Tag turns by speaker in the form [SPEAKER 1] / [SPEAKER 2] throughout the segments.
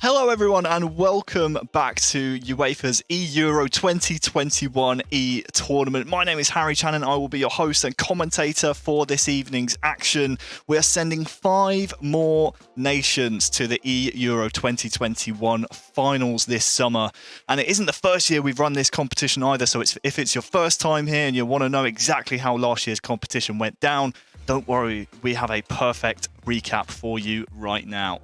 [SPEAKER 1] Hello everyone and welcome back to UEFA's eEURO 2021 e-tournament. My name is Harry Channon. I will be your host and commentator for this evening's action. We are sending 5 more nations to the eEURO 2021 finals this summer. And it isn't the first year we've run this competition either, so if it's your first time here and you want to know exactly how last year's competition went down, don't worry, we have a perfect recap for you right now.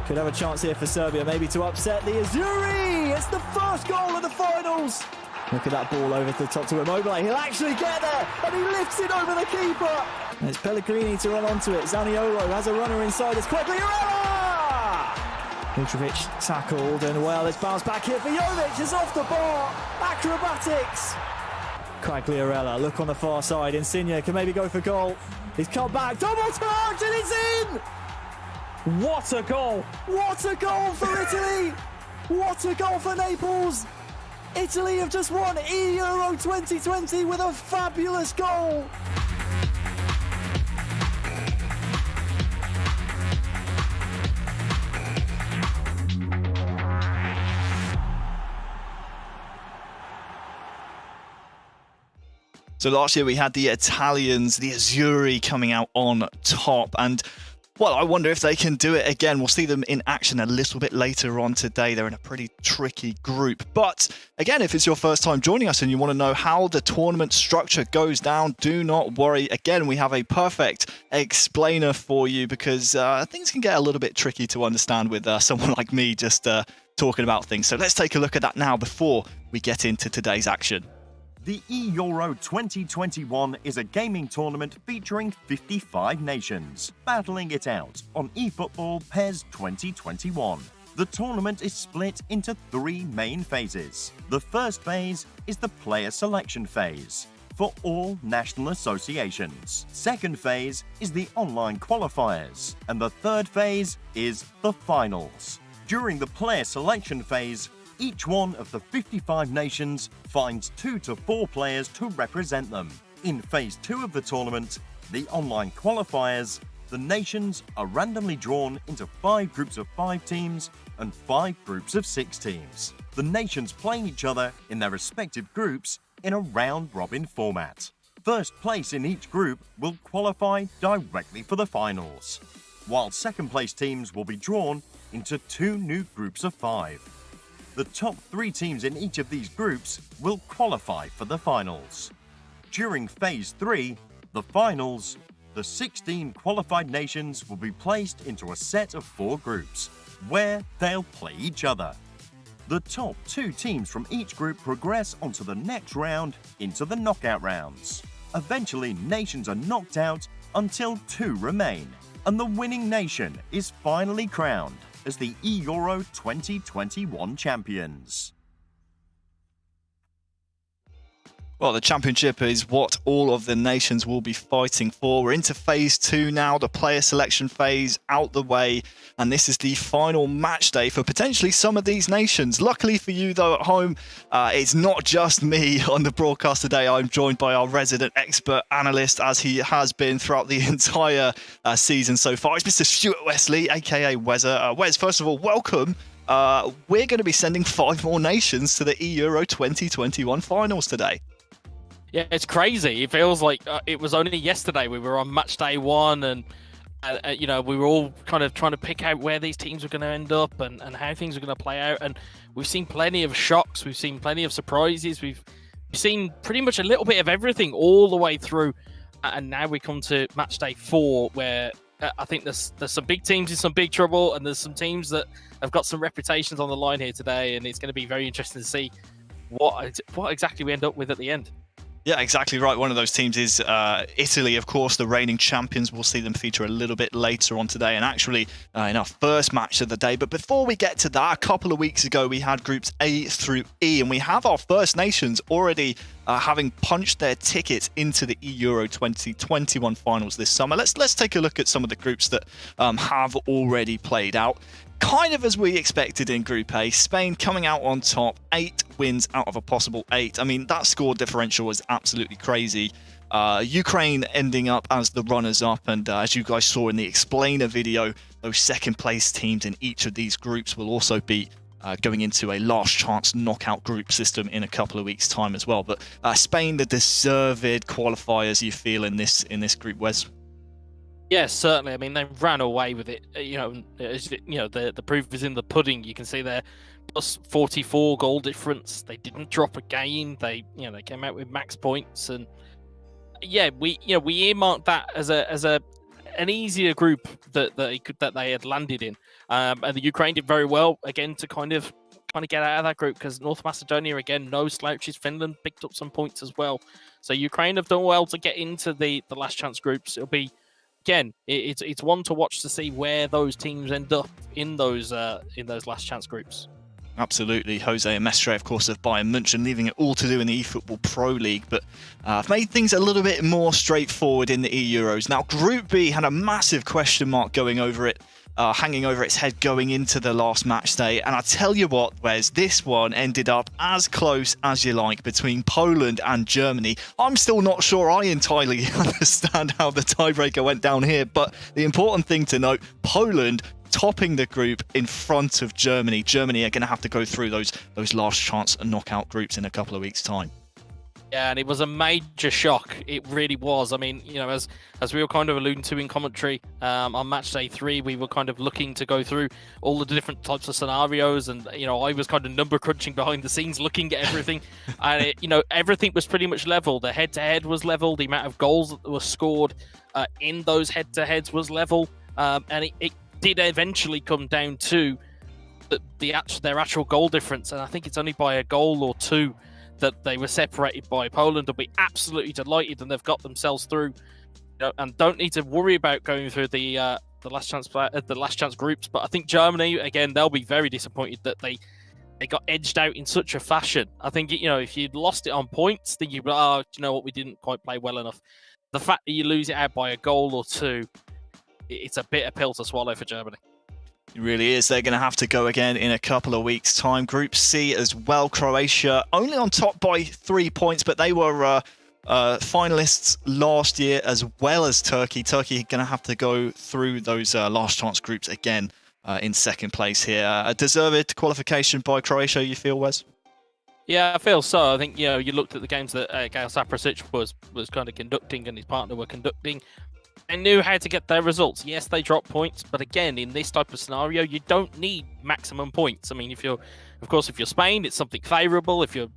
[SPEAKER 2] Could have a chance here for Serbia, maybe to upset the Azzurri. It's the first goal of the finals. Look at that ball over to the top to Immobile. He'll actually get there, and he lifts it over the keeper. And it's Pellegrini to run onto it. Zaniolo has a runner inside. It's Qualifiers. Mitrovic tackled, and well, it's bounced back here for Jovic. It's off the bar. Acrobatics. Quagliarella, look on the far side. Insigne can maybe go for goal. He's cut back. Double touch, and it's in. What a goal! What a goal for Italy! What a goal for Naples! Italy have just won eEURO 2020 with a fabulous goal!
[SPEAKER 1] So last year we had the Italians, the Azzurri, coming out on top, and well, I wonder if they can do it again. We'll see them in action a little bit later on today. They're in a pretty tricky group. But again, if it's your first time joining us and you want to know how the tournament structure goes down, do not worry. Again, we have a perfect explainer for you because things can get a little bit tricky to understand with someone like me just talking about things. So let's take a look at that now before we get into today's action.
[SPEAKER 3] The eEURO 2021 is a gaming tournament featuring 55 nations, battling it out on eFootball PES 2021. The tournament is split into 3 main phases. The first phase is the player selection phase for all national associations. Second phase is the online qualifiers, and the third phase is the finals. During the player selection phase, each one of the 55 nations finds 2 to 4 players to represent them. In Phase 2 of the tournament, the online qualifiers, the nations are randomly drawn into 5 groups of 5 teams and 5 groups of 6 teams. The nations playing each other in their respective groups in a round-robin format. First place in each group will qualify directly for the finals, while second-place teams will be drawn into 2 new groups of 5. The top 3 teams in each of these groups will qualify for the finals. During Phase 3, the finals, the 16 qualified nations will be placed into a set of 4 groups, where they'll play each other. The top 2 teams from each group progress onto the next round into the knockout rounds. Eventually, nations are knocked out until 2 remain, and the winning nation is finally crowned as the eEURO 2021 champions.
[SPEAKER 1] Well, the championship is what all of the nations will be fighting for. We're into Phase 2 now, the player selection phase out the way, and this is the final match day for potentially some of these nations. Luckily for you, though, at home, it's not just me on the broadcast today. I'm joined by our resident expert analyst, as he has been throughout the entire season so far. It's Mr. Stuart Wesley, aka Wezzer. Wes, first of all, welcome. We're going to be sending 5 more nations to the eEURO 2021 finals today.
[SPEAKER 4] Yeah, it's crazy. It feels like it was only yesterday we were on Matchday 1 and you know, we were all kind of trying to pick out where these teams were going to end up and how things are going to play out. And we've seen plenty of shocks. We've seen plenty of surprises. We've seen pretty much a little bit of everything all the way through, and now we come to match day 4, where I think there's some big teams in some big trouble, and there's some teams that have got some reputations on the line here today, and it's going to be very interesting to see what exactly we end up with at the end.
[SPEAKER 1] Yeah, exactly right. One of those teams is Italy, of course, the reigning champions. We'll see them feature a little bit later on today, and actually in our first match of the day. But before we get to that, a couple of weeks ago, we had groups A through E, and we have our first nations already having punched their tickets into the eEURO 2021 finals this summer. Let's take a look at some of the groups that have already played out. Kind of as we expected in Group A, Spain coming out on top, 8 wins out of a possible 8. I mean, that score differential was absolutely crazy. Ukraine ending up as the runners-up, and as you guys saw in the explainer video, those second-place teams in each of these groups will also be going into a last chance knockout group system in a couple of weeks' time as well. But Spain, the deserved qualifiers, you feel in this group, Wes?
[SPEAKER 4] Yes, certainly. I mean, they ran away with it. The proof is in the pudding. You can see their plus 44 goal difference. They didn't drop a game. They came out with max points, and we earmarked that as an easier group that they had landed in. And the Ukraine did very well again to kind of get out of that group, because North Macedonia, again, no slouches. Finland picked up some points as well. So Ukraine have done well to get into the last chance groups. It'll be, again, it's one to watch to see where those teams end up in those last chance groups.
[SPEAKER 1] Absolutely. Jose and Mestre, of course, of Bayern München, leaving it all to do in the eFootball Pro League, but I've made things a little bit more straightforward in the eEuros. Now, Group B had a massive question mark going over it, hanging over its head going into the last match day, and I tell you what, Wes, this one ended up as close as you like between Poland and Germany. I'm still not sure I entirely understand how the tiebreaker went down here, but the important thing to note, Poland topping the group in front of Germany. Germany are going to have to go through those last chance knockout groups in a couple of weeks' time.
[SPEAKER 4] Yeah, and it was a major shock. It really was. I mean, as we were kind of alluding to in commentary on match day 3, we were kind of looking to go through all the different types of scenarios, and I was kind of number crunching behind the scenes, looking at everything, and everything was pretty much level. The head-to-head was level. The amount of goals that were scored in those head-to-heads was level, and it did eventually come down to their actual goal difference, and I think it's only by a goal or 2 that they were separated by. Poland will be absolutely delighted, and they've got themselves through, and don't need to worry about going through the last chance groups. But I think Germany, again, they'll be very disappointed that they got edged out in such a fashion. I think if you'd lost it on points, then you'd be like, you know what, we didn't quite play well enough. The fact that you lose it out by a goal or 2, it's a bitter pill to swallow for Germany.
[SPEAKER 1] It really is. They're going to have to go again in a couple of weeks' time. Group C as well. Croatia only on top by 3 points, but they were finalists last year as well as Turkey. Turkey going to have to go through those last chance groups again in second place here. A deserved qualification by Croatia, you feel, Wes?
[SPEAKER 4] Yeah, I feel so. I think you looked at the games that Gail Saprasic was kind of conducting and his partner were conducting. They knew how to get their results. Yes, they dropped points, but again, in this type of scenario, you don't need maximum points. I mean, if you're Spain, it's something favourable. If you're,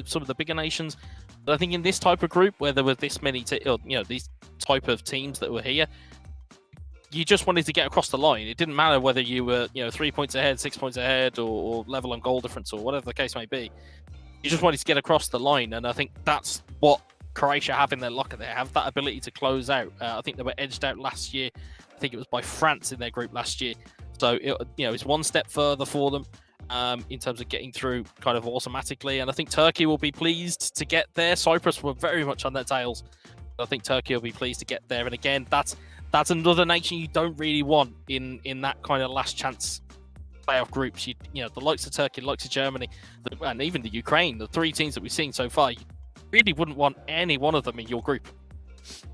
[SPEAKER 4] some of the bigger nations, but I think in this type of group where there were this many, these type of teams that were here, you just wanted to get across the line. It didn't matter whether you were, 3 points ahead, 6 points ahead, or level on goal difference, or whatever the case may be. You just wanted to get across the line, and I think that's what Croatia have in their locker. They have that ability to close out. I think they were edged out last year. I think it was by France in their group last year. So it's one step further for them in terms of getting through kind of automatically. And I think Turkey will be pleased to get there. Cyprus were very much on their tails. I think Turkey will be pleased to get there. And again, that's another nation you don't really want in that kind of last chance playoff groups. The likes of Turkey, the likes of Germany, and even the Ukraine, the 3 teams that we've seen so far. Really wouldn't want any one of them in your group.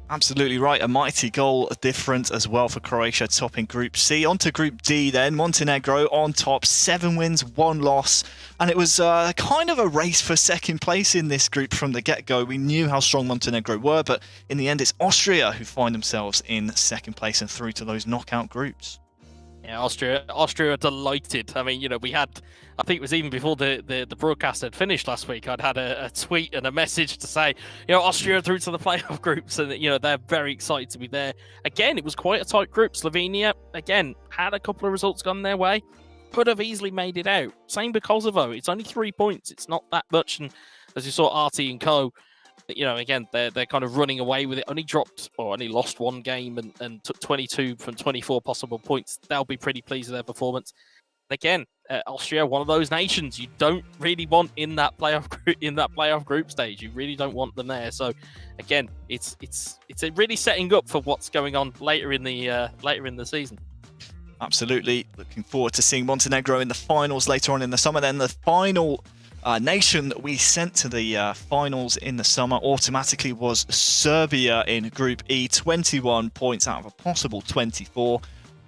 [SPEAKER 1] Absolutely right. A mighty goal difference as well for Croatia, topping Group C. On to Group D then. Montenegro on top, 7 wins, 1 loss. And it was kind of a race for second place in this group from the get-go. We knew how strong Montenegro were, but in the end it's Austria who find themselves in second place and through to those knockout groups.
[SPEAKER 4] Yeah, Austria are delighted. I mean, we had, I think it was even before the broadcast had finished last week, I'd had a tweet and a message to say, Austria are through to the playoff groups, and they're very excited to be there. Again, it was quite a tight group. Slovenia, again, had a couple of results gone their way, could have easily made it out. Same with Kosovo. It's only 3 points. It's not that much, and as you saw, Arti and Co, again, they're kind of running away with it. Only lost one game and took 22 from 24 possible points. They'll be pretty pleased with their performance. And again, Austria, one of those nations you don't really want in that playoff group stage. You really don't want them there. So, again, it's really setting up for what's going on later in the season.
[SPEAKER 1] Absolutely. Looking forward to seeing Montenegro in the finals later on in the summer. Then the final nation that we sent to the finals in the summer automatically was Serbia in Group E, 21 points out of a possible 24.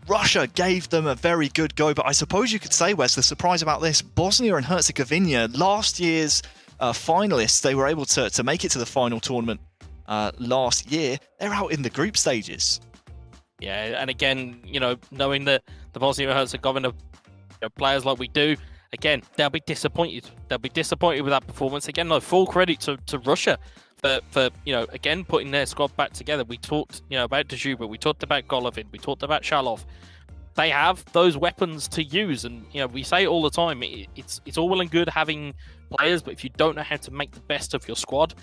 [SPEAKER 1] Russia gave them a very good go, but I suppose you could say, Wes, the surprise about this, Bosnia and Herzegovina, last year's finalists, they were able to make it to the final tournament last year. They're out in the group stages.
[SPEAKER 4] Yeah, and again, knowing that the Bosnia and Herzegovina players like we do, again, they'll be disappointed. They'll be disappointed with that performance. Again, full credit to Russia for again, putting their squad back together. We talked, about Dzyuba, we talked about Golovin, we talked about Shalov. They have those weapons to use, and we say it all the time. It's all well and good having players, but if you don't know how to make the best of your squad,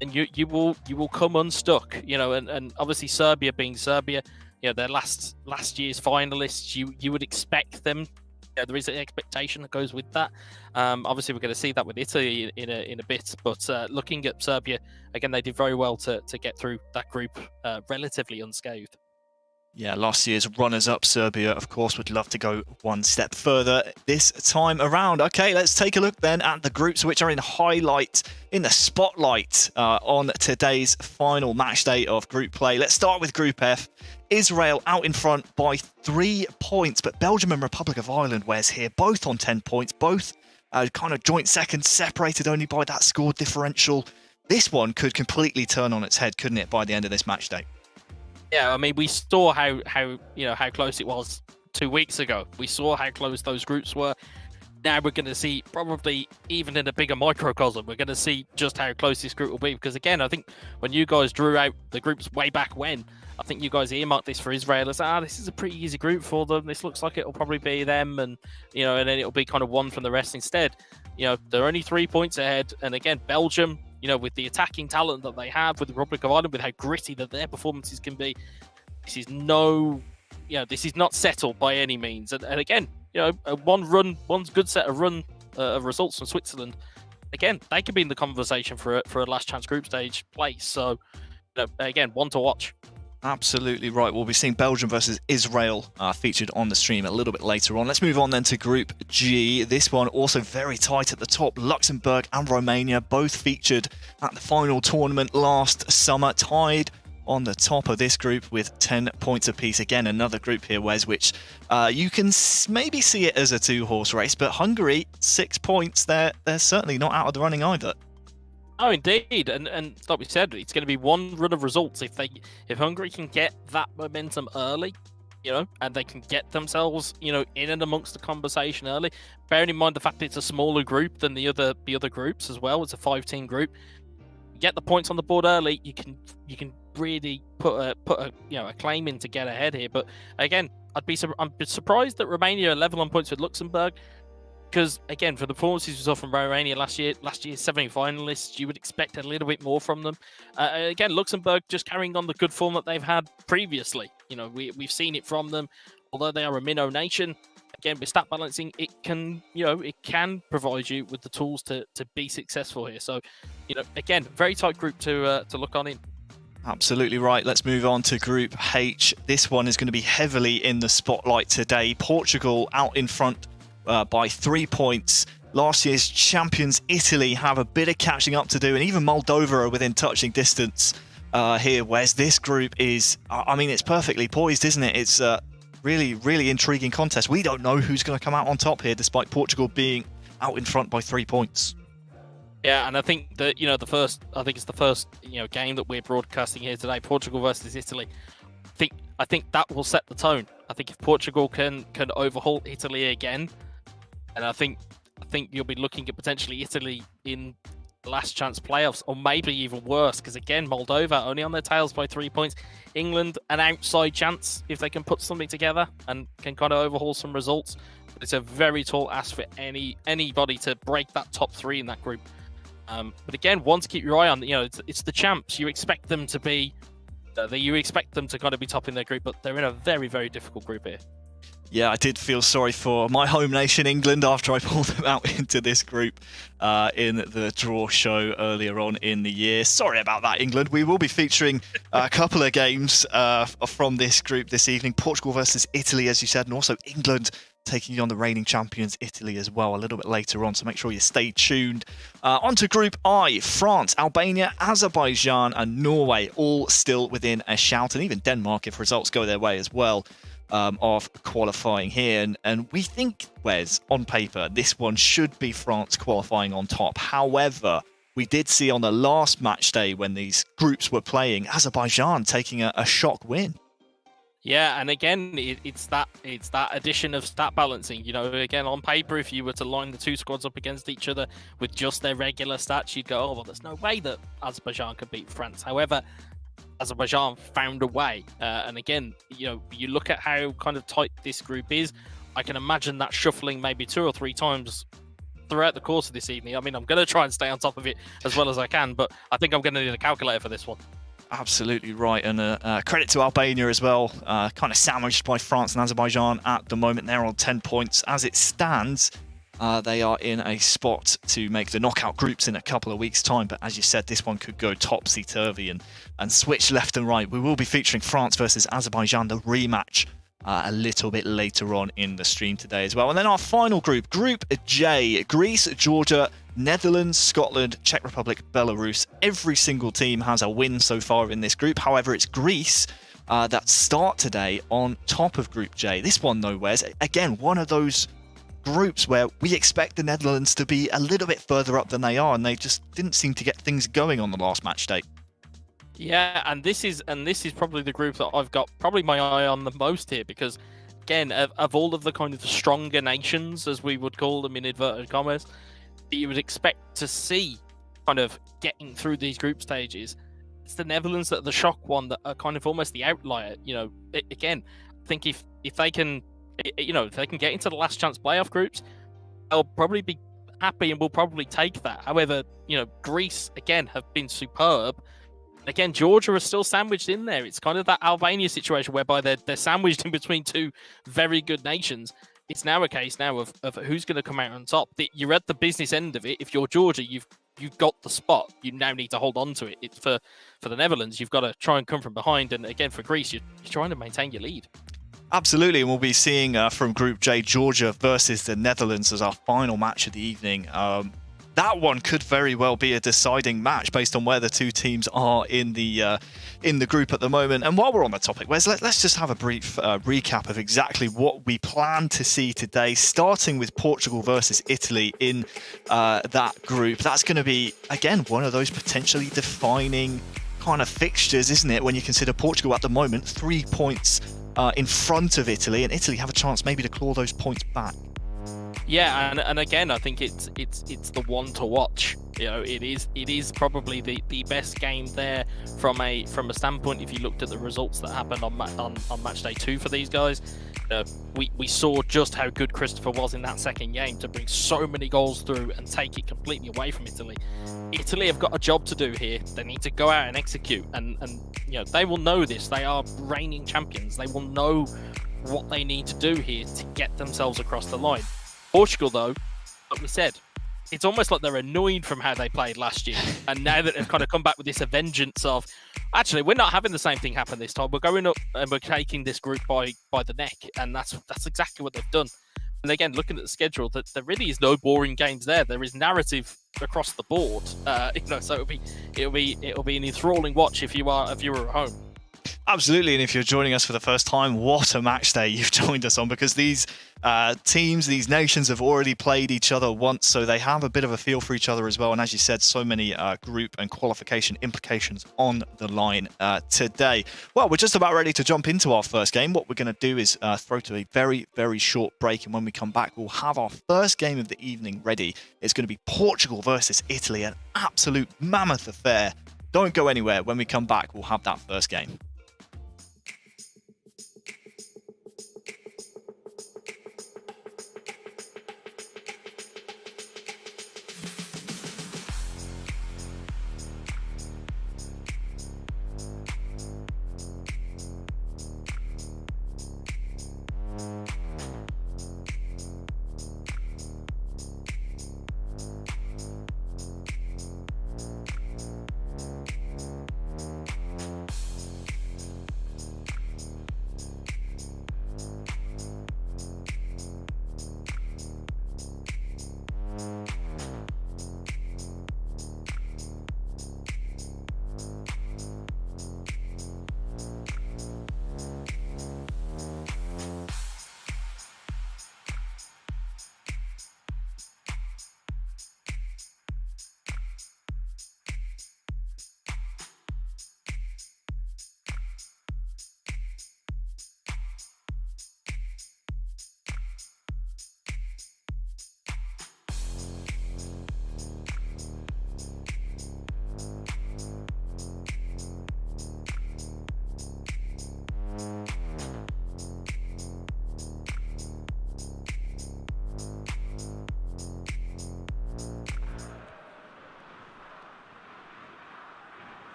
[SPEAKER 4] then you will come unstuck. And obviously Serbia being Serbia, their last year's finalists, you would expect them. There is an expectation that goes with that. Obviously, we're going to see that with Italy in a bit. But looking at Serbia, again, they did very well to get through that group relatively unscathed.
[SPEAKER 1] Yeah, last year's runners-up Serbia, of course, would love to go one step further this time around. Okay, let's take a look then at the groups which are in the spotlight on today's final match day of group play. Let's start with Group F. Israel out in front by 3 points, but Belgium and Republic of Ireland, where's here, both on 10 points, both kind of joint seconds, separated only by that score differential. This one could completely turn on its head, couldn't it, by the end of this match day?
[SPEAKER 4] Yeah, I mean, we saw how close it was 2 weeks ago. We saw how close those groups were. Now we're going to see, probably even in a bigger microcosm, we're going to see just how close this group will be. Because again, I think when you guys drew out the groups way back when, I think you guys earmarked this for Israel as, this is a pretty easy group for them. This looks like it'll probably be them, and and then it'll be kind of one from the rest instead. They're only 3 points ahead, and again, Belgium, with the attacking talent that they have, with the Republic of Ireland, with how gritty that their performances can be, this is this is not settled by any means. And again, one good set of results from Switzerland, again, they could be in the conversation for a last chance group stage place. So, again, one to watch.
[SPEAKER 1] Absolutely right. We'll be seeing Belgium versus Israel featured on the stream a little bit later on. Let's move on then to Group G. This one also very tight at the top. Luxembourg and Romania both featured at the final tournament last summer, tied on the top of this group with 10 points apiece. Again, another group here, Wes, which you can maybe see it as a 2-horse race, but Hungary, 6 points. They're certainly not out of the running either.
[SPEAKER 4] Oh, indeed, and like we said, it's going to be one run of results. If Hungary can get that momentum early, and they can get themselves, in and amongst the conversation early, bearing in mind the fact that it's a smaller group than the other groups as well. It's a 5-team group. Get the points on the board early. You can really put a claim in to get ahead here. But again, I'm surprised that Romania are level on points with Luxembourg. Because, again, for the performances we saw from Romania last year's semi-finalists, you would expect a little bit more from them. Again, Luxembourg just carrying on the good form that they've had previously. We've seen it from them. Although they are a minnow nation, again, with stat balancing, it can provide you with the tools to be successful here. So, again, very tight group to look on in.
[SPEAKER 1] Absolutely right. Let's move on to Group H. This one is going to be heavily in the spotlight today. Portugal out in front by 3 points. Last year's champions Italy have a bit of catching up to do, and even Moldova are within touching distance here, Wes. This group is, it's perfectly poised, isn't it? It's a really, really intriguing contest. We don't know who's going to come out on top here, despite Portugal being out in front by 3 points.
[SPEAKER 4] Yeah, and I think that, it's the first, game that we're broadcasting here today, Portugal versus Italy. I think that will set the tone. I think if Portugal can overhaul Italy again, and I think you'll be looking at potentially Italy in last chance playoffs, or maybe even worse, because again, Moldova only on their tails by 3 points. England, an outside chance if they can put something together and can kind of overhaul some results. But it's a very tall ask for anybody to break that top 3 in that group. But again, one to keep your eye on. It's the champs. You expect them to be, you expect them to kind of be top in their group, but they're in a very, very difficult group here.
[SPEAKER 1] Yeah, I did feel sorry for my home nation, England, after I pulled them out into this group in the draw show earlier on in the year. Sorry about that, England. We will be featuring a couple of games from this group this evening. Portugal versus Italy, as you said, and also England taking on the reigning champions, Italy, as well, a little bit later on. So make sure you stay tuned. On to Group I, France, Albania, Azerbaijan, and Norway, all still within a shout, and even Denmark, if results go their way as well. Of qualifying here, and we think, Wes, on paper, this one should be France qualifying on top. However, we did see on the last match day when these groups were playing, Azerbaijan taking a shock win.
[SPEAKER 4] Yeah, and again, it's that addition of stat balancing. Again, on paper, if you were to line the two squads up against each other with just their regular stats, you'd go, oh, well, there's no way that Azerbaijan could beat France. However, Azerbaijan found a way, and again, you look at how kind of tight this group is. I can imagine that shuffling maybe 2 or 3 times throughout the course of this evening. I mean, I'm going to try and stay on top of it as well as I can, but I think I'm going to need a calculator for this one.
[SPEAKER 1] Absolutely right, and credit to Albania as well, kind of sandwiched by France and Azerbaijan at the moment. They're on 10 points. As it stands, they are in a spot to make the knockout groups in a couple of weeks' time. But as you said, this one could go topsy-turvy and switch left and right. We will be featuring France versus Azerbaijan, the rematch, a little bit later on in the stream today as well. And then our final group, Group J, Greece, Georgia, Netherlands, Scotland, Czech Republic, Belarus. Every single team has a win so far in this group. However, it's Greece that start today on top of Group J. This one, though, Wes, again, one of those groups where we expect the Netherlands to be a little bit further up than they are, and they just didn't seem to get things going on the last match day.
[SPEAKER 4] Yeah, and this is probably the group that I've got probably my eye on the most here, because again, of all of the kind of the stronger nations, as we would call them in inverted commas, that you would expect to see kind of getting through these group stages, it's the Netherlands that are the shock one, that are kind of almost the outlier. Again, I think if they can, if they can get into the last chance playoff groups, they'll probably be happy and will probably take that. However, Greece again have been superb. Again, Georgia is still sandwiched in there. It's kind of that Albania situation whereby they're sandwiched in between two very good nations. It's now a case now of who's going to come out on top. You're at the business end of it. If you're Georgia, you've got the spot. You now need to hold on to it. It's for the Netherlands, you've got to try and come from behind. And again, for Greece, you're trying to maintain your lead.
[SPEAKER 1] Absolutely, and we'll be seeing from Group J, Georgia versus the Netherlands as our final match of the evening. That one could very well be a deciding match based on where the two teams are in the group at the moment. And while we're on the topic, Wes, let's just have a brief recap of exactly what we plan to see today, starting with Portugal versus Italy in that group. That's going to be, again, one of those potentially defining kind of fixtures, isn't it, when you consider Portugal at the moment 3 points in front of Italy, and Italy have a chance maybe to claw those points back.
[SPEAKER 4] Yeah, and again, I think it's the one to watch. It is probably the best game there from a standpoint. If you looked at the results that happened on match day 2 for these guys, we saw just how good Christopher was in that second game to bring so many goals through and take it completely away from Italy. Italy have got a job to do here. They need to go out and execute, and they will know this. They are reigning champions. They will know what they need to do here to get themselves across the line. Portugal, though, like we said, it's almost like they're annoyed from how they played last year. And now that they've kind of come back with this vengeance of, actually, we're not having the same thing happen this time. We're going up and we're taking this group by the neck. And that's exactly what they've done. And again, looking at the schedule, that there really is no boring games there. There is narrative across the board. So it'll be an enthralling watch if you were at home.
[SPEAKER 1] Absolutely, and if you're joining us for the first time, what a match day you've joined us on, because these teams, these nations have already played each other once, so they have a bit of a feel for each other as well. And as you said, so many group and qualification implications on the line today. Well, we're just about ready to jump into our first game. What we're going to do is throw to a very, very short break, and when we come back, we'll have our first game of the evening ready. It's going to be Portugal versus Italy, an absolute mammoth affair. Don't go anywhere. When we come back, we'll have that first game.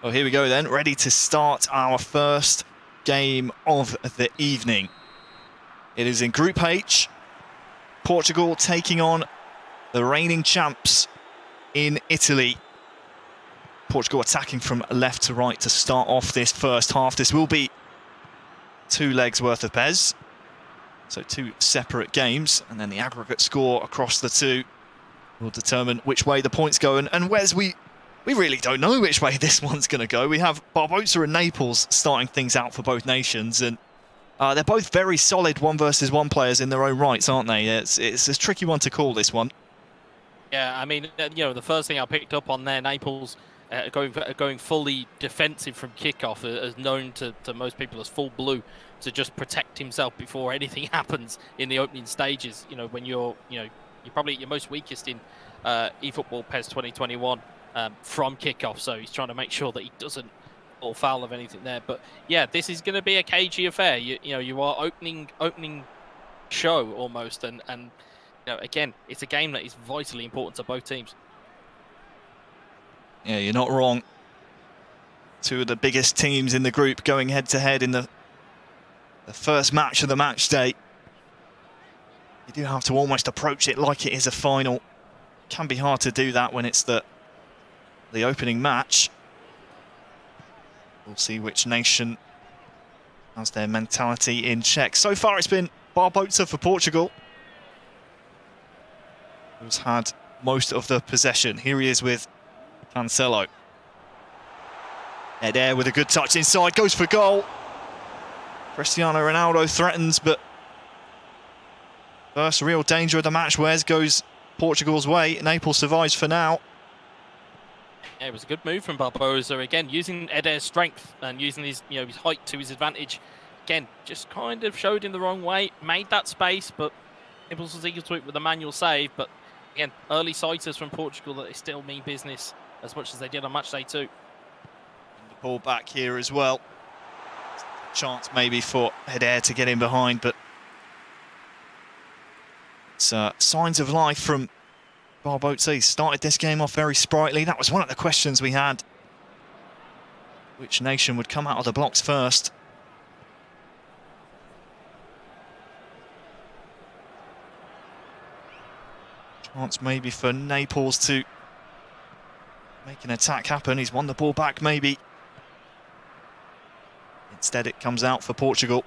[SPEAKER 1] Well, here we go then, ready to start our first game of the evening. It is in Group H, Portugal taking on the reigning champs in Italy. Portugal attacking from left to right to start off this first half. This will be 2 legs worth of Pez, so 2 separate games, and then the aggregate score across the 2 will determine which way the points go. And Wes, we really don't know which way this one's going to go. We have Barbosa and Naples starting things out for both nations, and they're both very solid 1-versus-1 players in their own rights, aren't they? It's a tricky one to call, this one.
[SPEAKER 4] Yeah, I mean, the first thing I picked up on there, Naples going fully defensive from kickoff, as known to most people as full blue, to just protect himself before anything happens in the opening stages. When you're probably at your most weakest in eFootball PES 2021. From kickoff, so he's trying to make sure that he doesn't fall foul of anything there. But yeah, this is going to be a cagey affair. You are opening show almost, and again, it's a game that is vitally important to both teams.
[SPEAKER 1] Yeah, you're not wrong. 2 of the biggest teams in the group going head to head in the first match of the match day. You do have to almost approach it like it is a final. Can be hard to do that when it's the opening match. We'll see which nation has their mentality in check. So far it's been Barbosa for Portugal, who's had most of the possession. Here he is with Cancelo. Eder with a good touch inside, goes for goal. Cristiano Ronaldo threatens, but first real danger of the match, Wes, goes Portugal's way. Naples survives for now.
[SPEAKER 4] Yeah, it was a good move from Barbosa, again, using Eder's strength and using his height to his advantage. Again, just kind of showed him the wrong way, made that space, but Naples was equal to it with a manual save. But again, early sighters from Portugal that they still mean business as much as they did on match day 2.
[SPEAKER 1] And the ball back here as well. Chance maybe for Eder to get in behind, but it's signs of life from Barbosa. He started this game off very sprightly. That was one of the questions we had. Which nation would come out of the blocks first? Chance maybe for Naples to make an attack happen. He's won the ball back maybe. Instead it comes out for Portugal.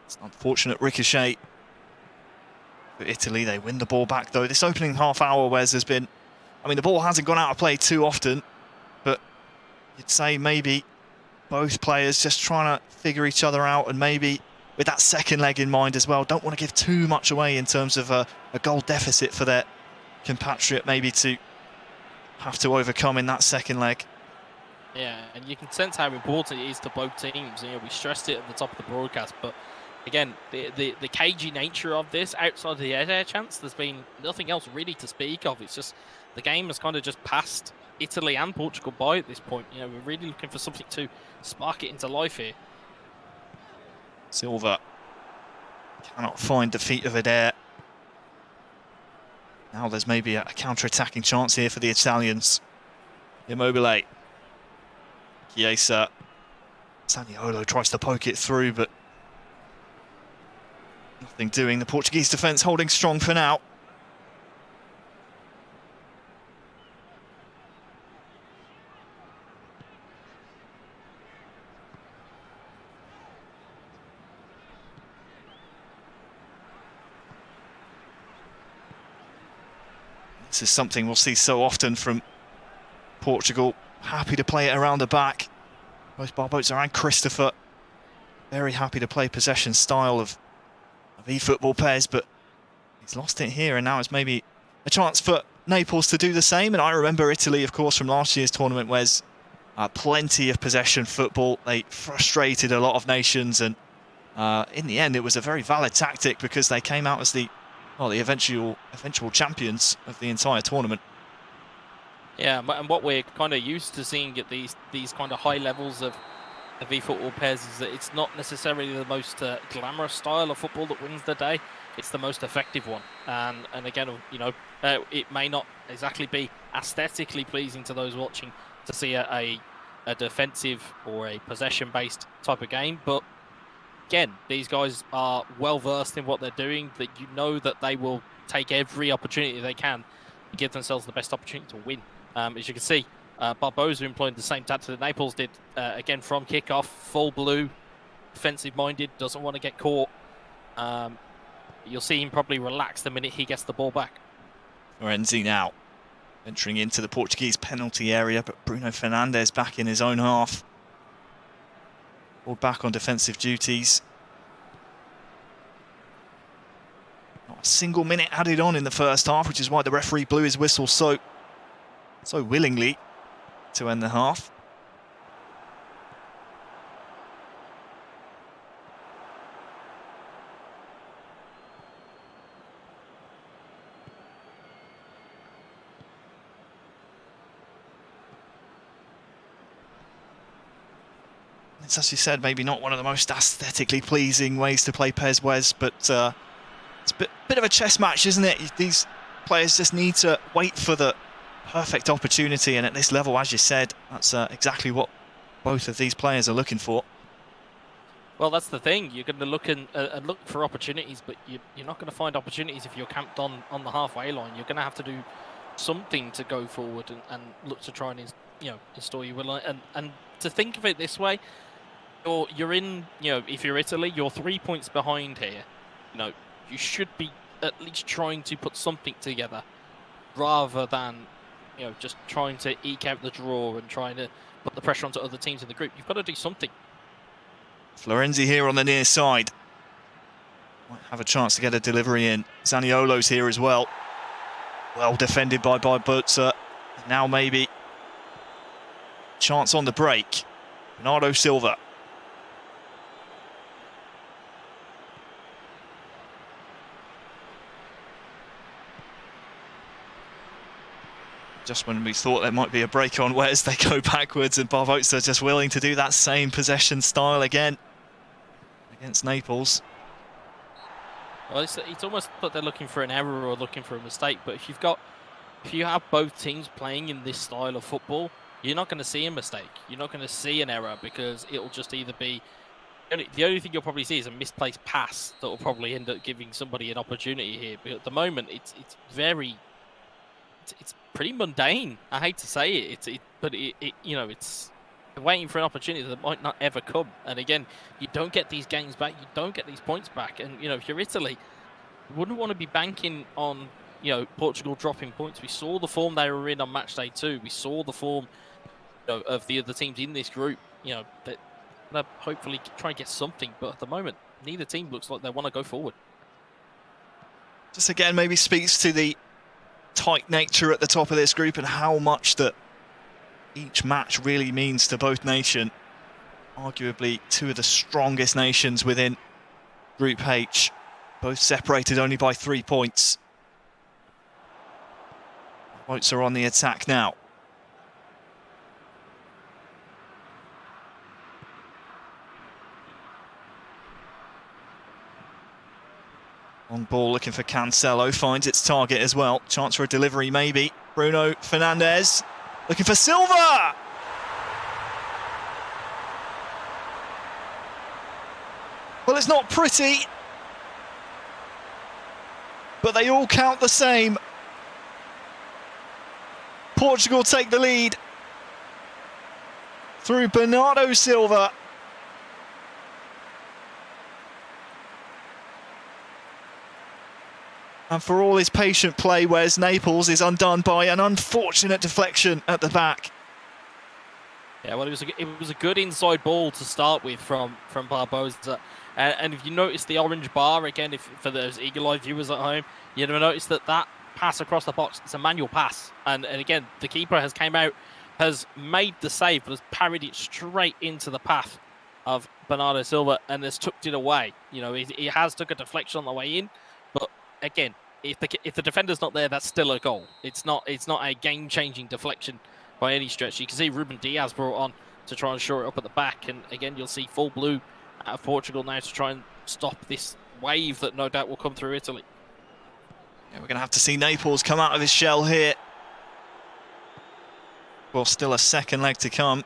[SPEAKER 1] It's an unfortunate ricochet for Italy. They win the ball back, though. This opening half hour, Wes, has been... I mean, the ball hasn't gone out of play too often, but you'd say maybe both players just trying to figure each other out, and maybe with that second leg in mind as well. Don't want to give too much away in terms of a goal deficit for their compatriot, maybe to have to overcome in that second leg.
[SPEAKER 4] Yeah, and you can sense how important it is to both teams. You know, we stressed it at the top of the broadcast, but again, the cagey nature of this, outside of the air chance, there's been nothing else really to speak of. It's just the game has kind of just passed Italy and Portugal by at this point. You know, we're really looking for something to spark it into life here.
[SPEAKER 1] Silva cannot find the feet of Adair. Now there's maybe a counter-attacking chance here for the Italians. Immobile. Chiesa. Zaniolo tries to poke it through, but nothing doing. The Portuguese defence holding strong for now. This is something we'll see so often from Portugal. Happy to play it around the back. Both Barbosa and Christopher very happy to play possession style of eFootball Pez, but he's lost it here, and now it's maybe a chance for Naples to do the same. And I remember Italy, of course, from last year's tournament, where's plenty of possession football. They frustrated a lot of nations, and in the end it was a very valid tactic because they came out as the eventual champions of the entire tournament.
[SPEAKER 4] Yeah, and what we're kind of used to seeing at these kind of high levels of eFootball Pairs is that it's not necessarily the most glamorous style of football that wins the day. It's the most effective one. And again, you know, it may not exactly be aesthetically pleasing to those watching to see a defensive or a possession-based type of game, but again, these guys are well versed in what they're doing, that you know that they will take every opportunity they can to give themselves the best opportunity to win. As you can see, Barbosa employing the same tactic that Naples did, again from kickoff, full blue, defensive-minded, doesn't want to get caught. You'll see him probably relax the minute he gets the ball back.
[SPEAKER 1] Florenzi now entering into the Portuguese penalty area, but Bruno Fernandes back in his own half. All back on defensive duties. Not a single minute added on in the first half, which is why the referee blew his whistle so willingly to end the half. It's, as you said, maybe not one of the most aesthetically pleasing ways to play Pez Wes, but it's a bit of a chess match, isn't it? These players just need to wait for the perfect opportunity, and at this level, as you said, that's exactly what both of these players are looking for.
[SPEAKER 4] Well, that's the thing. You're going to look and look for opportunities, but you're not going to find opportunities if you're camped on the halfway line. You're going to have to do something to go forward and look to try and install your will. And to think of it this way, you're in, if you're Italy, you're 3 points behind here. You should be at least trying to put something together rather than, just trying to eke out the draw and trying to put the pressure onto other teams in the group. You've got to do something.
[SPEAKER 1] Florenzi here on the near side. Might have a chance to get a delivery in. Zaniolo's here as well. Well defended by Barbosa. Now maybe chance on the break. Bernardo Silva. Just when we thought there might be a break on Wes, they go backwards, and Barbosa just willing to do that same possession style again against Naples.
[SPEAKER 4] Well, it's almost like they're looking for an error or looking for a mistake, but if you have both teams playing in this style of football, you're not going to see a mistake. You're not going to see an error, because it'll just either be... The only thing you'll probably see is a misplaced pass that will probably end up giving somebody an opportunity here. But at the moment, it's pretty mundane. I hate to say it, but it's waiting for an opportunity that might not ever come. And again, you don't get these games back, you don't get these points back. And you know, if you're Italy, you wouldn't want to be banking on, you know, Portugal dropping points. We saw the form they were in on match day 2. We saw the form, you know, of the other teams in this group. You know, that hopefully try and get something. But at the moment, neither team looks like they want to go forward.
[SPEAKER 1] Just again, maybe speaks to the tight nature at the top of this group and how much that each match really means to both nations. Arguably two of the strongest nations within Group H, both separated only by 3 points. Boats are on the attack now. On ball looking for Cancelo, finds its target as well. Chance for a delivery maybe. Bruno Fernandes looking for Silva! Well, it's not pretty, but they all count the same. Portugal take the lead through Bernardo Silva. And for all his patient play, Wes, Naples is undone by an unfortunate deflection at the back.
[SPEAKER 4] Yeah, well, it was a good inside ball to start with from Barbosa. And if you notice the orange bar, again, if for those eagle-eyed viewers at home, you'll notice that pass across the box, it's a manual pass. And again, the keeper has came out, has made the save, but has parried it straight into the path of Bernardo Silva and has tucked it away. You know, he has took a deflection on the way in, but again, if the defender's not there, that's still a goal. It's not a game-changing deflection by any stretch. You can see Ruben Diaz brought on to try and shore it up at the back, and again, you'll see full blue out of Portugal now to try and stop this wave that no doubt will come through Italy.
[SPEAKER 1] Yeah, we're going to have to see Naples come out of his shell here. Well, still a second leg to come.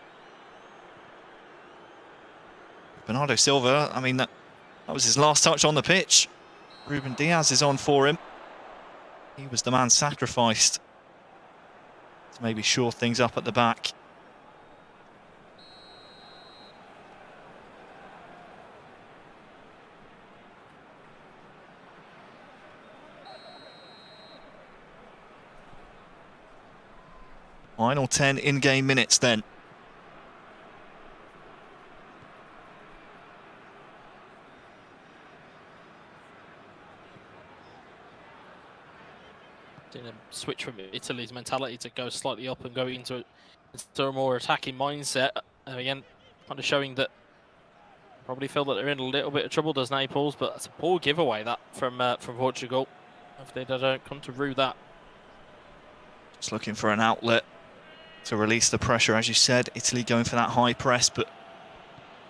[SPEAKER 1] Bernardo Silva, I mean, that was his last touch on the pitch. Ruben Diaz is on for him. He was the man sacrificed to maybe shore things up at the back. Final 10 in-game minutes then.
[SPEAKER 4] A switch from Italy's mentality to go slightly up and go into a more attacking mindset. And again, kind of showing that probably feel that they're in a little bit of trouble, does Naples, but it's a poor giveaway that from Portugal. If they don't come to rue that.
[SPEAKER 1] Just looking for an outlet to release the pressure, as you said. Italy going for that high press, but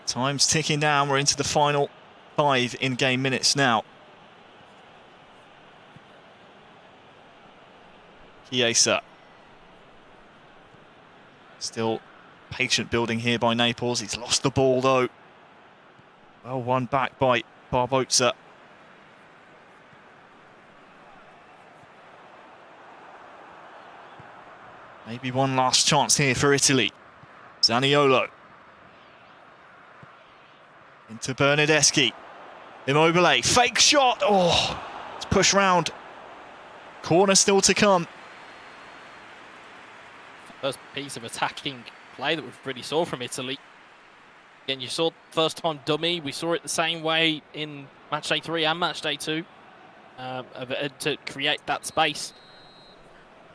[SPEAKER 1] time's ticking down. We're into the final 5 in-game minutes now. Chiesa. Still patient building here by Naples. He's lost the ball though. Well won back by Barbosa. Maybe one last chance here for Italy. Zaniolo. Into Bernardeschi. Immobile. Fake shot. Oh, it's pushed round. Corner still to come.
[SPEAKER 4] First piece of attacking play that we've really saw from Italy. Again, you saw first time dummy. We saw it the same way in Matchday 3 and Matchday 2 to create that space.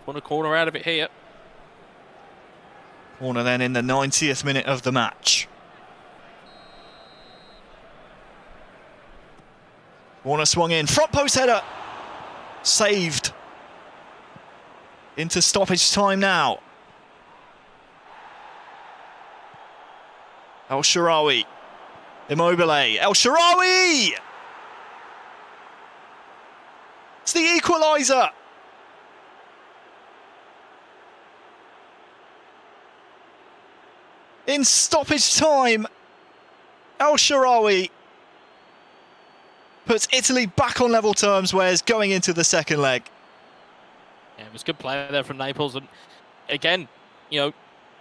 [SPEAKER 4] Want a corner out of it here.
[SPEAKER 1] Corner then in the 90th minute of the match. Corner swung in. Front post header. Saved. Into stoppage time now. El Shaarawy. Immobile. El Shaarawy! It's the equaliser. In stoppage time, El Shaarawy puts Italy back on level terms, whereas going into the second leg.
[SPEAKER 4] Yeah, it was good play there from Naples. And again, you know,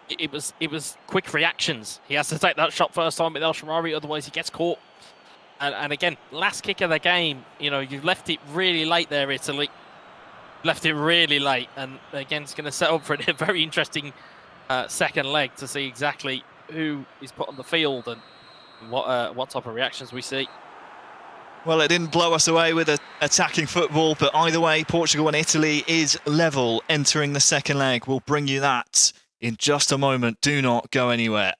[SPEAKER 4] it was quick reactions. He has to take that shot first time with El Shaarawy, otherwise he gets caught. And again, last kick of the game, you know, you've left it really late there, Italy. Left it really late, and again, it's going to set up for a very interesting second leg to see exactly who is put on the field and what type of reactions we see.
[SPEAKER 1] Well, it didn't blow us away with attacking football, but either way, Portugal and Italy is level entering the second leg. We'll bring you that in just a moment. Do not go anywhere.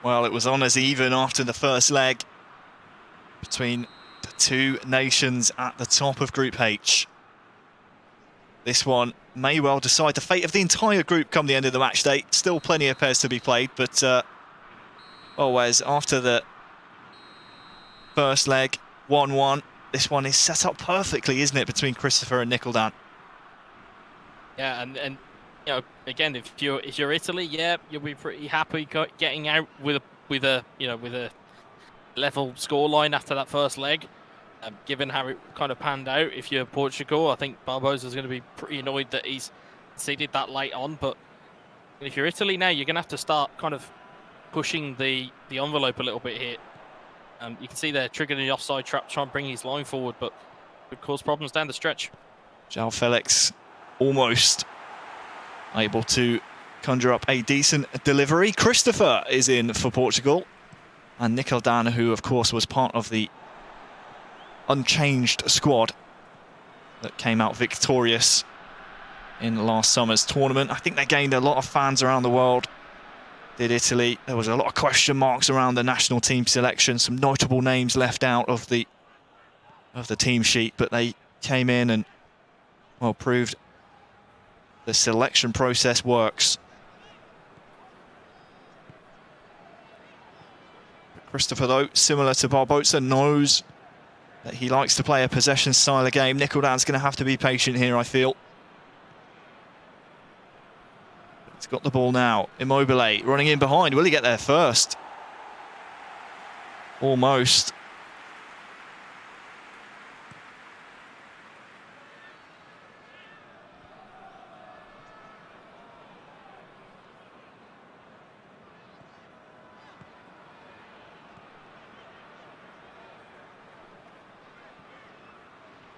[SPEAKER 1] Well, it was on as even after the first leg between the two nations at the top of Group H. This one may well decide the fate of the entire group come the end of the match day. Still plenty of pairs to be played, but Wes, after the first leg, 1-1, this one is set up perfectly, isn't it, between Christopher and Nicholdan?
[SPEAKER 4] Yeah, and you know, again, if you're Italy, yeah, you'll be pretty happy getting out with a level scoreline after that first leg. Given how it kind of panned out, if you're Portugal, I think Barbosa's going to be pretty annoyed that he's conceded that late on. But if you're Italy now, you're going to have to start kind of pushing the envelope a little bit here. You can see they're triggering the offside trap, trying to bring his line forward, but could cause problems down the stretch.
[SPEAKER 1] João Felix almost able to conjure up a decent delivery. Christopher is in for Portugal. And Nicholdan, who of course was part of the unchanged squad that came out victorious in last summer's tournament. I think they gained a lot of fans around the world, did Italy. There was a lot of question marks around the national team selection, some notable names left out of the team sheet, but they came in and, well, proved the selection process works. Christopher, though, similar to Barbosa, knows that he likes to play a possession style of game. Nicholdan's going to have to be patient here, I feel. He's got the ball now. Immobile running in behind. Will he get there first? Almost.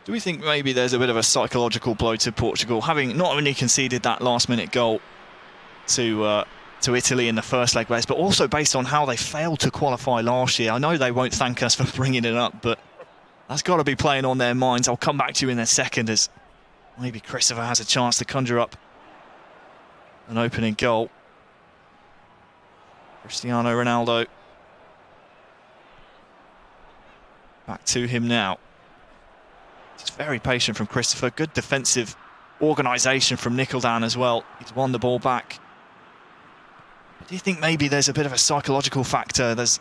[SPEAKER 1] Do we think maybe there's a bit of a psychological blow to Portugal, having not only conceded that last-minute goal to Italy in the first leg, but also based on how they failed to qualify last year? I know they won't thank us for bringing it up, but that's got to be playing on their minds. I'll come back to you in a second, as maybe Christopher has a chance to conjure up an opening goal. Cristiano Ronaldo. Back to him now. It's very patient from Christopher. Good defensive organisation from Nicholdan as well. He's won the ball back. But do you think maybe there's a bit of a psychological factor? There's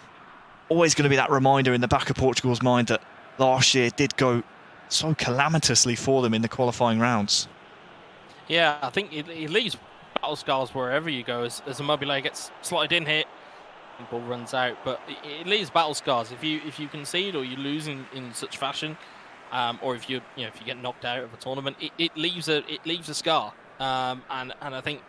[SPEAKER 1] always going to be that reminder in the back of Portugal's mind that last year did go so calamitously for them in the qualifying rounds.
[SPEAKER 4] Yeah, I think it leaves battle scars wherever you go as Immobile gets slotted in here. The ball runs out, but it leaves battle scars. If you concede or you lose in such fashion, or if you get knocked out of a tournament, it leaves a scar. And I think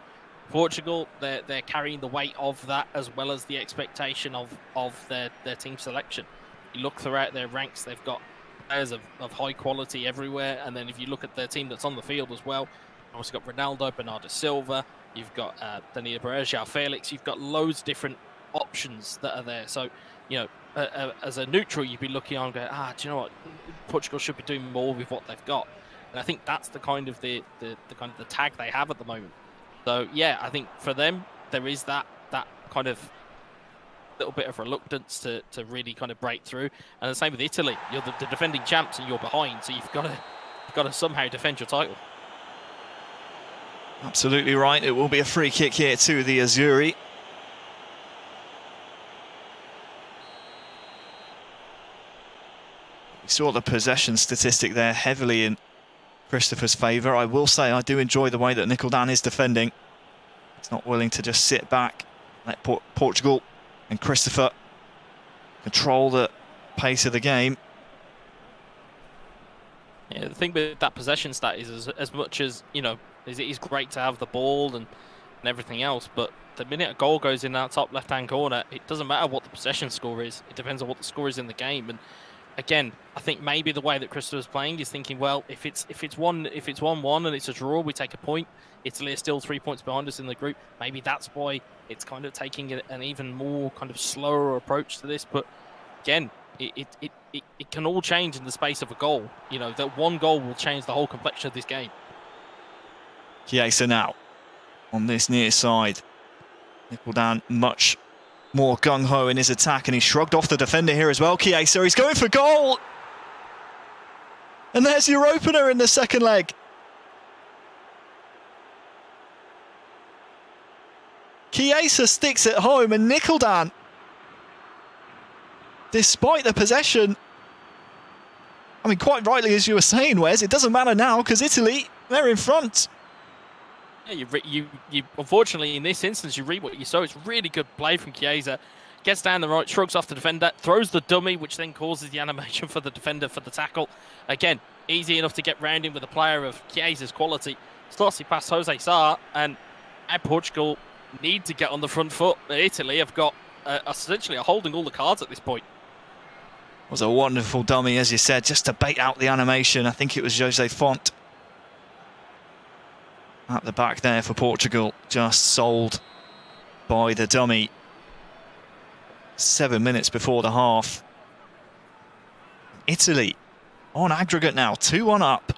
[SPEAKER 4] Portugal, they're carrying the weight of that as well as the expectation of their team selection. You look throughout their ranks, they've got players of high quality everywhere, and then if you look at their team that's on the field as well, you've obviously got Ronaldo, Bernardo Silva, you've got Danilo Barreja, Felix, you've got loads of different options that are there. So, as a neutral, you'd be looking on going, do you know what? Portugal should be doing more with what they've got. And I think that's the kind of the tag they have at the moment. So yeah, I think for them there is that kind of little bit of reluctance to really kind of break through. And the same with Italy. You're the defending champs and you're behind, so you've got to somehow defend your title.
[SPEAKER 1] Absolutely right. It will be a free kick here to the Azzurri. We saw the possession statistic there heavily in Christopher's favour. I will say I do enjoy the way that Nicholdan is defending. He's not willing to just sit back, let Portugal and Christopher control the pace of the game.
[SPEAKER 4] Yeah, the thing with that possession stat is as much as, it is great to have the ball and everything else, but the minute a goal goes in that top left-hand corner, it doesn't matter what the possession score is. It depends on what the score is in the game. And again, I think maybe the way that Christopher's playing is thinking, well, if it's 1-1 and it's a draw, we take a point. Italy is still 3 points behind us in the group. Maybe that's why it's kind of taking an even more kind of slower approach to this. But again, it can all change in the space of a goal. That one goal will change the whole complexion of this game.
[SPEAKER 1] Chiesa now on this near side. Nicholdan much more gung-ho in his attack, and he shrugged off the defender here as well. Chiesa, he's going for goal! And there's your opener in the second leg. Chiesa sticks it home, and Nicholdan, despite the possession, I mean, quite rightly, as you were saying, Wes, it doesn't matter now because Italy, they're in front.
[SPEAKER 4] Yeah, you unfortunately in this instance you read what you saw. It's really good play from Chiesa. Gets down the right, shrugs off the defender, throws the dummy, which then causes the animation for the defender for the tackle. Again, easy enough to get round him with a player of Chiesa's quality. Starts it past Jose Sarr, and Portugal need to get on the front foot. Italy have got essentially holding all the cards at this point.
[SPEAKER 1] It was a wonderful dummy, as you said, just to bait out the animation. I think it was Jose Font at the back there for Portugal, just sold by the dummy. 7 minutes before the half. Italy on aggregate now, 2-1 up.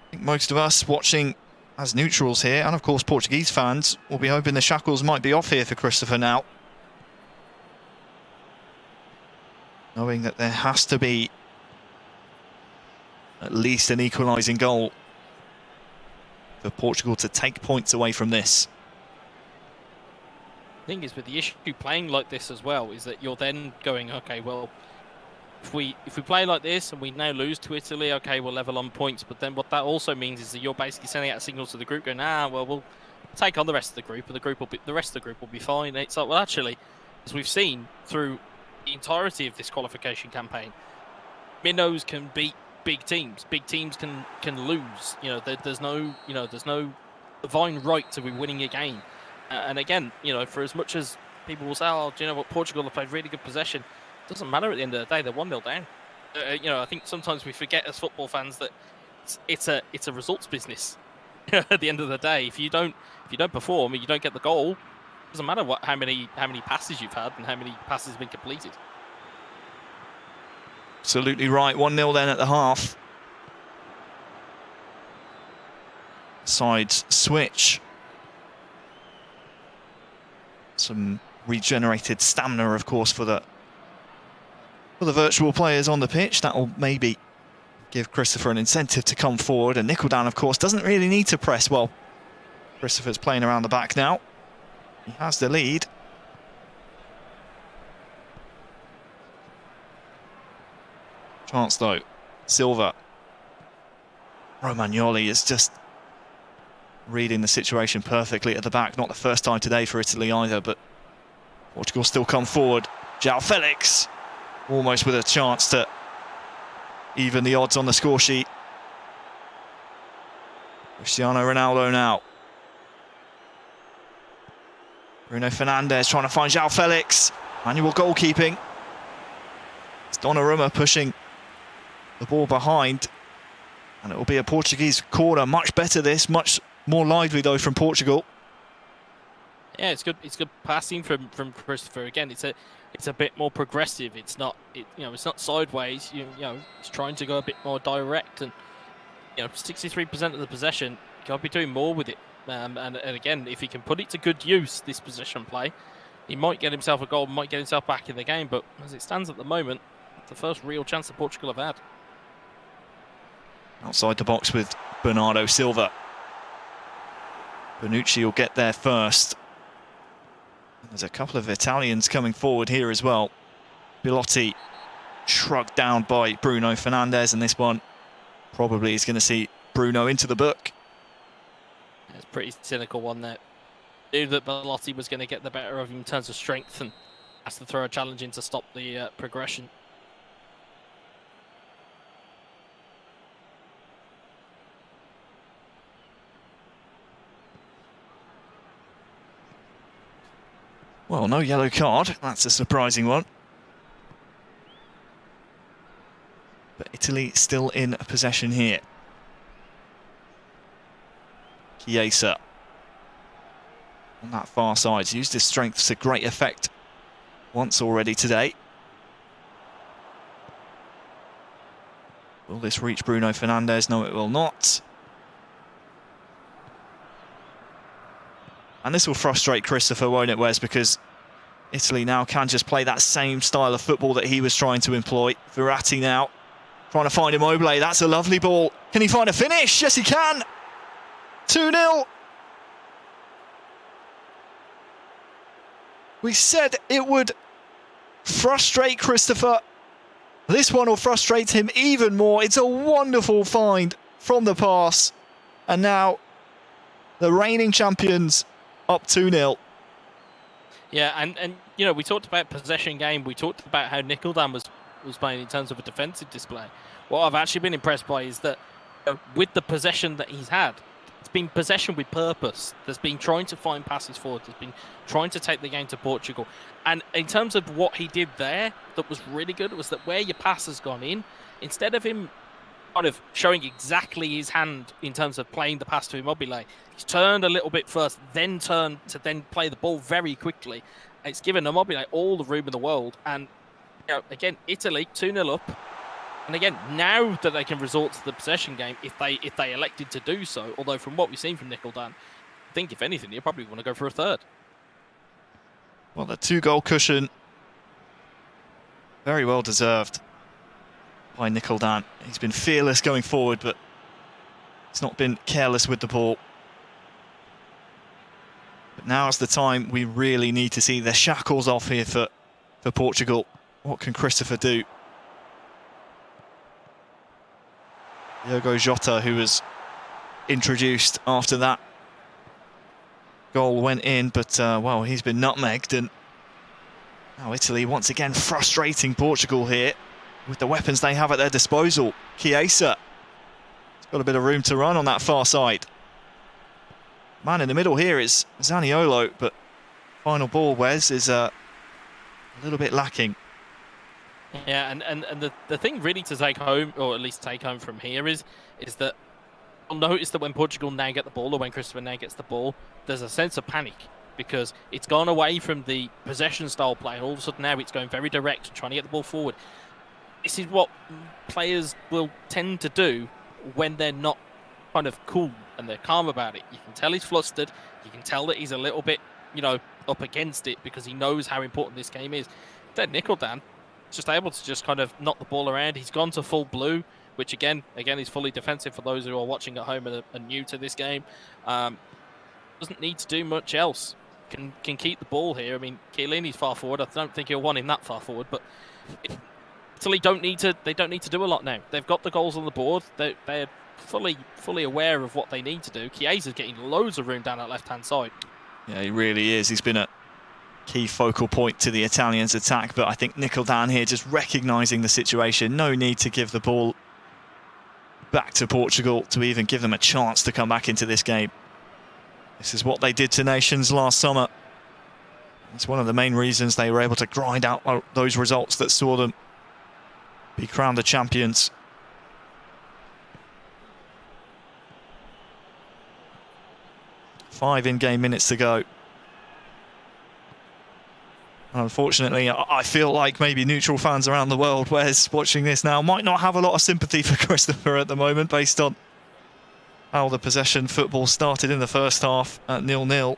[SPEAKER 1] I think most of us watching as neutrals here, and of course Portuguese fans, will be hoping the shackles might be off here for Christopher now. Knowing that there has to be at least an equalising goal for Portugal to take points away from this.
[SPEAKER 4] The thing is, with the issue playing like this as well, is that you're then going, okay, well, if we play like this and we now lose to Italy, okay, we'll level on points. But then what that also means is that you're basically sending out a signal to the group, going, well, we'll take on the rest of the group, and the rest of the group will be fine. And it's like, well, actually, as we've seen through the entirety of this qualification campaign, minnows can beat big teams. Big teams can lose. There's no divine right to be winning a game. And again, for as much as people will say, do you know what, Portugal have played really good possession, it doesn't matter at the end of the day. They're 1-0 down. I think sometimes we forget as football fans that it's a results business. At the end of the day, if you don't perform and you don't get the goal, it doesn't matter how many passes you've had and how many passes have been completed.
[SPEAKER 1] Absolutely right. 1-0 then at the half. Sides switch. Some regenerated stamina, of course, for the virtual players on the pitch. That will maybe give Christopher an incentive to come forward. And Nicholdan, of course, doesn't really need to press. Well, Christopher's playing around the back now. He has the lead. Chance though. Silva Romagnoli is just reading the situation perfectly at the back. Not the first time today for Italy either, but Portugal still come forward. João Felix almost with a chance to even the odds on the score sheet. Cristiano Ronaldo now. Bruno Fernandes trying to find João Felix. Manual goalkeeping. It's Donnarumma pushing the ball behind. And it will be a Portuguese corner. Much better this, much more lively though from Portugal.
[SPEAKER 4] Yeah, it's good. It's good passing from Christopher. Again, it's a bit more progressive. It's not it's not sideways. You know, it's trying to go a bit more direct, and 63% of the possession. You got to be doing more with it. And again, if he can put it to good use, this possession play, he might get himself a goal, might get himself back in the game. But as it stands at the moment, it's the first real chance that Portugal have had.
[SPEAKER 1] Outside the box with Bernardo Silva. Bonucci will get there first. There's a couple of Italians coming forward here as well. Belotti shrugged down by Bruno Fernandes, and this one probably is going to see Bruno into the book.
[SPEAKER 4] It's a pretty cynical one there. Knew that Belotti was going to get the better of him in terms of strength and has to throw a challenge in to stop the progression.
[SPEAKER 1] Well, no yellow card. That's a surprising one. But Italy still in possession here. Chiesa on that far side. He's used his strength to great effect once already today. Will this reach Bruno Fernandes? No, it will not. And this will frustrate Christopher, won't it, Wes? Because Italy now can just play that same style of football that he was trying to employ. Verratti now trying to find Immobile. That's a lovely ball. Can he find a finish? Yes, he can. 2-0. We said it would frustrate Christopher. This one will frustrate him even more. It's a wonderful find from the pass. And now the reigning champions up 2-0.
[SPEAKER 4] Yeah, and we talked about possession game. We talked about how Nicholdan was playing in terms of a defensive display. What I've actually been impressed by is that with the possession that he's had, it's been possession with purpose. There's been trying to find passes forward. There's been trying to take the game to Portugal. And in terms of what he did there, that was really good, was that where your pass has gone in, instead of him kind of showing exactly his hand in terms of playing the pass to Immobile, he's turned a little bit first, then turned to then play the ball very quickly. It's given Immobile all the room in the world. And again, Italy 2-0 up. And again, now that they can resort to the possession game, if they elected to do so, although from what we've seen from Nicholdan, I think if anything, you probably want to go for a third.
[SPEAKER 1] Well, the 2-goal cushion, very well deserved by Nicholdan. He's been fearless going forward, but he's not been careless with the ball. But now is the time we really need to see the shackles off here for Portugal. What can Christopher do? Diogo Jota, who was introduced after that goal went in, but well, he's been nutmegged, and now Italy once again frustrating Portugal here with the weapons they have at their disposal. Chiesa, he's got a bit of room to run on that far side. Man in the middle here is Zaniolo, but final ball, Wes, is a little bit lacking.
[SPEAKER 4] Yeah, and the thing really to take home, or at least take home from here, is that you'll notice that when Portugal now get the ball, or when Christopher now gets the ball, there's a sense of panic because it's gone away from the possession style play, and all of a sudden now it's going very direct, trying to get the ball forward. This is what players will tend to do when they're not kind of cool and they're calm about it. You can tell he's flustered. You can tell that he's a little bit, up against it because he knows how important this game is. Then Nicholdan just able to just kind of knock the ball around. He's gone to full blue, which again is fully defensive for those who are watching at home and are new to this game. Doesn't need to do much else. Can keep the ball here. I mean, Chiellini's far forward. I don't think he'll want him that far forward, but Italy don't need to. They don't need to do a lot now. They've got the goals on the board. They're fully aware of what they need to do. Chiesa's getting loads of room down that left-hand side.
[SPEAKER 1] Yeah, he really is. He's been a key focal point to the Italians' attack, but I think Nickeldan here just recognising the situation. No need to give the ball back to Portugal to even give them a chance to come back into this game. This is what they did to nations last summer. It's one of the main reasons they were able to grind out those results that saw them be crowned the champions. Five in-game minutes to go. Unfortunately, I feel like maybe neutral fans around the world, Wes, watching this now, might not have a lot of sympathy for Christopher at the moment, based on how the possession football started in the first half at 0-0.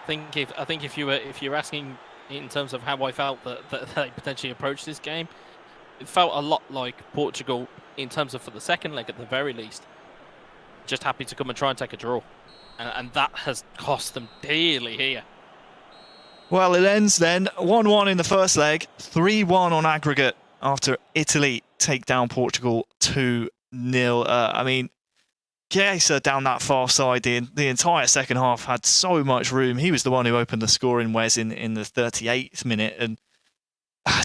[SPEAKER 4] I think if you're asking in terms of how I felt that they potentially approached this game, it felt a lot like Portugal in terms of, for the second leg at the very least, just happy to come and try and take a draw. And that has cost them dearly here.
[SPEAKER 1] Well, it ends then 1-1 in the first leg, 3-1 on aggregate after Italy take down Portugal 2-0. I mean, Chiesa down that far side, the entire second half had so much room. He was the one who opened the scoring, Wes, in the 38th minute. And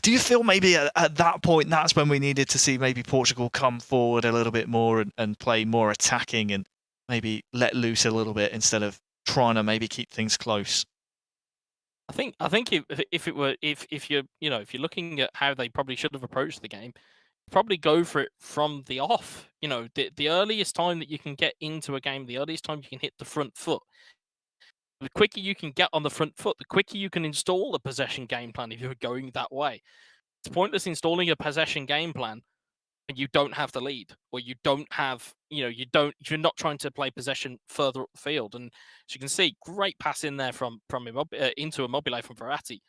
[SPEAKER 1] do you feel maybe at that point that's when we needed to see maybe Portugal come forward a little bit more and play more attacking and maybe let loose a little bit instead of trying to maybe keep things close?
[SPEAKER 4] I think if you're looking at how they probably should have approached the game, probably go for it from the off. You know, the earliest time that you can get into a game, the earliest time you can hit the front foot. The quicker you can get on the front foot, the quicker you can install a possession game plan if you're going that way. It's pointless installing a possession game plan and you don't have the lead, or you don't have, you're not trying to play possession further up the field. And as you can see, great pass in there from into Immobile from Verratti.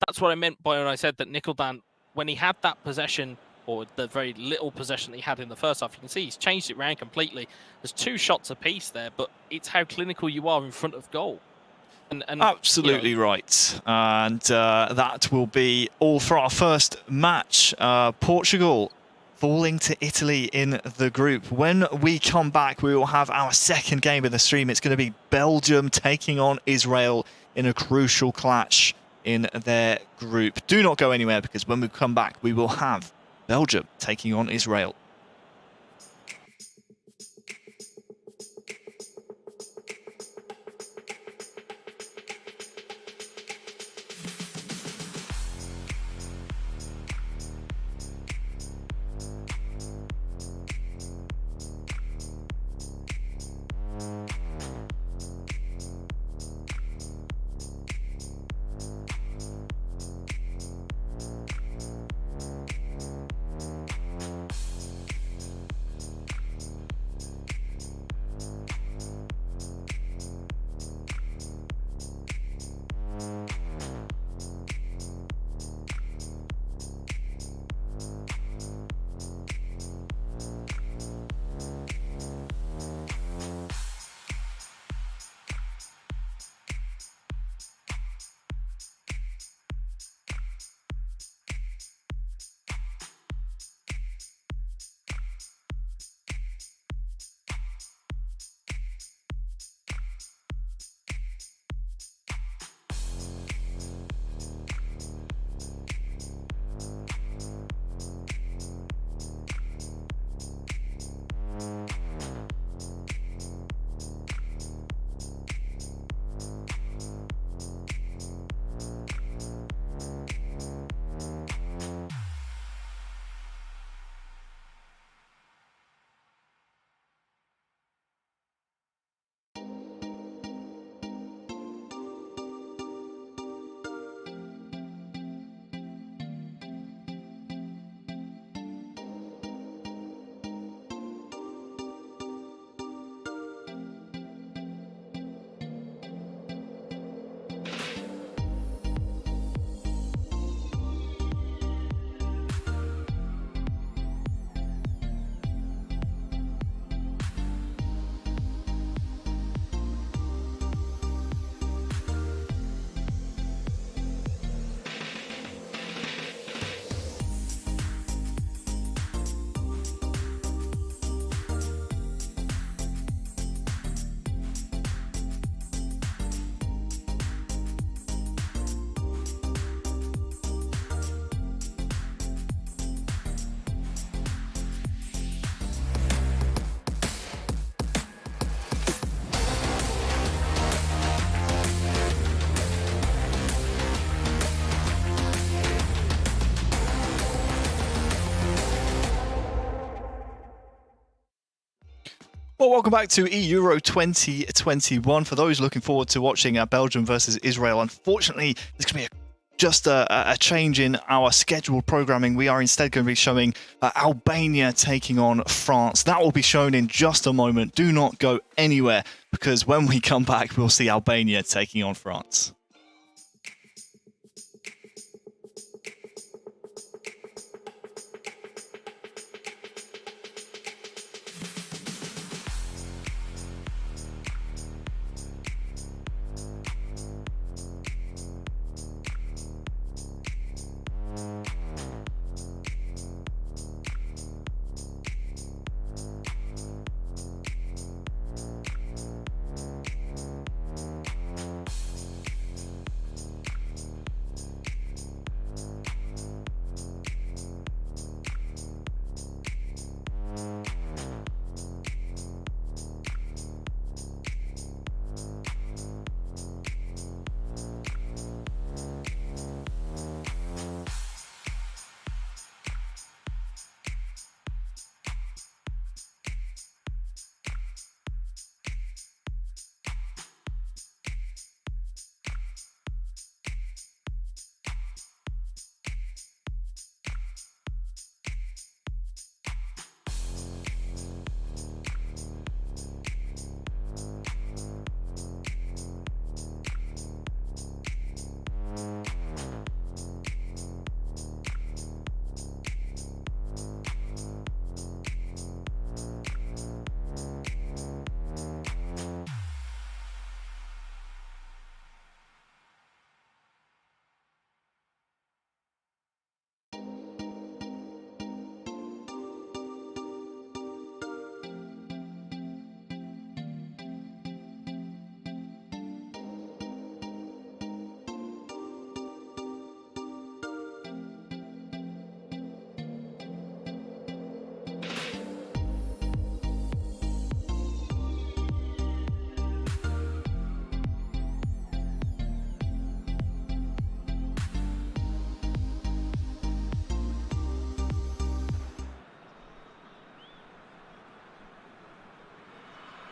[SPEAKER 4] That's what I meant by when I said that Nickeldan, when he had that possession, or the very little possession that he had in the first half, you can see he's changed it around completely. There's 2 shots apiece there, but it's how clinical you are in front of goal. And
[SPEAKER 1] absolutely right. And that will be all for our first match. Portugal falling to Italy in the group. When we come back, we will have our second game in the stream. It's going to be Belgium taking on Israel in a crucial clash in their group. Do not go anywhere, because when we come back, we will have Belgium taking on Israel. Well, welcome back to eEURO 2021. For those looking forward to watching Belgium versus Israel, unfortunately, there's going to be just a change in our scheduled programming. We are instead going to be showing Albania taking on France. That will be shown in just a moment. Do not go anywhere, because when we come back, we'll see Albania taking on France.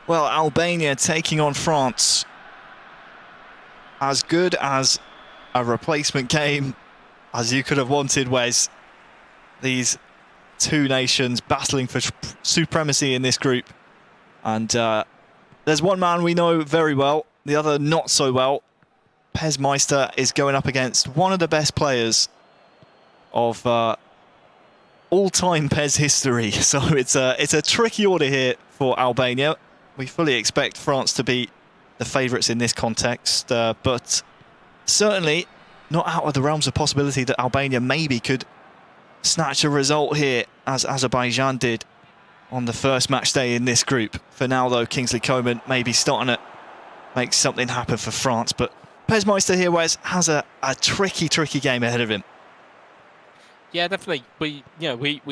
[SPEAKER 1] Well, Albania taking on France. As good as a replacement game as you could have wanted, Wes. These two nations battling for supremacy in this group. And there's one man we know very well, the other not so well. Pez Meister is going up against one of the best players of all-time Pez history. So it's a tricky order here for Albania. We fully expect France to be the favourites in this context, but certainly not out of the realms of possibility that Albania maybe could snatch a result here, as Azerbaijan did on the first match day in this group. For now, though, Kingsley Coman may be starting to make something happen for France, but Pez Meister here, Wes, has a tricky game ahead of him.
[SPEAKER 4] Yeah, definitely. We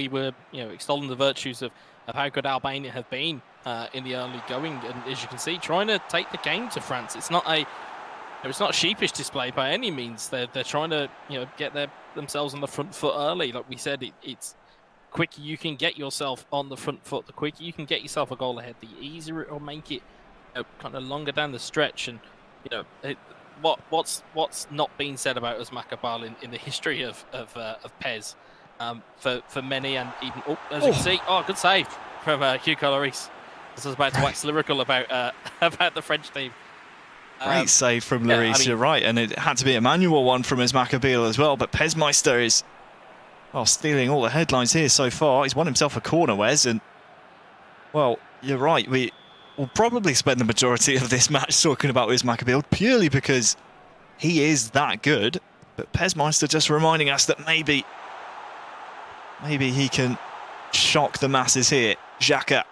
[SPEAKER 4] were extolling the virtues of how good Albania have been in the early going, and as you can see, trying to take the game to France. It's not a sheepish display by any means. They're trying to get themselves on the front foot early. Like we said, it's quicker you can get yourself on the front foot, the quicker you can get yourself a goal ahead, the easier it will make it kind of longer down the stretch. And what's not been said about Uzmakabal in the history of Pez for many, and even as you can see, good save from Hugo Lloris. I was about to wax lyrical about the French team.
[SPEAKER 1] Great save from Lloris, you're right, and it had to be a manual one from Uzmakabal as well. But Pez Meister is stealing all the headlines here so far. He's won himself a corner, Wes, and well, you're right. We will probably spend the majority of this match talking about Uzmakabal purely because he is that good. But Pez Meister just reminding us that maybe he can shock the masses here. Xhaka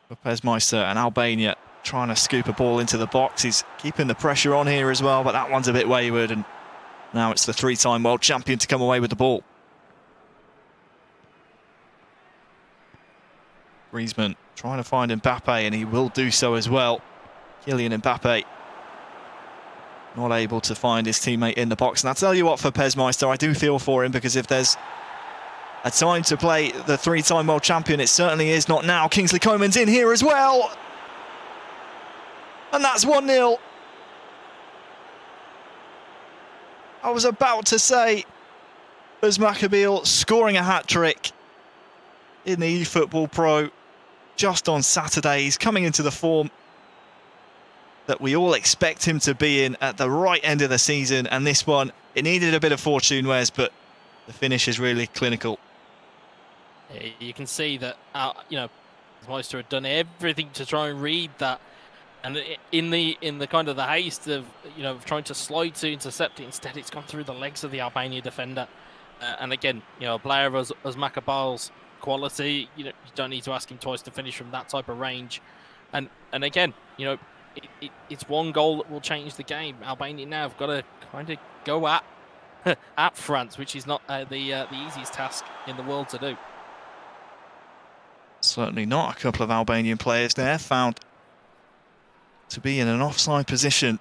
[SPEAKER 1] for Pez Meister, and Albania trying to scoop a ball into the box. He's keeping the pressure on here as well, but that one's a bit wayward, and now it's the three-time world champion to come away with the ball. Griezmann trying to find Mbappe, and he will do so as well. Kylian Mbappe not able to find his teammate in the box. And I tell you what, for Pez Meister, I do feel for him, because if there's a time to play the three-time world champion. It certainly is not now. Kingsley Coman's in here as well. And that's 1-0. I was about to say, Özmakabil scoring a hat-trick in the eFootball Pro just on Saturday. He's coming into the form that we all expect him to be in at the right end of the season. And this one, it needed a bit of fortune, Wes, but the finish is really clinical.
[SPEAKER 4] You can see that, Meister had done everything to try and read that. And in the kind of the haste of trying to slide to intercept it, instead it's gone through the legs of the Albania defender. And again, a player of Özmakabil's quality, you don't need to ask him twice to finish from that type of range. And again, it's one goal that will change the game. Albania now have got to kind of go at France, which is not the easiest task in the world to do.
[SPEAKER 1] Certainly not. A couple of Albanian players there found to be in an offside position.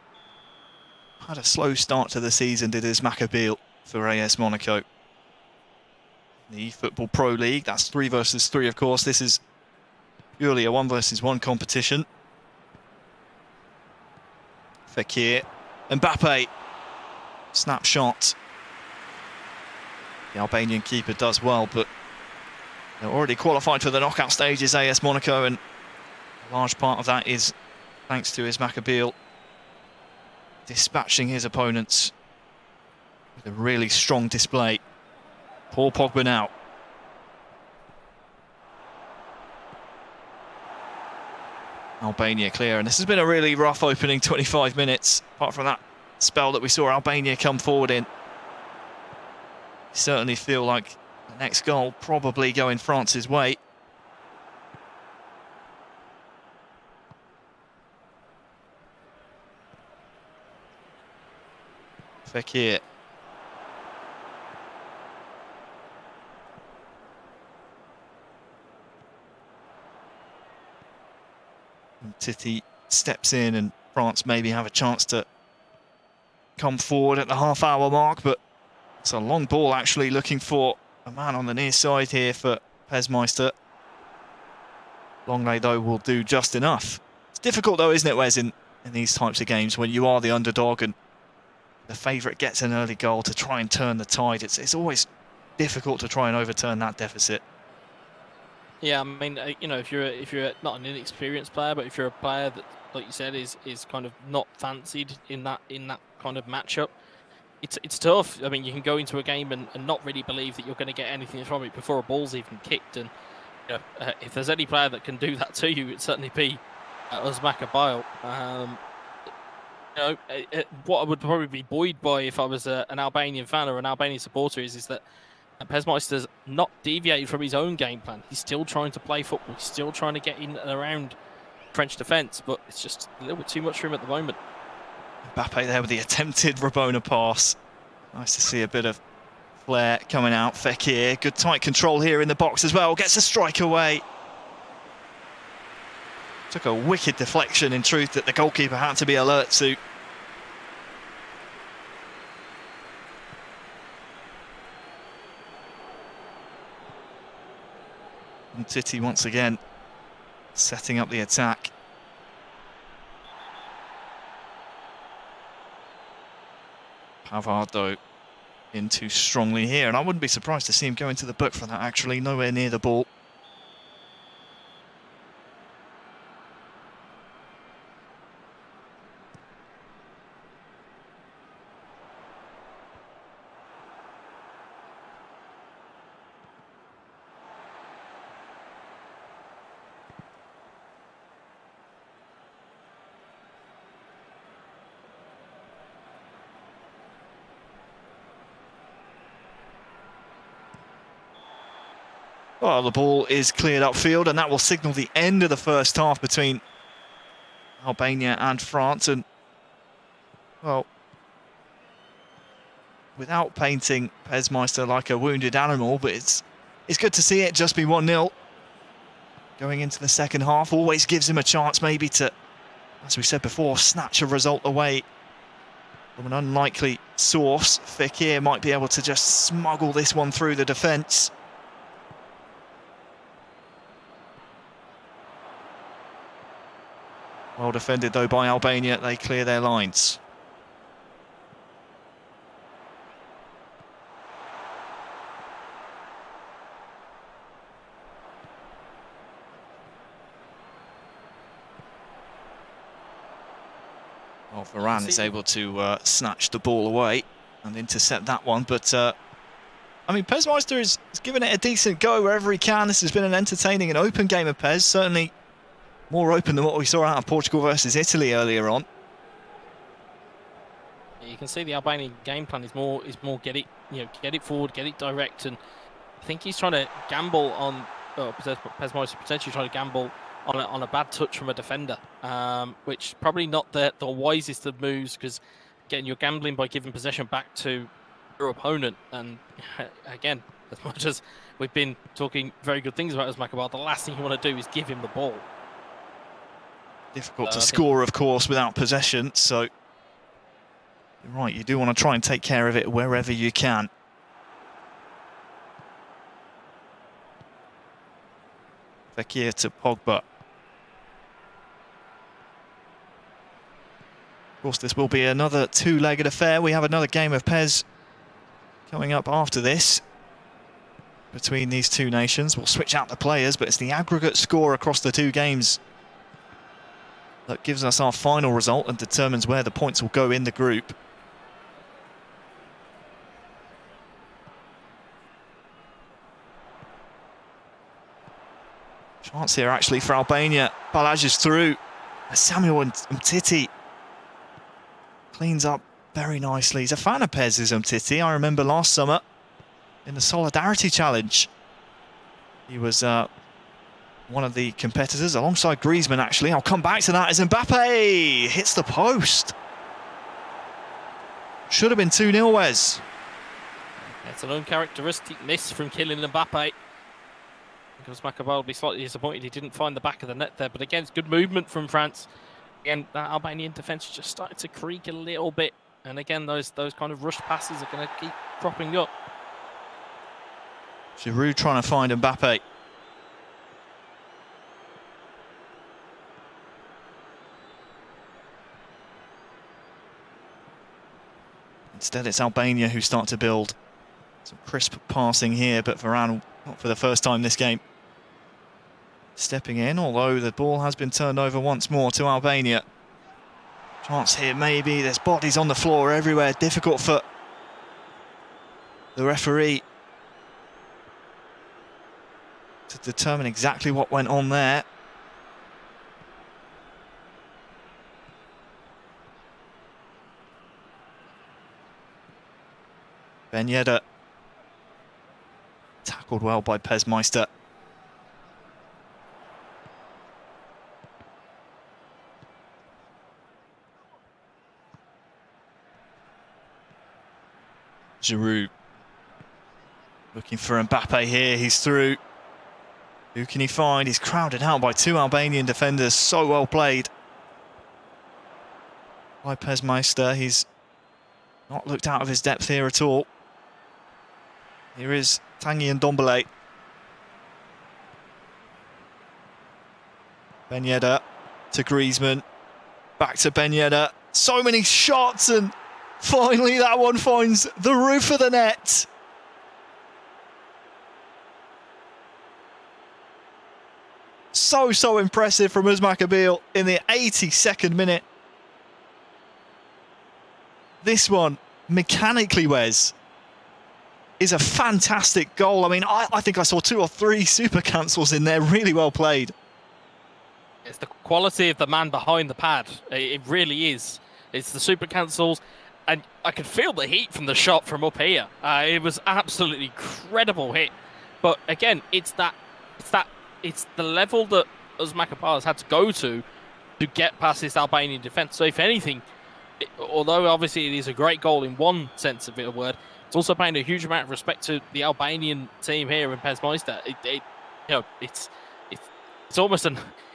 [SPEAKER 1] Had a slow start to the season, did Özmakabil for AS Monaco. The eFootball Pro League, that's 3 versus 3, of course. This is purely a 1 versus 1 competition. Fekir, Mbappe, snapshot. The Albanian keeper does well, but they're already qualified for the knockout stages, AS Monaco, and a large part of that is thanks to Özmakabil dispatching his opponents with a really strong display. Paul Pogba now. Albania clear, and this has been a really rough opening 25 minutes, apart from that spell that we saw Albania come forward in. Certainly feel like the next goal probably going France's way. Fekir. Titi steps in and France maybe have a chance to come forward at the half-hour mark, but it's a long ball actually, looking for a man on the near side here for Meister. Longley though will do just enough. It's difficult though, isn't it, Wes, in these types of games when you are the underdog and the favourite gets an early goal to try and turn the tide. It's always difficult to try and overturn that deficit.
[SPEAKER 4] Yeah, I mean, if you're not an inexperienced player, but if you're a player that, like you said, is kind of not fancied in that kind of matchup, it's tough. I mean, you can go into a game and not really believe that you're going to get anything from it before a ball's even kicked. And if there's any player that can do that to you, it'd certainly be Özmakabil. What I would probably be buoyed by if I was an Albanian fan or an Albanian supporter is that Meister's not deviated from his own game plan. He's still trying to play football. He's still trying to get in and around French defence, but it's just a little bit too much for him at the moment.
[SPEAKER 1] Mbappe there with the attempted Rabona pass. Nice to see a bit of flair coming out. Fekir, good tight control here in the box as well. Gets a strike away. Took a wicked deflection, in truth, that the goalkeeper had to be alert to. And Titi once again setting up the attack. Pavard though in too strongly here, and I wouldn't be surprised to see him go into the book for that, actually. Nowhere near the ball. Well, the ball is cleared upfield, and that will signal the end of the first half between Albania and France. And, well, without painting Meister like a wounded animal, but it's good to see it just be 1-0. Going into the second half always gives him a chance maybe to, as we said before, snatch a result away from an unlikely source. Fekir might be able to just smuggle this one through the defence. Well defended though by Albania. They clear their lines. Well, Varane is able to snatch the ball away and intercept that one, but I mean, Pezmeister has given it a decent go wherever he can. This has been an entertaining and open game of Pez, certainly more open than what we saw out of Portugal versus Italy earlier on.
[SPEAKER 4] You can see the Albanian game plan is more get it, get it forward, get it direct, and I think he's trying to gamble on Pezmeister potentially trying to gamble on a bad touch from a defender, which probably not the wisest of moves, because again, you're gambling by giving possession back to your opponent. And again, as much as we've been talking very good things about Uzmakabal, the last thing you want to do is give him the ball.
[SPEAKER 1] Difficult to score, of course, without possession, so you're right, you do want to try and take care of it wherever you can. Fekir to Pogba. Of course, this will be another two-legged affair. We have another game of Pez coming up after this between these two nations. We'll switch out the players, but it's the aggregate score across the two games that gives us our final result and determines where the points will go in the group. Chance here actually for Albania. Balaj is through. Samuel Umtiti cleans up very nicely. He's a fan of Pez's Umtiti. I remember last summer in the Solidarity Challenge, he was one of the competitors alongside Griezmann, actually. I'll come back to that as Mbappe hits the post. Should have been 2-0, Wes.
[SPEAKER 4] It's an uncharacteristic miss from Kylian Mbappe. Because Macabal will be slightly disappointed he didn't find the back of the net there. But again, it's good movement from France. Again, that Albanian defence just started to creak a little bit. And again, those kind of rush passes are going to keep cropping up.
[SPEAKER 1] Giroud trying to find Mbappe. Instead, it's Albania who start to build. Some crisp passing here, but Varane not for the first time this game stepping in, although the ball has been turned over once more to Albania. Chance here maybe, there's bodies on the floor everywhere, difficult for the referee to determine exactly what went on there. Ben Yedder tackled well by Pezmeister. Giroud looking for Mbappe here, he's through. Who can he find? He's crowded out by two Albanian defenders, so well played by Pezmeister. He's not looked out of his depth here at all. Here is Tanguy Ndombele. Ben Yedder to Griezmann. Back to Ben Yedder. So many shots, and finally that one finds the roof of the net. So impressive from Uzmakabal in the 82nd minute. This one, mechanically, Wes, is a fantastic goal. I mean, I think I saw 2 or 3 super cancels in there. Really well played.
[SPEAKER 4] It's the quality of the man behind the pad. It really is. It's the super cancels, and I could feel the heat from the shot from up here. It was absolutely incredible hit. But again, it's the level that Uzmakabal has had to go to get past this Albanian defence. So if anything, although obviously it is a great goal in one sense of the word, it's also paying a huge amount of respect to the Albanian team here in Pezmeister.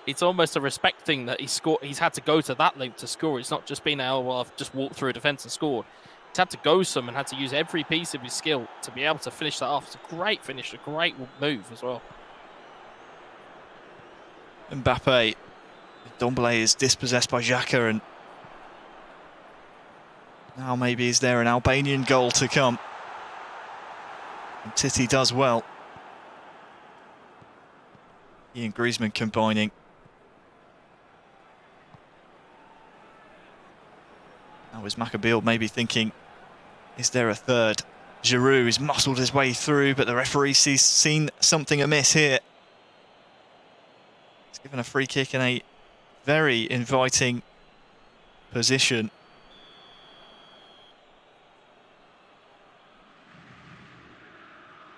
[SPEAKER 4] It's almost a respect thing that he's had to go to that length to score. It's not just been, oh well, I've just walked through a defence and scored. He's had to go some and had to use every piece of his skill to be able to finish that off. It's a great finish, a great move as well.
[SPEAKER 1] Mbappe Dombele is dispossessed by Xhaka, and now maybe is there an Albanian goal to come? And Titi does well. He and Griezmann combining. Now is Maccabiel maybe thinking, is there a third? Giroud has muscled his way through, but the referee sees seen something amiss here. He's given a free kick in a very inviting position.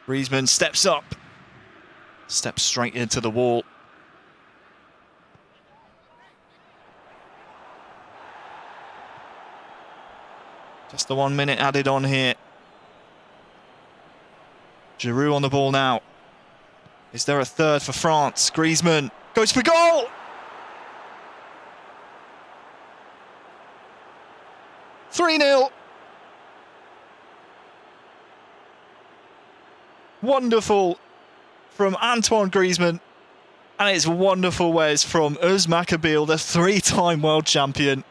[SPEAKER 1] Griezmann steps up, steps straight into the wall. Just the 1 minute added on here. Giroud on the ball now. Is there a third for France? Griezmann goes for goal! "3-0. Wonderful from Antoine Griezmann. And it's wonderful ways from Maccabiel, the three-time world champion.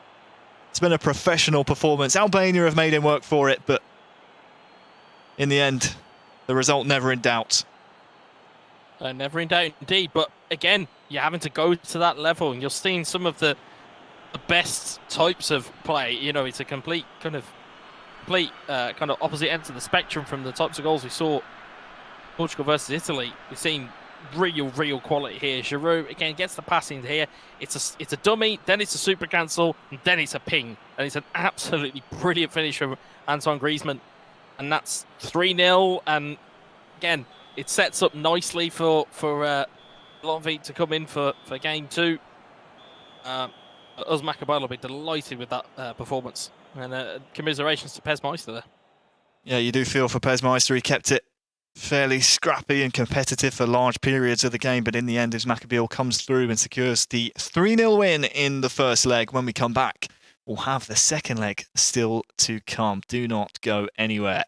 [SPEAKER 1] It's been a professional performance. Albania have made him work for it, but in the end, the result never in doubt.
[SPEAKER 4] Never in doubt indeed. But again, you're having to go to that level, and you're seeing some of the best types of play. You know, it's a complete kind of opposite end of the spectrum from the types of goals we saw Portugal versus Italy. We've seen real quality here. Giroud again gets the passing here. It's a dummy, then it's a super cancel, and then it's a ping, and it's an absolutely brilliant finish from Antoine Griezmann. And that's 3-0. And again, it sets up nicely for Lovie to come in for game two. Maccabiel will be delighted with that performance. And commiserations to Pez Meister there.
[SPEAKER 1] Yeah, you do feel for Pez Meister. He kept it fairly scrappy and competitive for large periods of the game, but in the end, Maccabiel comes through and secures the 3-0 win in the first leg. When we come back, we'll have the second leg still to come. Do not go anywhere.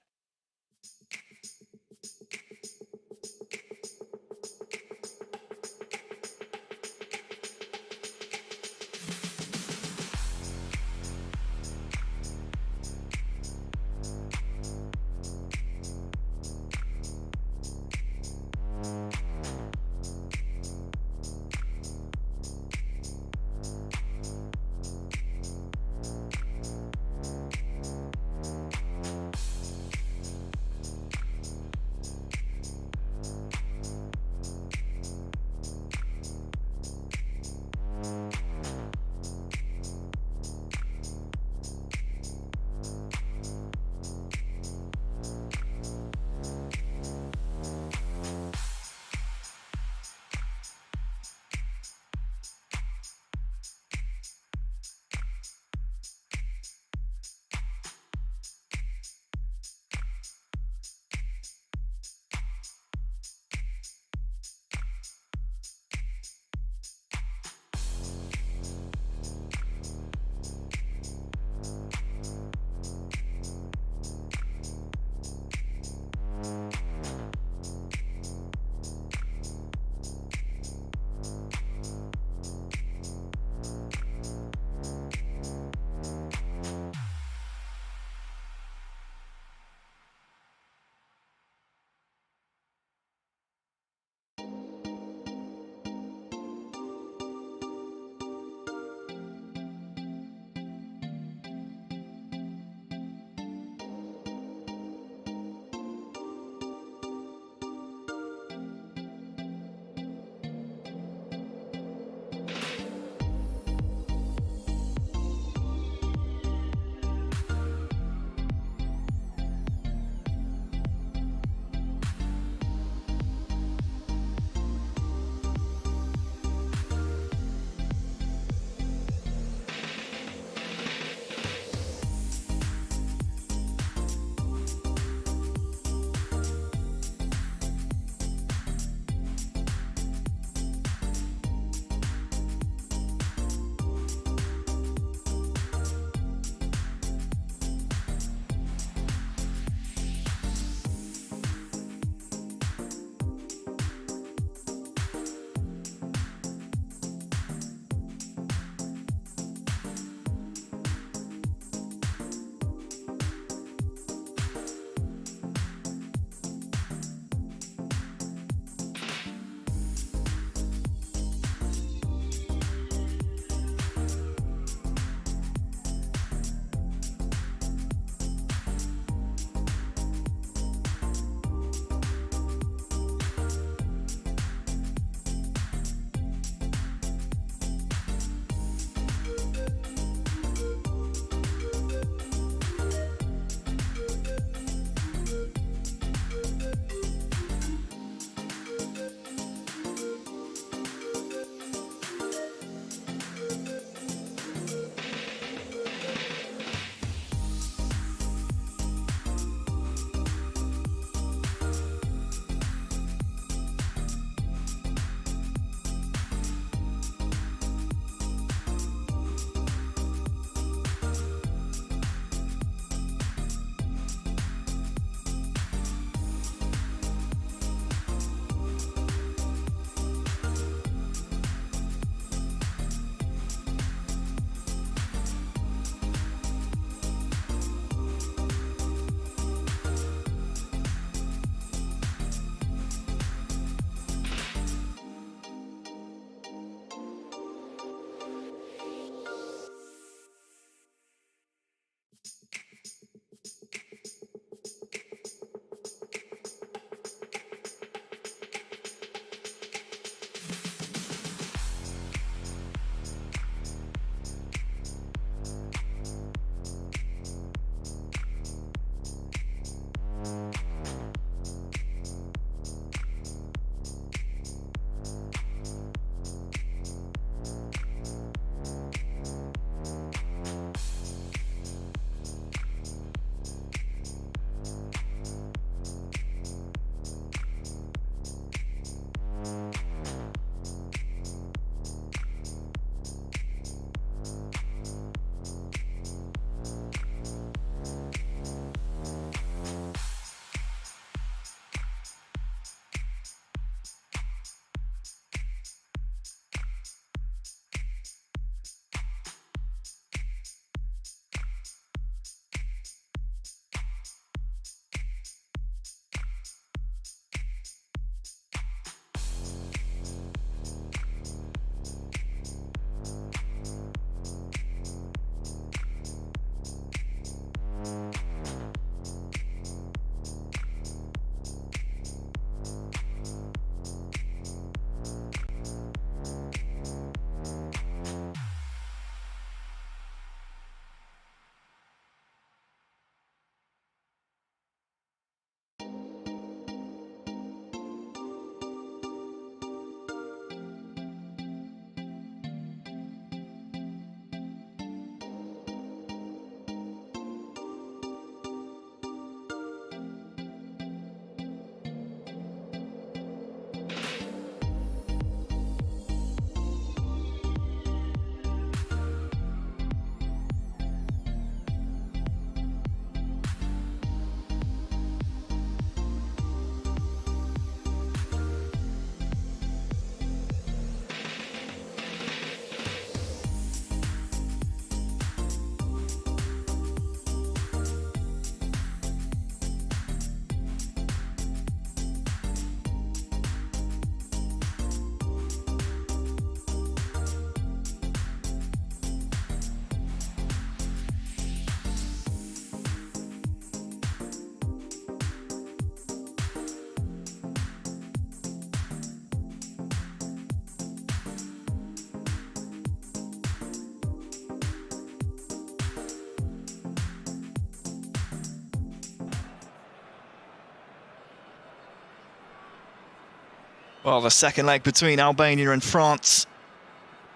[SPEAKER 1] Well, the second leg between Albania and France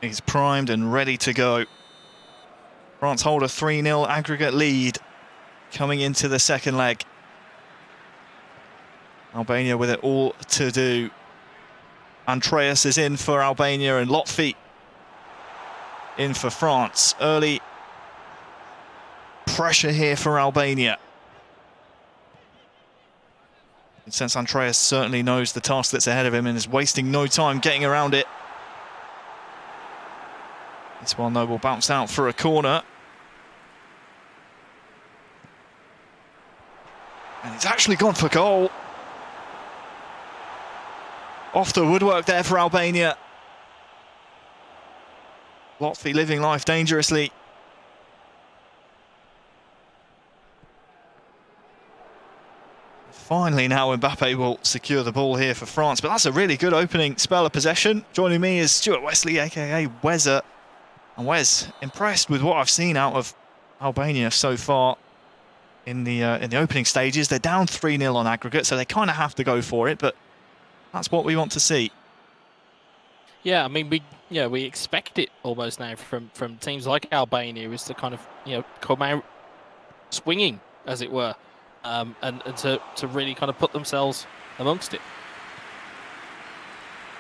[SPEAKER 1] is primed and ready to go. France hold a 3-0 aggregate lead coming into the second leg. Albania with it all to do. Andreas is in for Albania and Lotfi in for France. Early pressure here for Albania. Since Andreas certainly knows the task that's ahead of him and is wasting no time getting around it. This one, though, will bounce out for a corner. And he's actually gone for goal. Off the woodwork there for Albania. Lotfi living life dangerously. Finally now Mbappe will secure the ball here for France, but that's a really good opening spell of possession. Joining me is Stuart Wesley, aka Wezza. And Wes, impressed with what I've seen out of Albania so far in the opening stages. They're down 3-0 on aggregate, so they kind of have to go for it, but that's what we want to see.
[SPEAKER 4] Yeah, I mean, we expect it almost now from teams like Albania, is to kind of come out swinging, as it were. And to really kind of put themselves amongst it.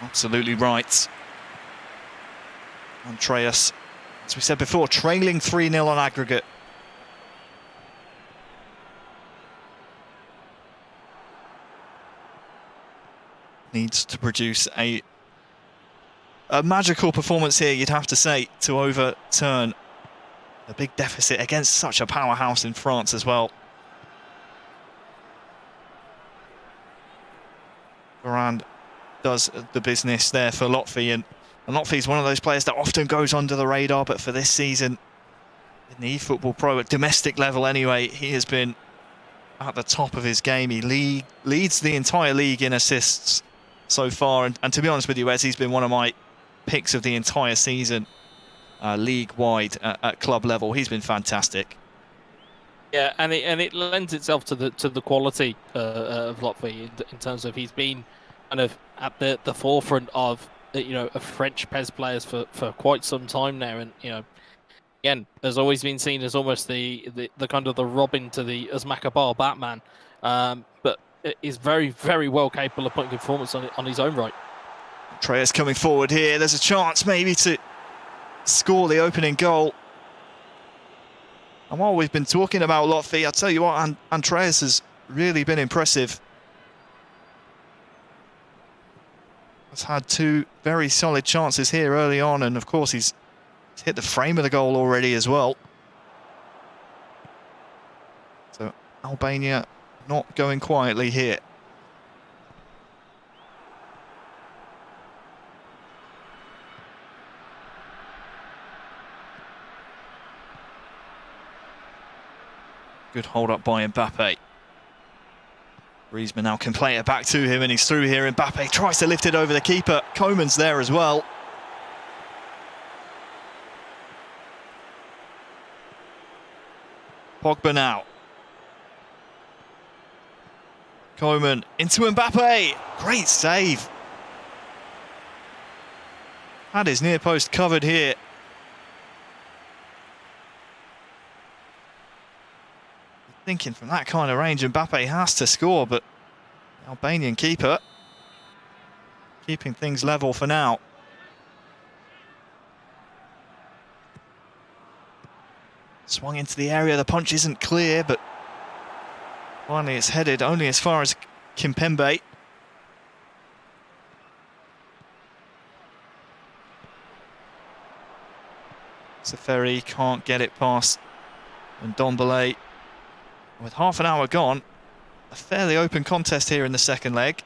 [SPEAKER 1] Absolutely right. Andreas, as we said before, trailing 3-0 on aggregate. Needs to produce a magical performance here, you'd have to say, to overturn a big deficit against such a powerhouse in France as well. Varane does the business there for Lotfi, and Lotfi's one of those players that often goes under the radar, but for this season, in the eFootball Pro, at domestic level anyway, he has been at the top of his game. He leads the entire league in assists so far, and to be honest with you, Wes, he's been one of my picks of the entire season, league-wide at club level. He's been fantastic.
[SPEAKER 4] Yeah, and it lends itself to the quality of Lotfi in terms of he's been kind of at the forefront of of French PES players for quite some time now, and again has always been seen as almost the kind of the Robin to the Asmakabar Batman, but is very, very well capable of putting performance on his own right.
[SPEAKER 1] Andreas coming forward here. There's a chance maybe to score the opening goal. And while we've been talking about Lotfi, I'll tell you what, Andreas has really been impressive. Has had two very solid chances here early on, and of course he's hit the frame of the goal already as well. So Albania not going quietly here. Good hold up by Mbappe. Griezmann now can play it back to him, and he's through here. Mbappe tries to lift it over the keeper. Koeman's there as well. Pogba now. Koeman into Mbappe. Great save. Had his near post covered here. Thinking from that kind of range, Mbappe has to score, but the Albanian keeper keeping things level for now. Swung into the area, the punch isn't clear, but finally it's headed only as far as Kimpembe. Seferi can't get it past, and Ndombele. With half an hour gone, a fairly open contest here in the second leg.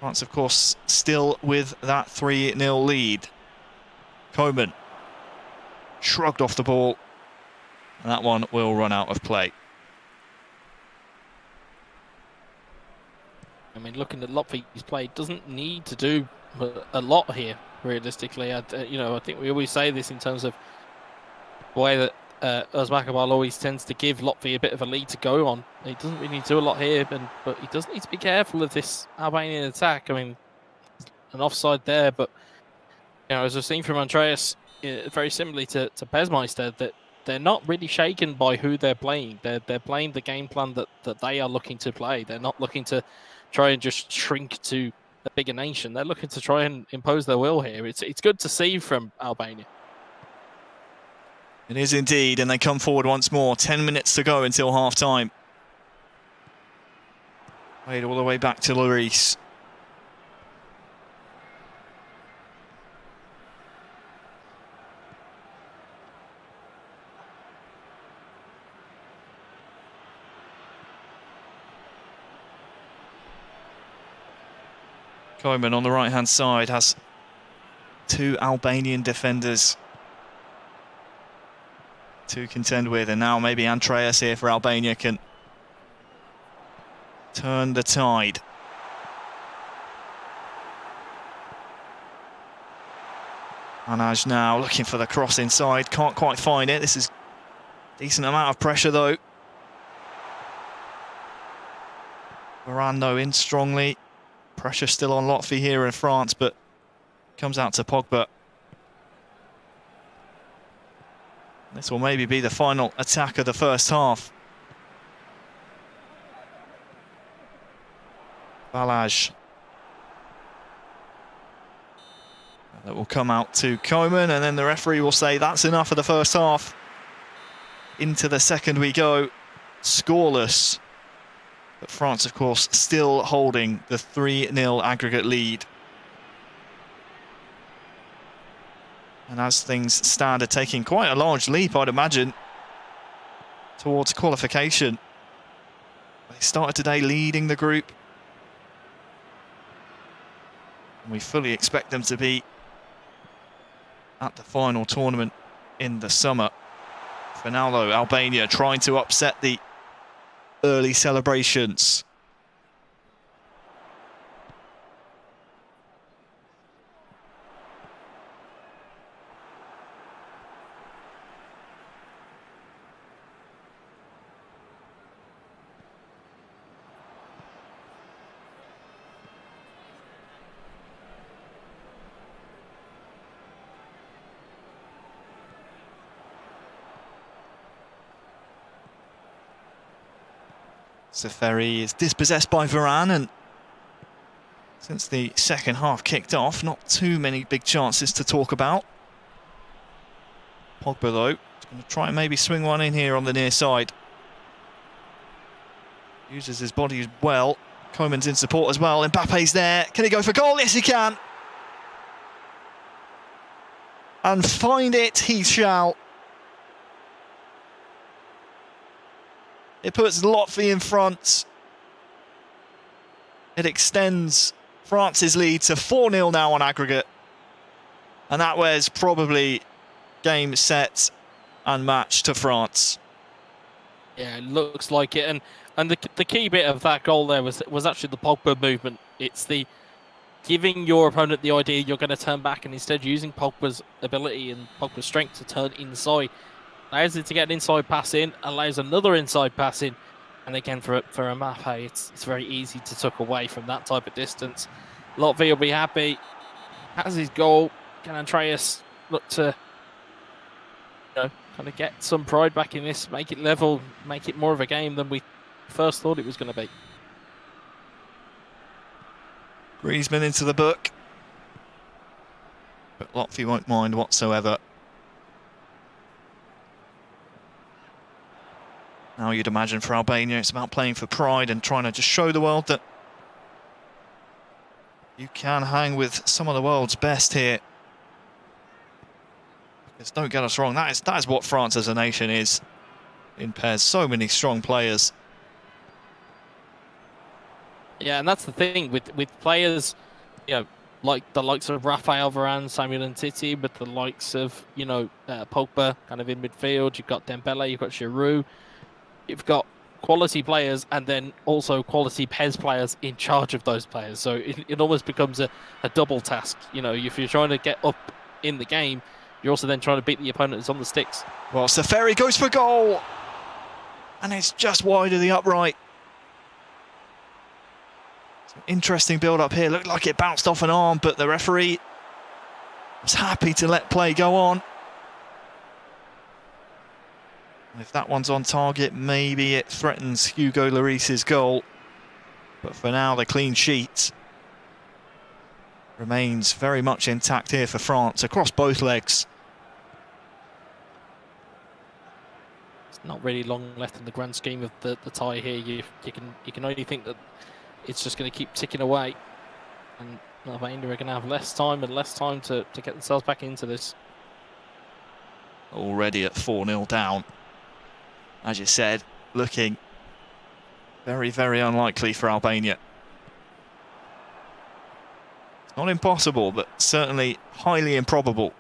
[SPEAKER 1] France, of course, still with that 3-0 lead. Koeman shrugged off the ball, and that one will run out of play.
[SPEAKER 4] I mean, looking at Lotfi's play, doesn't need to do a lot here, realistically. I think we always say this in terms of the way that Uzbekistan always tends to give Latvia a bit of a lead to go on. He doesn't really do a lot here, but he does need to be careful of this Albanian attack. I mean, an offside there, but as we've seen from Andreas, very similarly to Pesmeister, that they're not really shaken by who they're playing. They're playing the game plan that they are looking to play. They're not looking to try and just shrink to a bigger nation. They're looking to try and impose their will here. It's good to see from Albania.
[SPEAKER 1] It is indeed, and they come forward once more. 10 minutes to go until half-time. Played all the way back to Lloris. Koeman on the right-hand side has two Albanian defenders to contend with, and now maybe Andreas here for Albania can turn the tide. Manaj now looking for the cross inside, can't quite find it. This is a decent amount of pressure though. Varane though in strongly. Pressure still on Latvia here in France, but comes out to Pogba. This will maybe be the final attack of the first half. Balaj. That will come out to Koeman, and then the referee will say that's enough of the first half. Into the second we go, scoreless. But France, of course, still holding the 3-0 aggregate lead. And as things stand, are taking quite a large leap, I'd imagine, towards qualification. They started today leading the group. And we fully expect them to be at the final tournament in the summer. For now, though, Albania trying to upset the early celebrations. Seferi is dispossessed by Varane, and since the second half kicked off, not too many big chances to talk about. Pogba, though, is going to try and maybe swing one in here on the near side. Uses his body well. Koeman's in support as well. Mbappe's there. Can he go for goal? Yes, he can. And find it he shall. It puts Latvia in front. It extends France's lead to 4-0 now on aggregate. And that was probably game, set and match to France.
[SPEAKER 4] Yeah, it looks like it. And the key bit of that goal there was actually the Pogba movement. It's the giving your opponent the idea you're going to turn back, and instead using Pogba's ability and Pogba's strength to turn inside. Allows it to get an inside pass in, allows another inside pass in, and again for a Mappe, it's very easy to tuck away from that type of distance. Latvia will be happy. Has his goal. Can Andreas look to kind of get some pride back in this, make it level, make it more of a game than we first thought it was going to be.
[SPEAKER 1] Griezmann into the book. But Latvia won't mind whatsoever. Now you'd imagine for Albania it's about playing for pride and trying to just show the world that you can hang with some of the world's best here. Because don't get us wrong, that is what France as a nation is in pairs. So many strong players.
[SPEAKER 4] Yeah, and that's the thing with players, like the likes of Rafael Varane, Samuel Umtiti, but the likes of, Pogba kind of in midfield. You've got Dembele, you've got Giroud. You've got quality players and then also quality PES players in charge of those players. So it almost becomes a double task. If you're trying to get up in the game, You're also then trying to beat the opponent that's on the sticks.
[SPEAKER 1] Well, Seferi goes for goal. And it's just wide of the upright. Some interesting build-up here. Looked like it bounced off an arm, but the referee was happy to let play go on. If that one's on target, maybe it threatens Hugo Lloris's goal. But for now, the clean sheet remains very much intact here for France across both legs.
[SPEAKER 4] It's not really long left in the grand scheme of the tie here. You can only think that it's just going to keep ticking away, and Albania are going to have less time and less time to get themselves back into this.
[SPEAKER 1] Already at 4-0 down. As you said, looking very, very unlikely for Albania. It's not impossible, but certainly highly improbable.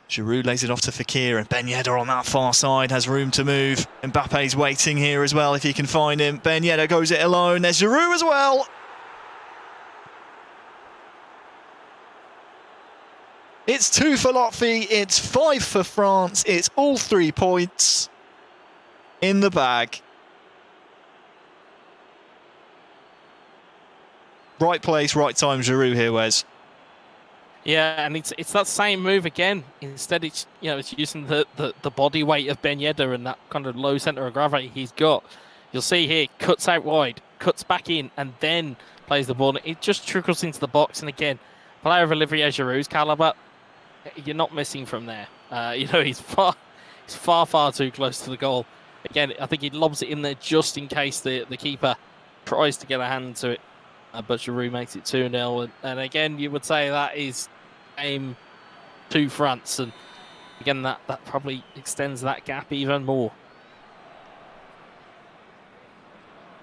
[SPEAKER 1] Giroud lays it off to Fekir, and Ben Yedder on that far side has room to move. Mbappe's waiting here as well if he can find him. Ben Yedder goes it alone. There's Giroud as well. It's 2 for Lotfi, it's 5 for France, it's all 3 points in the bag. Right place, right time, Giroud here, Wes.
[SPEAKER 4] Yeah, and it's that same move again. Instead, it's using the body weight of Ben Yedder and that kind of low centre of gravity he's got. You'll see here, cuts out wide, cuts back in, and then plays the ball. It just trickles into the box, and again, player of Olivier Giroud's calibre, you're not missing from there. He's far too close to the goal. Again, I think he lobs it in there just in case the keeper tries to get a hand to it. But Giroud makes it 2-0. And again, you would say that is aim to France. And again, that probably extends that gap even more.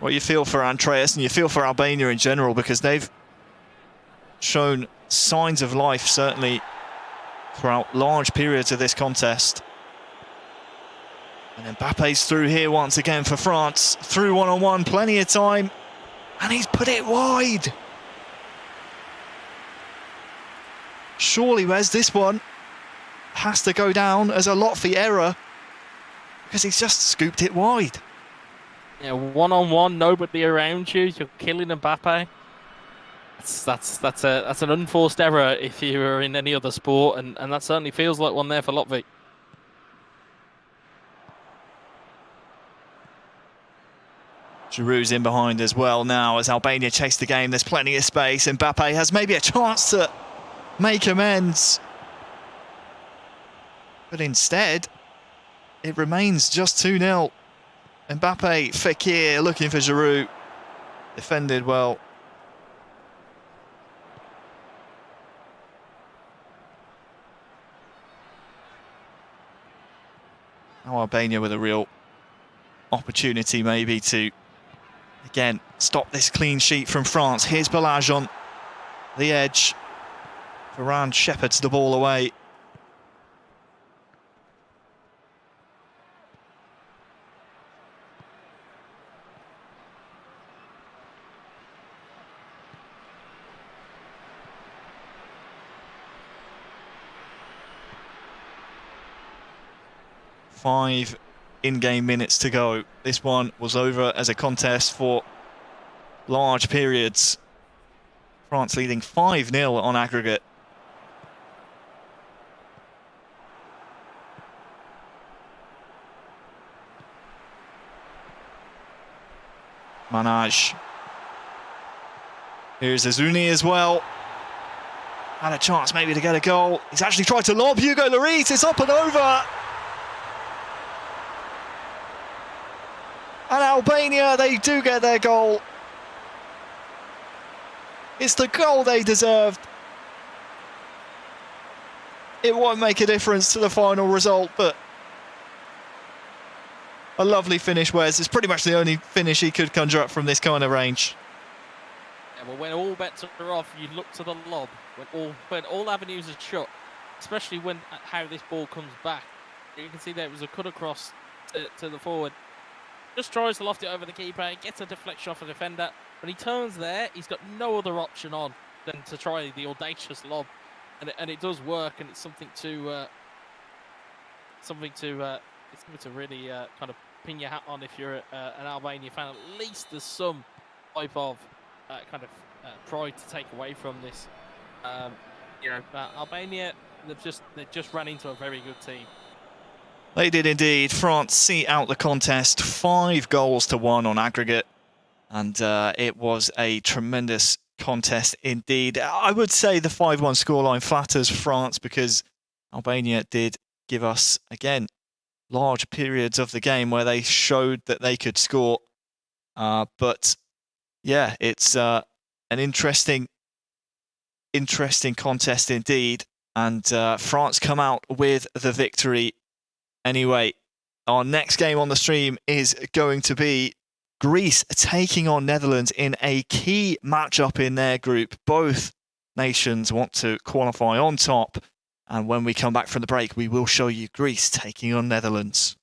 [SPEAKER 1] Well, you feel for Andreas and you feel for Albania in general, because they've shown signs of life, certainly throughout large periods of this contest. And Mbappe's through here once again for France. Through one-on-one, plenty of time. And he's put it wide. Surely, Wes, this one has to go down as a Lotfi error, because he's just scooped it wide.
[SPEAKER 4] Yeah, one-on-one, nobody around you. You're killing Mbappe. That's an unforced error if you were in any other sport, and that certainly feels like one there for Lotfi.
[SPEAKER 1] Giroud's in behind as well now as Albania chase the game. There's plenty of space. Mbappe has maybe a chance to make amends. But instead, it remains just 2-0. Mbappe, Fekir looking for Giroud. Defended well. Now Albania with a real opportunity maybe to, again, stop this clean sheet from France. Here's Balaj on the edge. Varane shepherds the ball away. Five in-game minutes to go. This one was over as a contest for large periods. France leading 5-0 on aggregate. Manaj. Here's Azuni as well. Had a chance maybe to get a goal. He's actually tried to lob Hugo Lloris. It's up and over. And Albania, they do get their goal. It's the goal they deserved. It won't make a difference to the final result, but a lovely finish, Wes. It's pretty much the only finish he could conjure up from this kind of range.
[SPEAKER 4] Yeah, well, when all bets are off, you look to the lob. When all avenues are shut, especially when how this ball comes back. You can see there it was a cut across to the forward. Just tries to loft it over the keeper, gets a deflection off a defender. When he turns there, he's got no other option on than to try the audacious lob, and it does work, and it's something to really kind of pin your hat on if you're an Albania fan. At least there's some type of kind of pride to take away from this. Albania, they just ran into a very good team.
[SPEAKER 1] They did indeed. France see out the contest 5-1 on aggregate, and it was a tremendous contest indeed. I would say the 5-1 scoreline flatters France because Albania did give us, again, large periods of the game where they showed that they could score. But yeah, it's an interesting contest indeed. And France come out with the victory. Anyway, our next game on the stream is going to be Greece taking on Netherlands in a key matchup in their group. Both nations want to qualify on top. And when we come back from the break, we will show you Greece taking on Netherlands.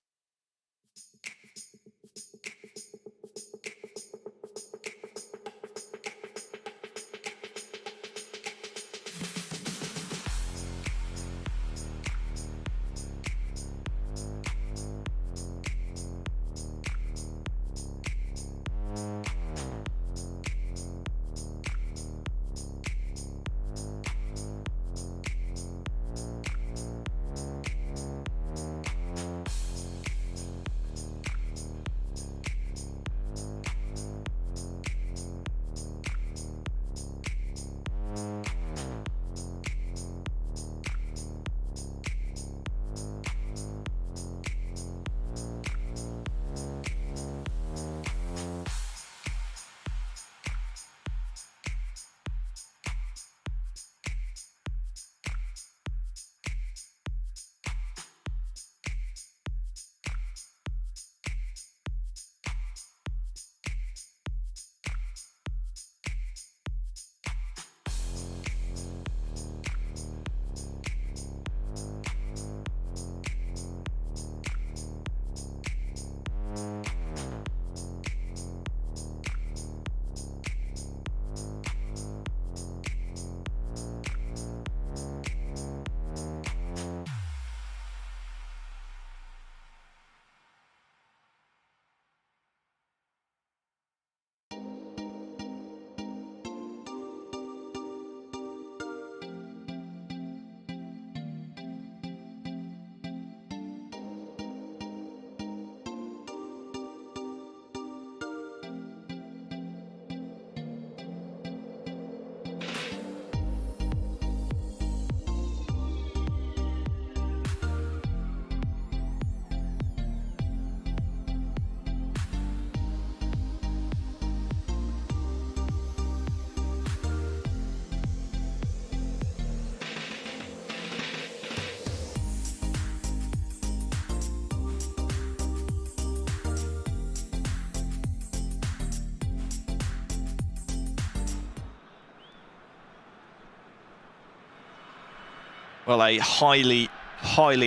[SPEAKER 1] Well, a highly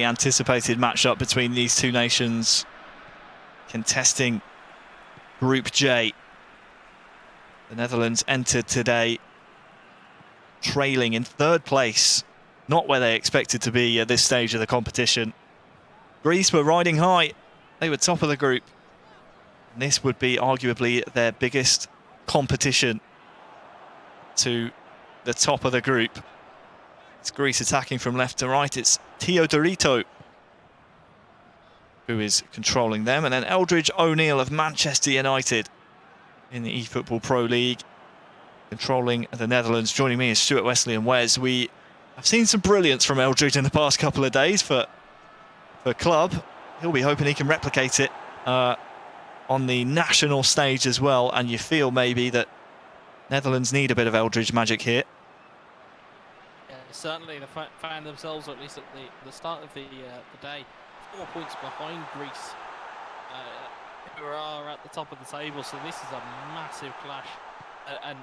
[SPEAKER 1] anticipated matchup between these two nations contesting Group J. The Netherlands entered today trailing in third place, not where they expected to be at this stage of the competition. Greece were riding high. They were top of the group. And this would be arguably their biggest competition to the top of the group. It's Greece attacking from left to right. It's Teodorito who is controlling them. And then Eldridge O'Neill of Manchester United in the eFootball Pro League, controlling the Netherlands. Joining me is Stuart Wesley and Wes. We have seen some brilliance from Eldridge in the past couple of days for club. He'll be hoping he can replicate it on the national stage as well. And you feel maybe that Netherlands need a bit of Eldridge magic here.
[SPEAKER 4] Certainly, they found themselves, or at least at the start of the day, 4 points behind Greece, who are at the top of the table. So this is a massive clash. And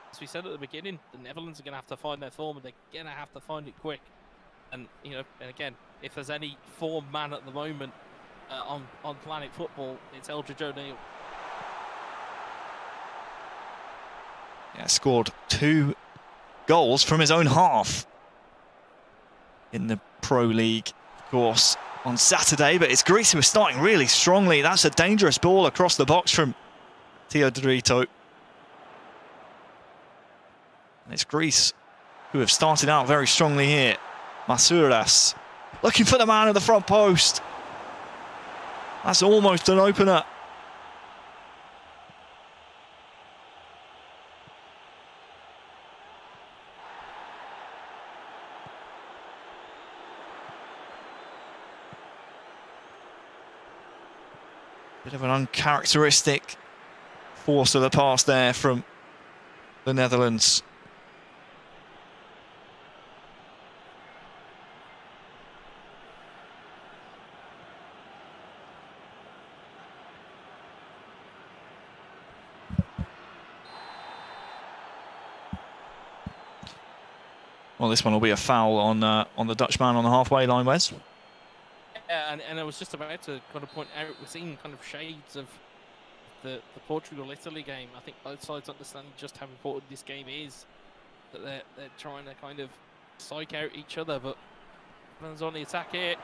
[SPEAKER 4] as we said at the beginning, the Netherlands are going to have to find their form, and they're going to have to find it quick. And and again, if there's any form man at the moment on planet football, it's Eldridge O'Neill.
[SPEAKER 1] Yeah, scored 2 goals from his own half in the Pro League, of course, on Saturday. But it's Greece who are starting really strongly. That's a dangerous ball across the box from Teodorito. And it's Greece who have started out very strongly here. Masouras looking for the man at the front post. That's almost an opener. Bit of an uncharacteristic force of the pass there from the Netherlands. Well, this one will be a foul on the Dutchman on the halfway line, Wes.
[SPEAKER 4] Yeah, and I was just about to kind of point out, we're seeing kind of shades of the Portugal-Italy game. I think both sides understand just how important this game is, that they're trying to kind of psych out each other, but Netherlands on the attack here.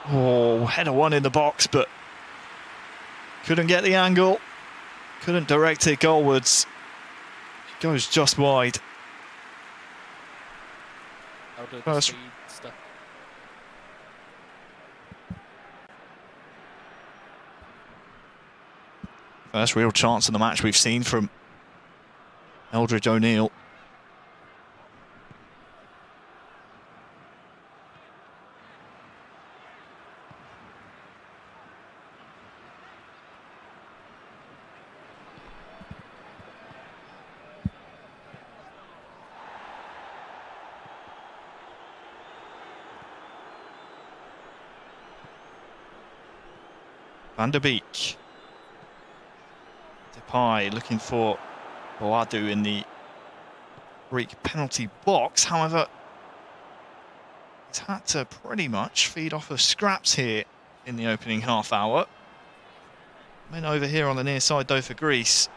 [SPEAKER 1] Oh, header one in the box, but couldn't get the angle, couldn't direct it goalwards. It goes just wide. First, first real chance of the match we've seen from Eldridge O'Neill. Van der Beek. Depay looking for Boadu in the Greek penalty box. However, he's had to pretty much feed off of scraps here in the opening half hour. Men over here on the near side though for Greece.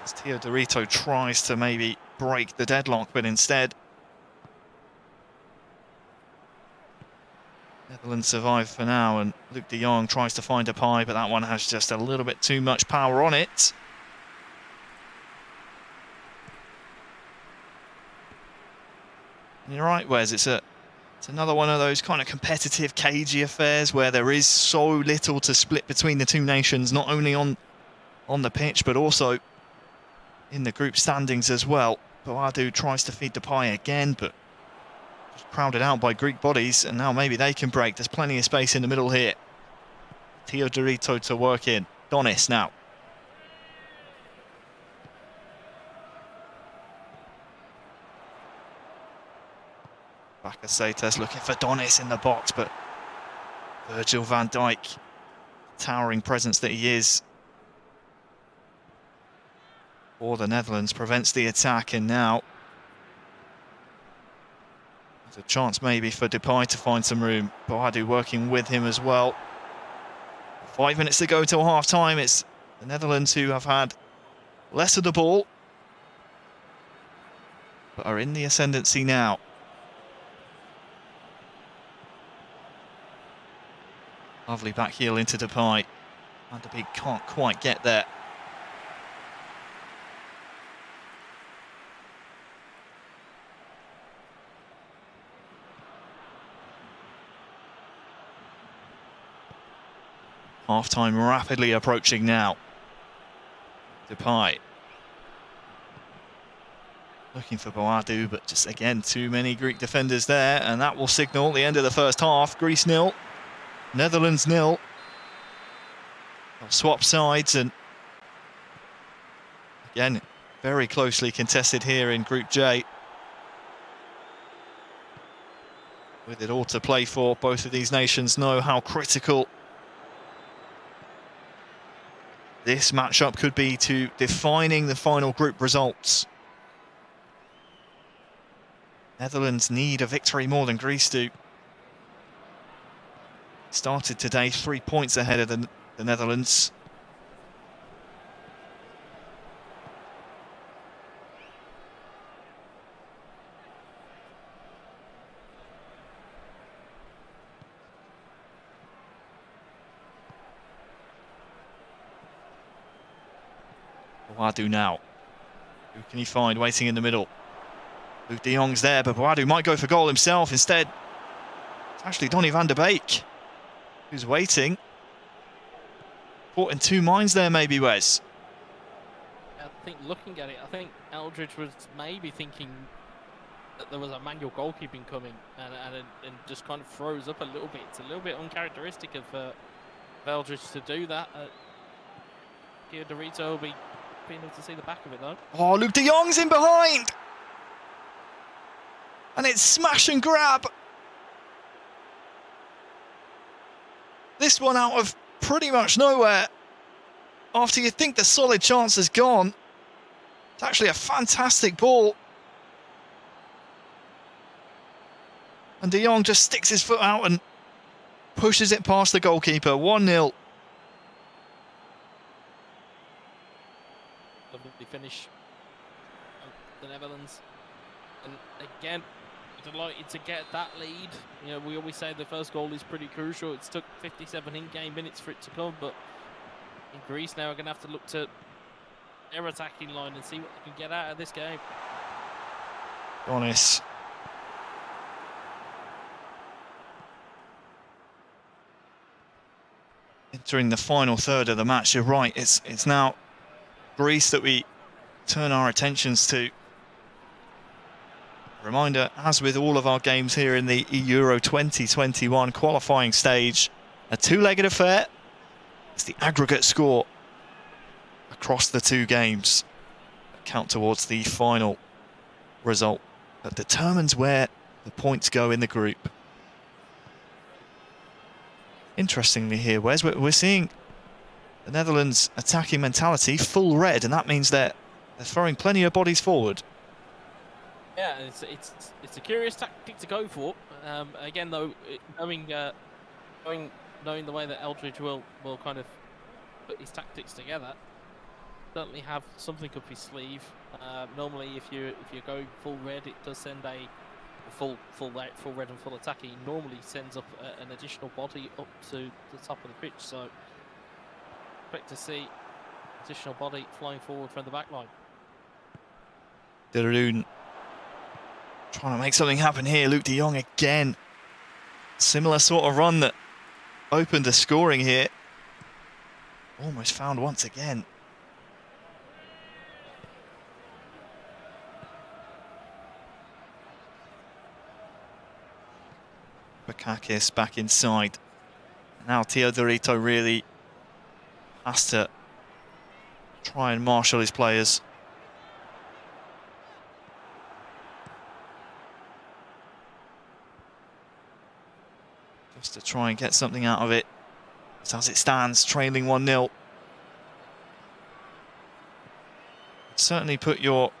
[SPEAKER 1] As Teodorito tries to maybe break the deadlock, but instead Netherlands survive for now, and Luc de Jong tries to find Depay, but that one has just a little bit too much power on it. And you're right, Wes, it's another one of those kind of competitive, cagey affairs where there is so little to split between the two nations, not only on the pitch, but also in the group standings as well. Boadu tries to feed Depay again, but crowded out by Greek bodies, and now maybe they can break. There's plenty of space in the middle here. Teodorito to work in. Donis now. Bakasetas looking for Donis in the box, but Virgil van Dijk, towering presence that he is for the Netherlands, prevents the attack, and now there's a chance maybe for Depay to find some room. Boadu working with him as well. 5 minutes to go till half-time. It's the Netherlands who have had less of the ball, but are in the ascendancy now. Lovely back heel into Depay. Van der Beek can't quite get there. Half-time rapidly approaching now. Depay. Looking for Boadu, but just again too many Greek defenders there, and that will signal the end of the first half. Greece 0, Netherlands 0. They'll swap sides, and again very closely contested here in Group J. With it all to play for, both of these nations know how critical this matchup could be to defining the final group results. Netherlands need a victory more than Greece do. Started today 3 points ahead of the Netherlands. Boadu now. Who can he find waiting in the middle? Luke de Jong's there, but Boadu might go for goal himself. Instead, it's actually Donny van der Beek who's waiting. Caught in two minds there, maybe, Wes.
[SPEAKER 4] I think looking at it, I think Eldridge was maybe thinking that there was a manual goalkeeping coming and just kind of froze up a little bit. It's a little bit uncharacteristic of Eldridge to do that. Dorito will be being able to see the back of it, though.
[SPEAKER 1] Oh, Luke de Jong's in behind! And it's smash and grab. This one out of pretty much nowhere. After you think the solid chance has gone, it's actually a fantastic ball. And de Jong just sticks his foot out and pushes it past the goalkeeper. 1-0.
[SPEAKER 4] Lovely finish of the Netherlands. And again, delighted to get that lead. You know, we always say the first goal is pretty crucial. It's took 57 in-game minutes for it to come, but in Greece now are going to have to look to their attacking line and see what they can get out of this game.
[SPEAKER 1] Honest. Entering the final third of the match, you're right. It's now Greece that we turn our attentions to. Reminder, as with all of our games here in the eEURO 2021 qualifying stage, a two-legged affair. It's the aggregate score across the two games that count towards the final result that determines where the points go in the group. Interestingly here, Wes, we're seeing the Netherlands attacking mentality full red, and that means they're throwing plenty of bodies forward.
[SPEAKER 4] Yeah, it's a curious tactic to go for. Again, though, knowing the way that Eldridge will kind of put his tactics together, certainly have something up his sleeve. Normally, if you're going full red, it does send a full red and full attack. He normally sends up an additional body up to the top of the pitch. So expect to see additional body flying forward from the back line.
[SPEAKER 1] De Roon trying to make something happen here. Luke de Jong again. Similar sort of run that opened the scoring here. Almost found once again. Bakakis back inside. Now Teodorito really has to try and marshal his players. Just to try and get something out of it. So as it stands, trailing 1-0. Certainly put your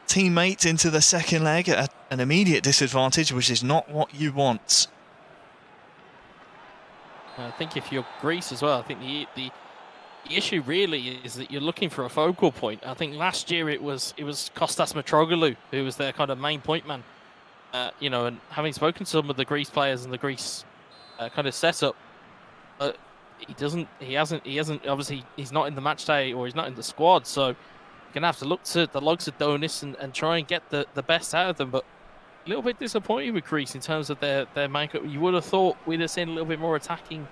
[SPEAKER 1] teammates into the second leg at an immediate disadvantage, which is not what you want.
[SPEAKER 4] I think if you're Greece as well, I think the issue really is that you're looking for a focal point. I think last year it was Kostas Mitroglou who was their kind of main point man. You know, and having spoken to some of the Greece players and the Greece kind of setup, he hasn't obviously he's not in the match day or he's not in the squad, so you're gonna have to look to the likes of Donis and try and get the best out of them. But a little bit disappointed with Greece in terms of their makeup. You would have thought we'd have seen a little bit more attacking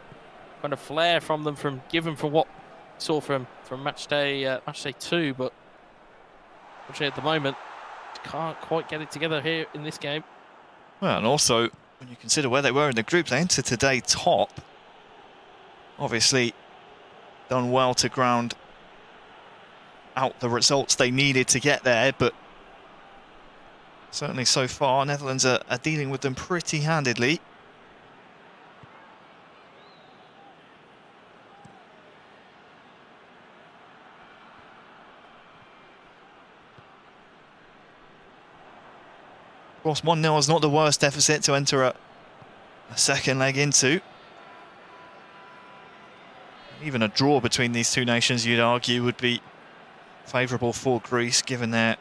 [SPEAKER 4] kind of flair from them, from what we saw from matchday 2, but unfortunately at the moment can't quite get it together here in this game.
[SPEAKER 1] Well, and also when you consider where they were in the group, they entered today top. Obviously done well to ground out the results they needed to get there, but certainly so far Netherlands are dealing with them pretty handedly. Of course, 1-0 is not the worst deficit to enter a second leg into. Even a draw between these two nations, you'd argue, would be favourable for Greece, given their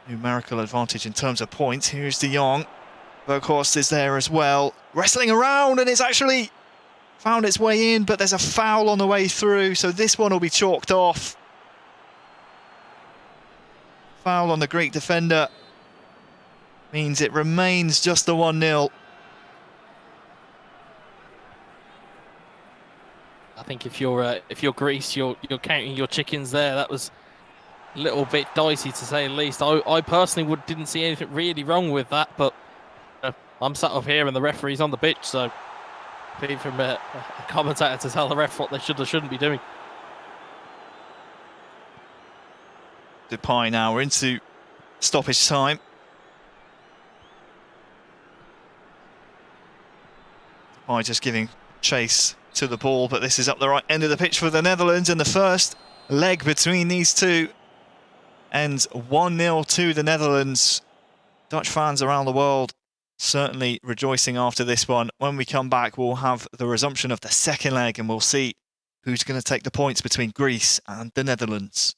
[SPEAKER 1] numerical advantage in terms of points. Here's de Jong. Berghorst is there as well, wrestling around, and it's actually found its way in, but there's a foul on the way through, so this one will be chalked off. Foul on the Greek defender means it remains just the 1-0.
[SPEAKER 4] I think if you're Greece, you're counting your chickens there. That was a little bit dicey, to say the least. I personally didn't see anything really wrong with that, but I'm sat up here and the referee's on the pitch, so being from a commentator to tell the ref what they should or shouldn't be doing.
[SPEAKER 1] Depay now, we're into stoppage time. Depay just giving chase to the ball, but this is up the right end of the pitch for the Netherlands, and the first leg between these two ends 1-0 to the Netherlands. Dutch fans around the world certainly rejoicing after this one. When we come back, we'll have the resumption of the second leg, and we'll see who's going to take the points between Greece and the Netherlands.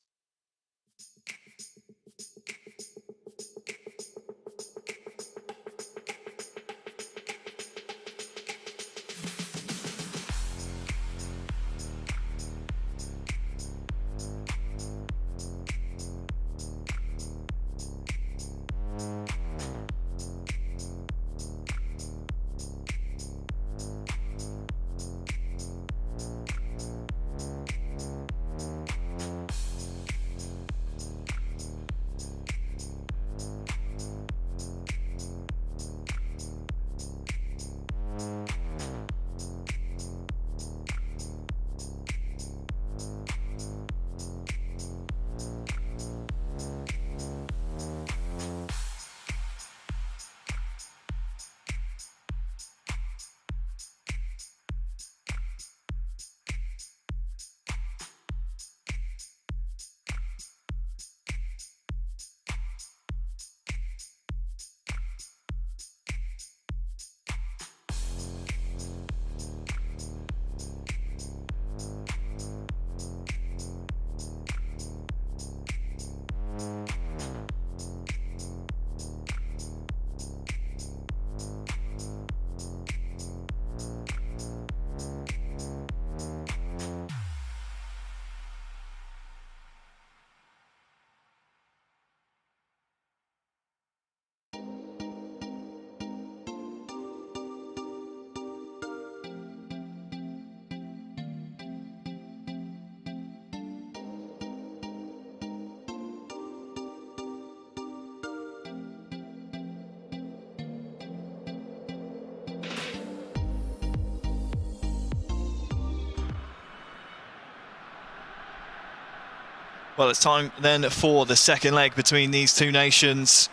[SPEAKER 1] Well, it's time then for the second leg between these two nations.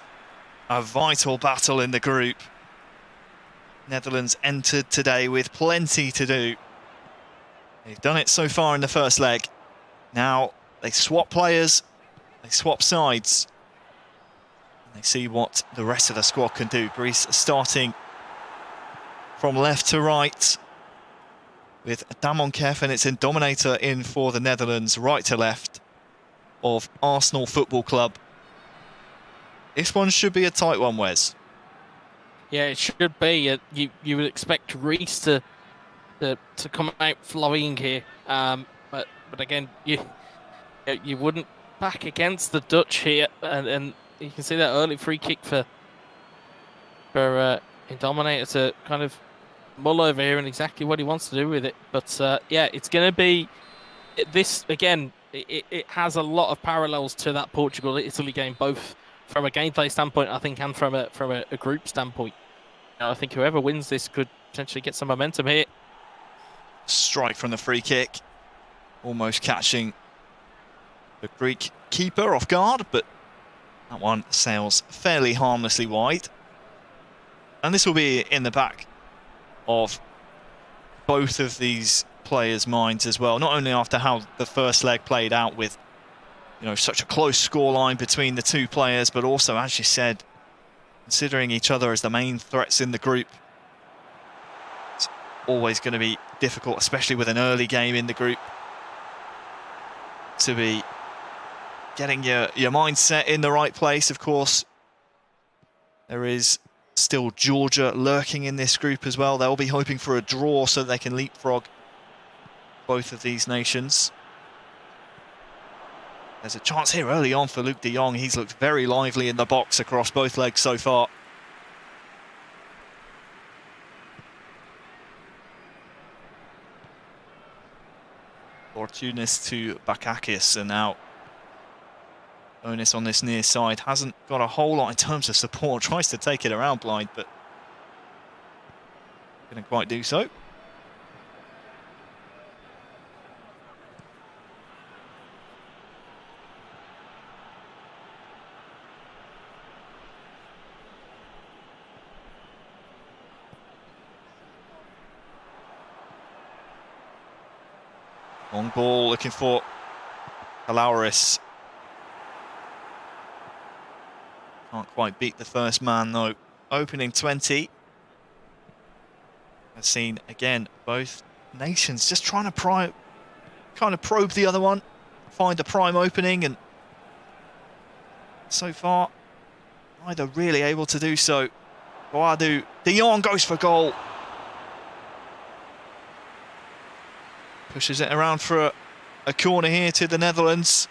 [SPEAKER 1] A vital battle in the group. Netherlands entered today with plenty to do. They've done it so far in the first leg. Now they swap players, they swap sides. And they see what the rest of the squad can do. Greece starting from left to right with Damon Kef, and it's in Dominator in for the Netherlands, right to left of Arsenal Football Club. This one should be a tight one, Wes.
[SPEAKER 4] Yeah, it should be. You would expect Greece to come out flying here, but again, you wouldn't back against the Dutch here, and you can see that early free kick for Dominator to kind of mull over here and exactly what he wants to do with it. But yeah, it's going to be this again. It has a lot of parallels to that Portugal-Italy game, both from a gameplay standpoint, I think, and from a group standpoint. I think whoever wins this could potentially get some momentum here.
[SPEAKER 1] Strike from the free kick, almost catching the Greek keeper off guard, but that one sails fairly harmlessly wide. And this will be in the back of both of these players' minds as well, not only after how the first leg played out with, such a close scoreline between the two players, but also, as you said, considering each other as the main threats in the group. It's always going to be difficult, especially with an early game in the group, to be getting your mindset in the right place. Of course, there is Still Georgia lurking in this group as well. They'll be hoping for a draw so they can leapfrog both of these nations. There's a chance here early on for Luuk de Jong. He's looked very lively in the box across both legs so far. Fortunis to Bakakis, and now Onus on this near side hasn't got a whole lot in terms of support. Tries to take it around Blind, but couldn't quite do so. Long ball looking for Alauris. Can't quite beat the first man though. Opening 20. I've seen again both nations just trying to probe the other one, find a prime opening, and so far neither really able to do so. Boadu, de Jong goes for goal. Pushes it around for a corner here to the Netherlands.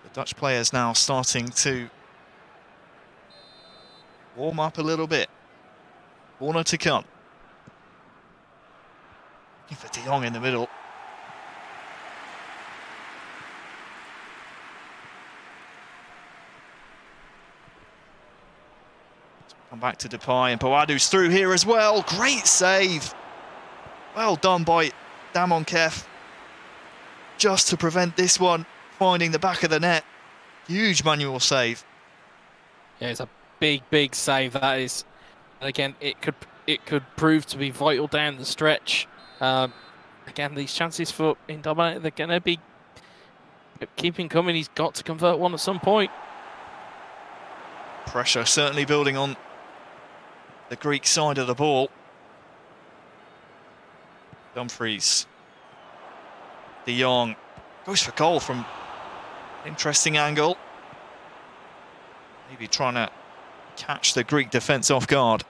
[SPEAKER 1] The Dutch players now starting to warm up a little bit. Corner to come. Looking for de Jong in the middle. Come back to Depay, and Boadu's through here as well. Great save. Well done by Damon Kef. Just to prevent this one finding the back of the net. Huge manual save.
[SPEAKER 4] Yeah, it's a big save, that is. And again, it could prove to be vital down the stretch. Again, these chances for Indominator, they're going to be keeping coming. He's got to convert one at some point.
[SPEAKER 1] Pressure certainly building on the Greek side of the ball. Dumfries. De Jong goes for goal from an interesting angle. Maybe trying to catch the Greek defence off guard.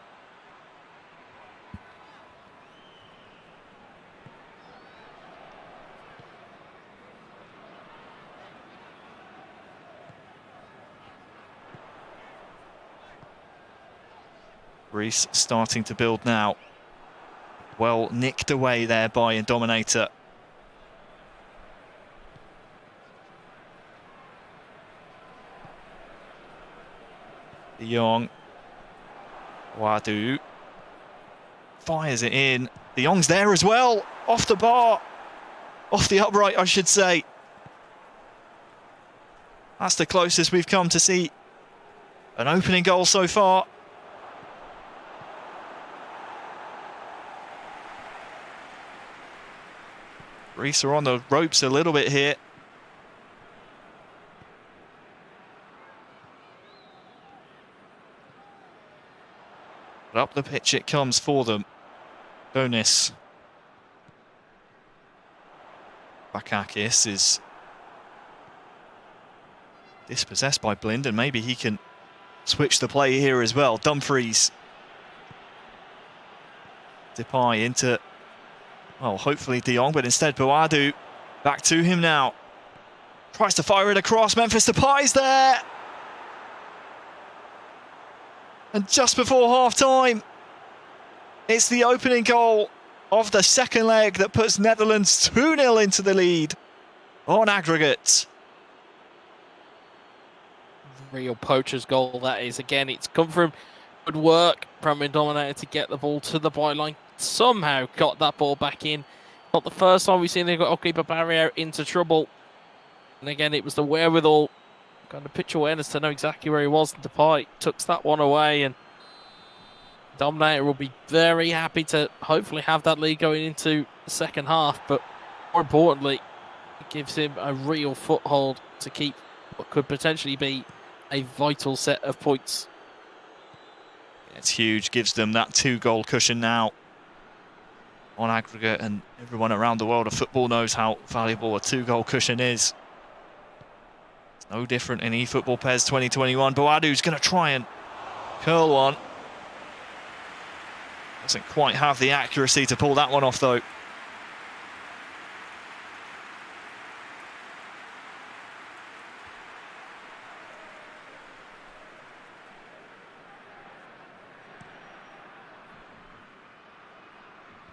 [SPEAKER 1] Greece starting to build now. Well nicked away there by Indominator. De Jong. Boadu. Fires it in. De Jong's there as well. Off the bar. Off the upright, I should say. That's the closest we've come to see an opening goal so far. Greece are on the ropes a little bit here. But up the pitch it comes for them. Bonis. Bakakis is dispossessed by Blind, and maybe he can switch the play here as well. Dumfries. Depay into, well, hopefully de Jong, but instead Boadu. Back to him now. Tries to fire it across. Memphis Depay's there. And just before half-time, it's the opening goal of the second leg that puts Netherlands 2-0 into the lead on aggregate.
[SPEAKER 4] Real poacher's goal, that is. Again, it's come from good work from Indominator to get the ball to the byline. Somehow got that ball back in. Not the first time we've seen they got goalkeeper Barrier into trouble. And again, it was the wherewithal, kind of pitch awareness to know exactly where he was. And Depay tucks that one away, and Dominator will be very happy to hopefully have that lead going into the second half. But more importantly, it gives him a real foothold to keep what could potentially be a vital set of points.
[SPEAKER 1] It's huge, gives them that 2-goal cushion now on aggregate, and everyone around the world of football knows how valuable a 2-goal cushion is. No different in eFootball PES 2021. Boadou's going to try and curl one. Doesn't quite have the accuracy to pull that one off, though.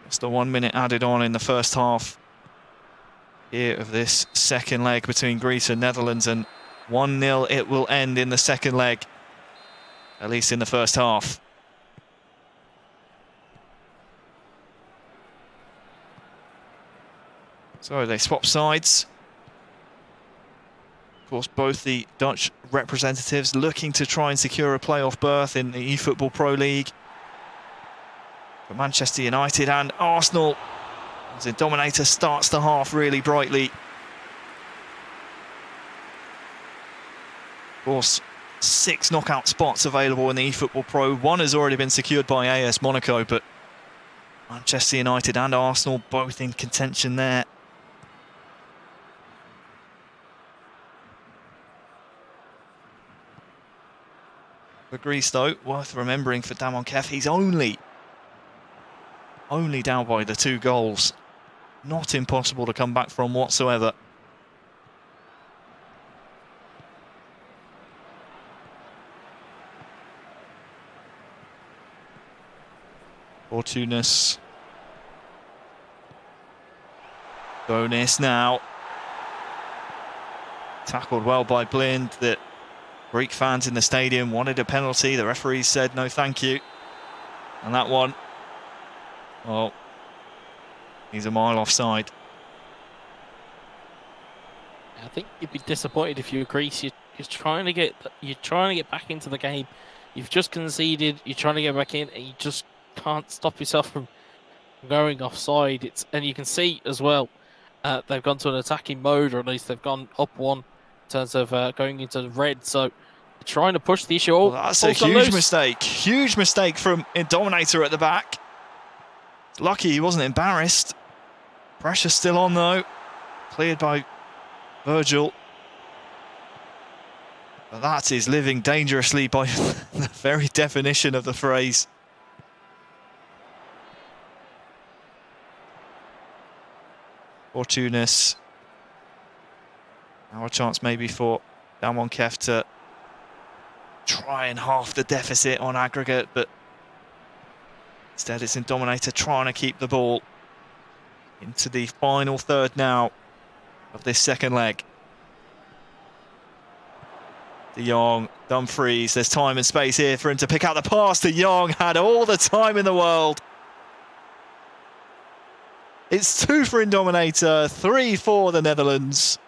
[SPEAKER 1] Just the 1 minute added on in the first half here of this second leg between Greece and Netherlands, and 1-0 it will end in the second leg, at least in the first half. So they swap sides. Of course, both the Dutch representatives looking to try and secure a playoff berth in the eFootball Pro League. For Manchester United and Arsenal, as Indominator starts the half really brightly. Of course, 6 knockout spots available in the eFootball Pro. 1 has already been secured by AS Monaco, but Manchester United and Arsenal both in contention there. For Greece, though, worth remembering for Damon Kef, he's only down by the 2 goals. Not impossible to come back from whatsoever. Fortunas. Bonus now. Tackled well by Blind. The Greek fans in the stadium wanted a penalty. The referee said no thank you. And that one, well, he's a mile offside.
[SPEAKER 4] I think you'd be disappointed if you were Greece. You're trying to get back into the game. You've just conceded. You're trying to get back in, and you just can't stop yourself from going offside. And you can see as well, they've gone to an attacking mode, or at least they've gone up one in terms of going into the red. So they're trying to push the issue.
[SPEAKER 1] Well, that's a huge mistake. Huge mistake from Indominator at the back. Lucky he wasn't embarrassed. Pressure still on though. Cleared by Virgil. But that is living dangerously by the very definition of the phrase. Fortunas. Now a chance maybe for Damon Kef to try and half the deficit on aggregate, but instead it's Indominator trying to keep the ball into the final third now of this second leg. De Jong, Dumfries, there's time and space here for him to pick out the pass. De Jong had all the time in the world. It's 2 for Indominator, 3 for the Netherlands.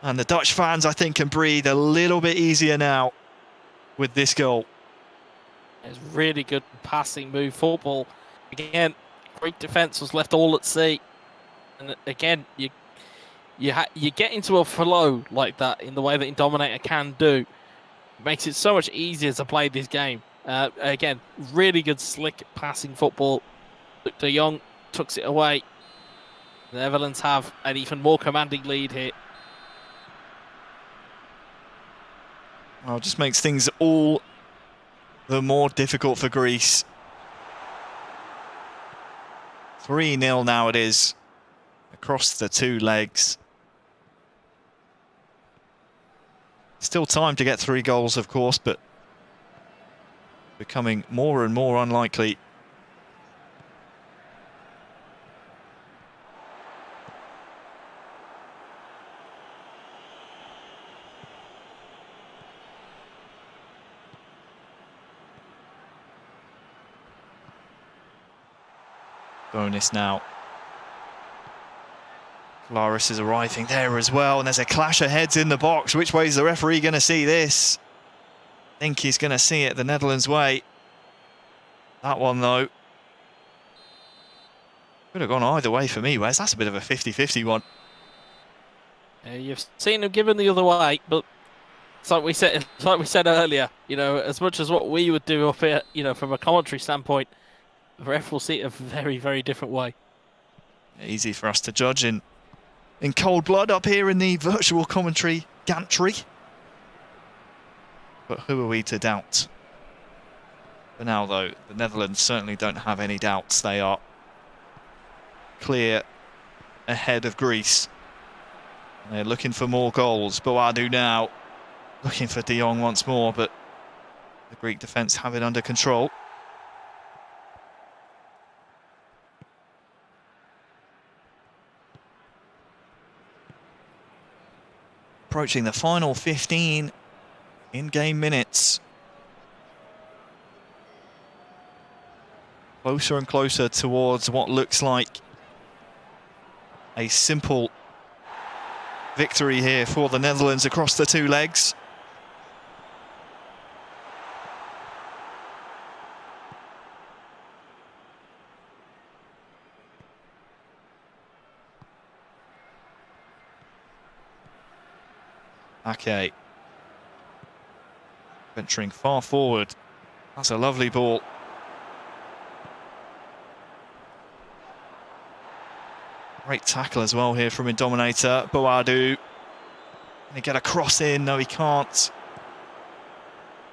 [SPEAKER 1] And the Dutch fans, I think, can breathe a little bit easier now with this goal.
[SPEAKER 4] It's really good passing move football. Again, great defence was left all at sea. And again, you get into a flow like that in the way that Indominator can do. It makes it so much easier to play this game. Again, really good slick passing football. De Jong tucks it away. The Netherlands have an even more commanding lead here.
[SPEAKER 1] Well, it just makes things all the more difficult for Greece. 3-0 now it is across the 2 legs. Still time to get 3 goals, of course, but becoming more and more unlikely. Bonus now. Laris is arriving there as well, and there's a clash of heads in the box. Which way is the referee going to see this? I think he's going to see it the Netherlands way. That one, though, could have gone either way for me, Wes. That's a bit of a 50-50 one.
[SPEAKER 4] You've seen him given the other way, but it's like we said earlier, you know, as much as what we would do up here, you know, from a commentary standpoint, the ref will see it a very, very different way.
[SPEAKER 1] Easy for us to judge in cold blood up here in the virtual commentary gantry. But who are we to doubt? For now, though, the Netherlands certainly don't have any doubts. They are clear ahead of Greece. They're looking for more goals. Boadu now looking for De Jong once more, but the Greek defence have it under control. Approaching the final 15 in-game minutes. Closer and closer towards what looks like a simple victory here for the Netherlands across the two legs. Okay. Venturing far forward. That's a lovely ball. Great tackle as well here from Indominator. Boadu. Can he get a cross in? No, he can't.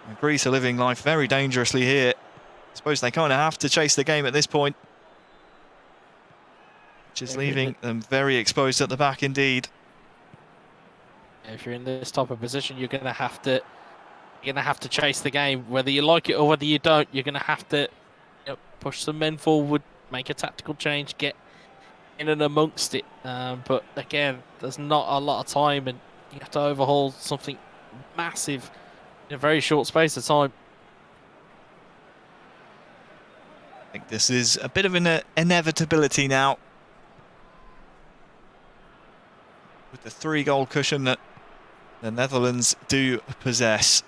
[SPEAKER 1] And Greece are living life very dangerously here. I suppose they kind of have to chase the game at this point, which is leaving them very exposed at the back indeed.
[SPEAKER 4] If you're in this type of position, you're gonna have to chase the game, whether you like it or whether you don't. You're gonna have to push some men forward, make a tactical change, get in and amongst it. But again, there's not a lot of time, and you have to overhaul something massive in a very short space of time.
[SPEAKER 1] I think this is a bit of an inevitability now, with the 3-goal cushion that the Netherlands do possess.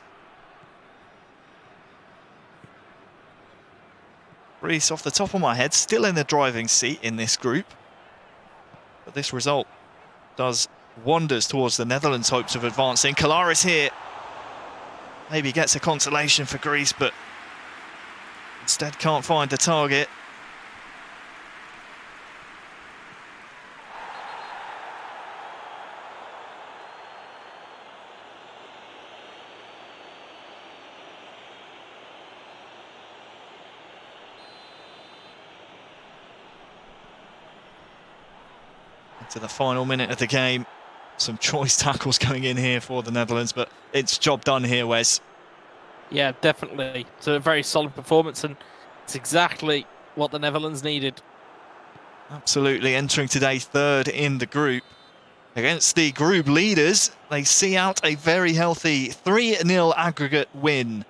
[SPEAKER 1] Greece, off the top of my head, still in the driving seat in this group. But this result does wonders towards the Netherlands' hopes of advancing. Kalaris here maybe gets a consolation for Greece, but instead can't find the target. To the final minute of the game. Some choice tackles going in here for the Netherlands, but it's job done here, Wes.
[SPEAKER 4] Yeah, definitely. It's a very solid performance, and it's exactly what the Netherlands needed.
[SPEAKER 1] Absolutely, entering today third in the group. Against the group leaders, they see out a very healthy 3-0 aggregate win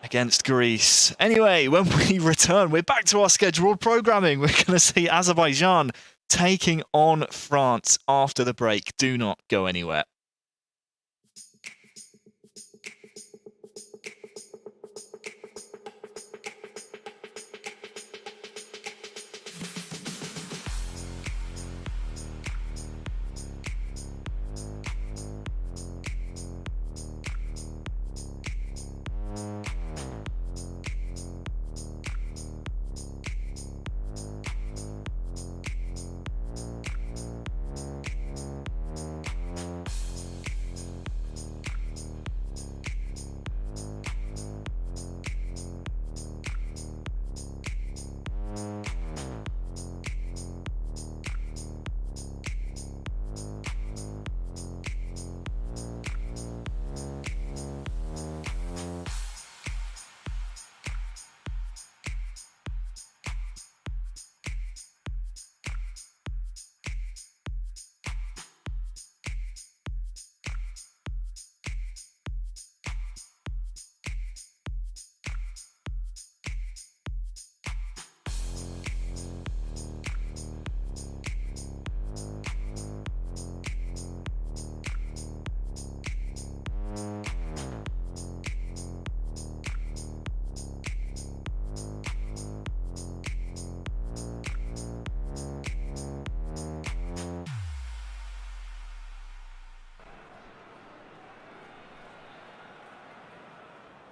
[SPEAKER 1] against Greece. Anyway, when we return, we're back to our scheduled programming. We're going to see Azerbaijan taking on France after the break. Do not go anywhere.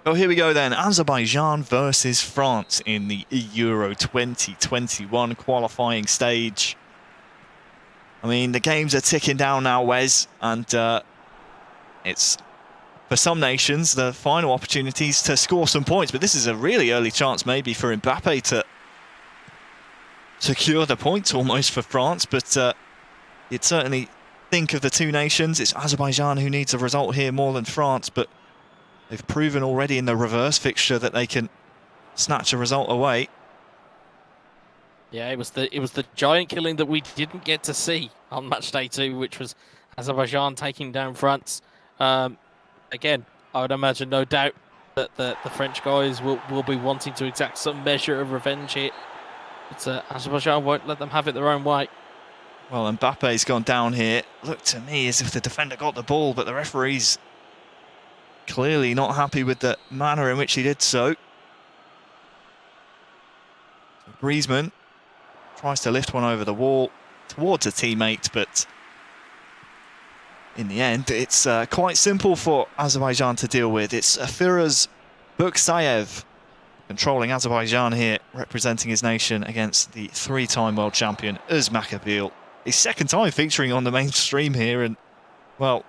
[SPEAKER 1] Well, here we go then. Azerbaijan versus France in the eEURO 2021 qualifying stage. I mean, the games are ticking down now, Wes, and It's, for some nations, the final opportunities to score some points, but this is a really early chance maybe for Mbappe to secure the points almost for France, but you'd certainly think of the two nations. It's Azerbaijan who needs a result here more than France, but they've proven already in the reverse fixture that they can snatch a result away.
[SPEAKER 4] Yeah, it was the giant killing that we didn't get to see on Matchday 2, which was Azerbaijan taking down France. Again, I would imagine, no doubt, that the French guys will be wanting to exact some measure of revenge here. But Azerbaijan won't let them have it their own way.
[SPEAKER 1] Well, Mbappe's gone down here. Looked to me as if the defender got the ball, but the referee's clearly not happy with the manner in which he did so. Griezmann tries to lift one over the wall towards a teammate, but in the end, it's quite simple for Azerbaijan to deal with. It's Firas Buksayev controlling Azerbaijan here, representing his nation against the three-time world champion Uzmakabeel. His second time featuring on the main stream here, and, well,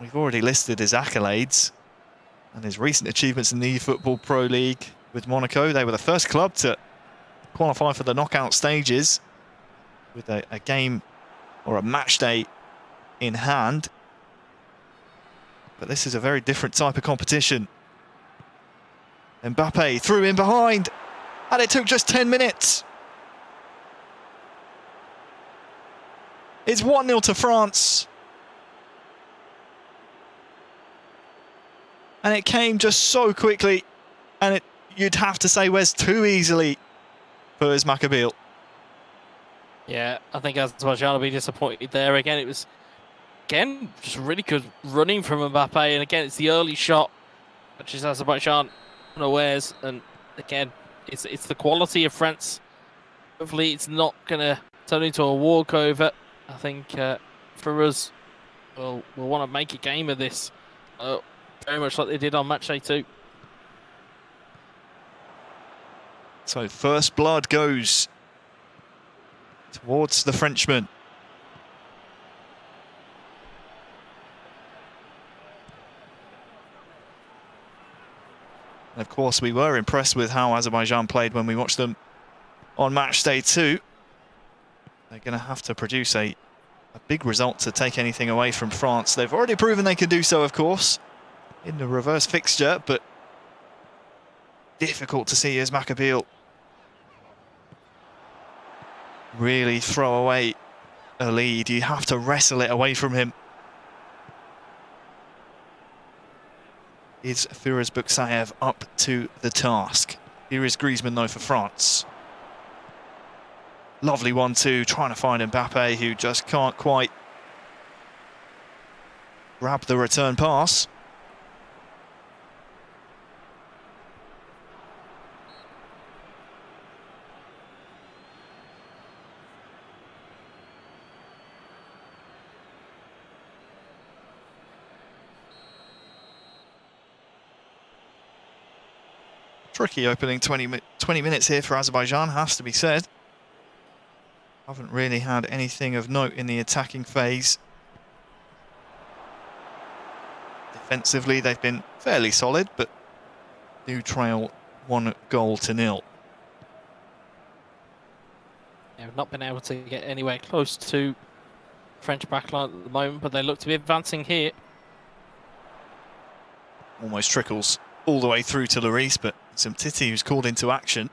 [SPEAKER 1] we've already listed his accolades and his recent achievements in the eFootball Pro League with Monaco. They were the first club to qualify for the knockout stages with a game or a match day in hand. But this is a very different type of competition. Mbappe threw in behind, and it took just 10 minutes. It's 1-0 to France. And it came just so quickly, and you'd have to say Wes too easily for Uzmakabeel.
[SPEAKER 4] Yeah, I think Azerbaijan will be disappointed there. Again, it was just really good running from Mbappe, and again, it's the early shot, which is Azerbaijan unawares, and again, it's the quality of France. Hopefully, it's not going to turn into a walkover. I think for us, we'll want to make a game of this, very much like they did on Matchday 2.
[SPEAKER 1] So first blood goes towards the Frenchman. And of course, we were impressed with how Azerbaijan played when we watched them on Matchday 2. They're going to have to produce a big result to take anything away from France. They've already proven they can do so, of course, in the reverse fixture, but difficult to see Uzmakabeel really throw away a lead. You have to wrestle it away from him. Is Firas Buksayev up to the task? Here is Griezmann, though, for France. Lovely 1-2, trying to find Mbappe, who just can't quite grab the return pass. Tricky opening 20 minutes here for Azerbaijan, has to be said. Haven't really had anything of note in the attacking phase. Defensively, they've been fairly solid, but do trail 1-0.
[SPEAKER 4] Yeah, we've not been able to get anywhere close to French backline at the moment, but they look to be advancing here.
[SPEAKER 1] Almost trickles all the way through to Lloris, but Titi, who's called into action.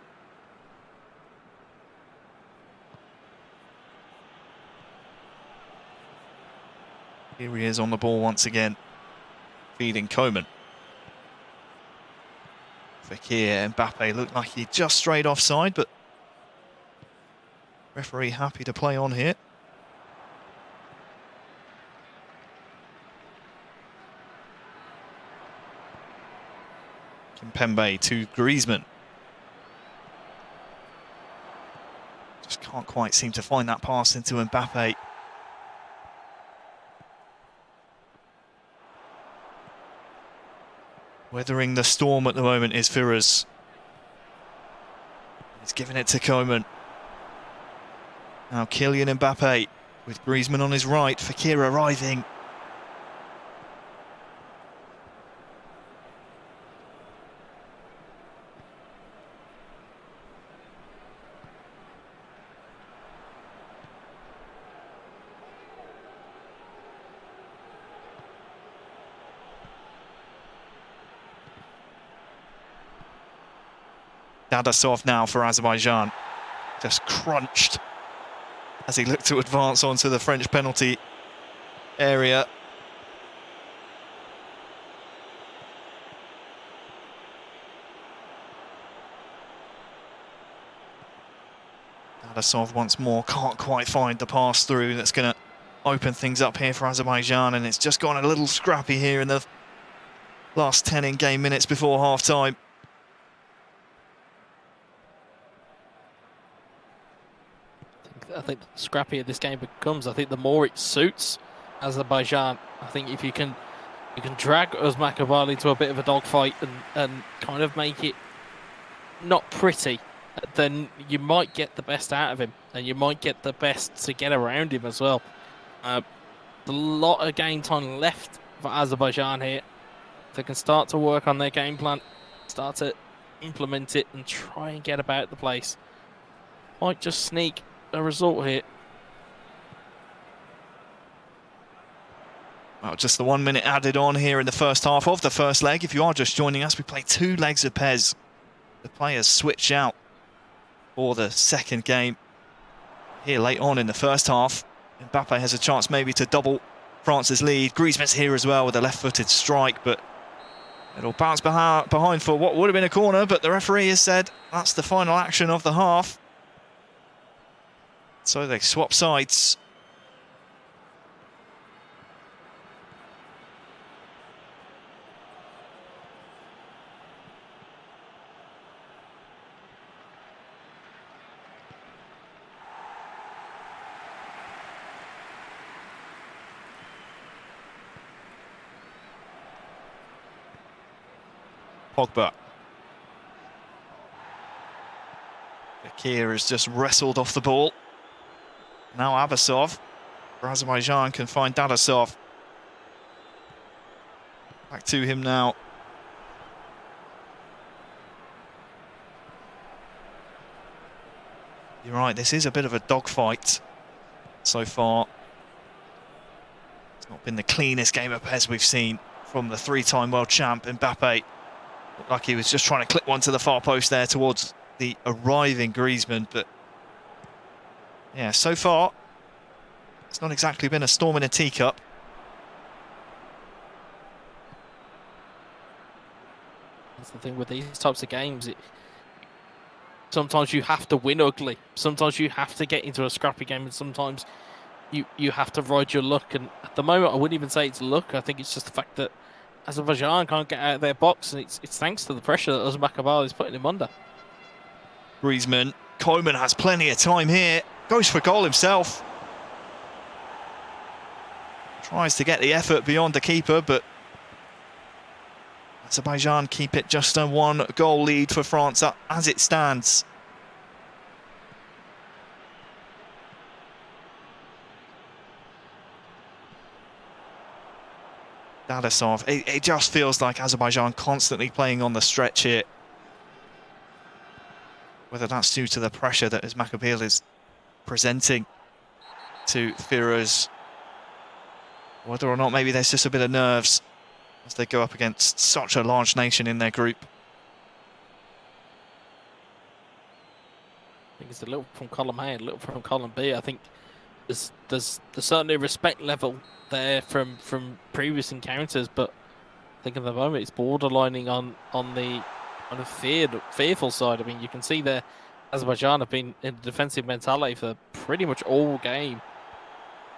[SPEAKER 1] Here he is on the ball once again, feeding Coman. Fekir, Mbappe looked like he just strayed offside, but referee happy to play on here. Kimpembe to Griezmann. Just can't quite seem to find that pass into Mbappe. Weathering the storm at the moment is Firas. He's giving it to Coman. Now Kylian Mbappe with Griezmann on his right. Fekir arriving. Dadasov now for Azerbaijan. Just crunched as he looked to advance onto the French penalty area. Dadasov once more can't quite find the pass through that's going to open things up here for Azerbaijan, and it's just gone a little scrappy here in the last 10 in-game minutes before half-time.
[SPEAKER 4] I think the scrappier this game becomes, I think the more it suits Azerbaijan. I think if you can drag Uzbekistan into a bit of a dogfight and kind of make it not pretty, then you might get the best out of him, and you might get the best to get around him as well. A lot of game time left for Azerbaijan here. They can start to work on their game plan, start to implement it, and try and get about the place. Might just sneak a result here.
[SPEAKER 1] Well, just the 1 minute added on here in the first half of the first leg. If you are just joining us, we play 2 legs of PES. The players switch out for the second game here late on in the first half. Mbappe has a chance maybe to double France's lead. Griezmann's here as well with a left-footed strike, but it'll bounce behind for what would have been a corner, but the referee has said that's the final action of the half. So they swap sides. Pogba. Fakir has just wrestled off the ball. Now Abasov. Azerbaijan can find Dadasov. Back to him now. You're right, this is a bit of a dogfight so far. It's not been the cleanest game of PES we've seen from the 3-time world champ Mbappe. Looked like he was just trying to clip one to the far post there towards the arriving Griezmann, but yeah, so far it's not exactly been a storm in a teacup.
[SPEAKER 4] That's the thing with these types of games. Sometimes you have to win ugly. Sometimes you have to get into a scrappy game, and sometimes you have to ride your luck. And at the moment, I wouldn't even say it's luck. I think it's just the fact that Azerbaijan can't get out of their box, and it's thanks to the pressure that Uzbekistan is putting him under.
[SPEAKER 1] Griezmann, Koeman has plenty of time here. Goes for goal himself. Tries to get the effort beyond the keeper, but Azerbaijan keep it just a 1-goal lead for France as it stands. Dadasov, it just feels like Azerbaijan constantly playing on the stretch here. Whether that's due to the pressure that Uzbekistan is presenting to Firouz, whether or not maybe there's just a bit of nerves as they go up against such a large nation in their group.
[SPEAKER 4] I think it's a little from column A, a little from column B. I think there's certainly respect level there from previous encounters, but I think at the moment it's borderlining on the kind of fearful side. I mean, you can see there Azerbaijan have been in defensive mentality for pretty much all game.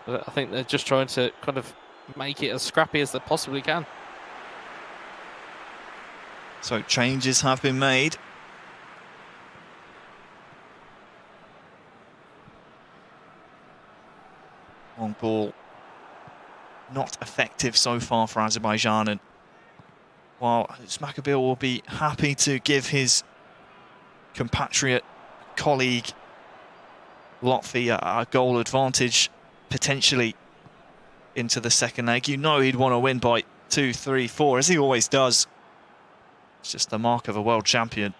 [SPEAKER 4] But I think they're just trying to kind of make it as scrappy as they possibly can.
[SPEAKER 1] So changes have been made. Long ball, not effective so far for Azerbaijan, and while Uzbekistan will be happy to give his compatriot colleague Lotfi a goal advantage potentially into the second leg, you know he'd want to win by 2, 3, 4, as he always does. It's just the mark of a world champion.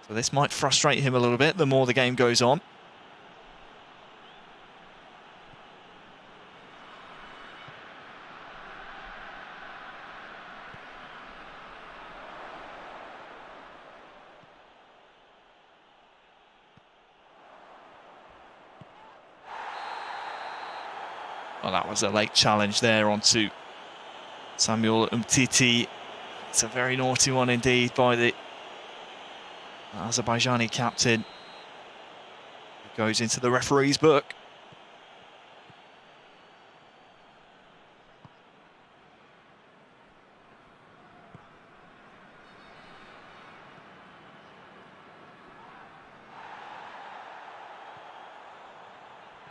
[SPEAKER 1] So this might frustrate him a little bit the more the game goes on. Well, that was a late challenge there onto Samuel Umtiti. It's a very naughty one indeed by the Azerbaijani captain. It goes into the referee's book.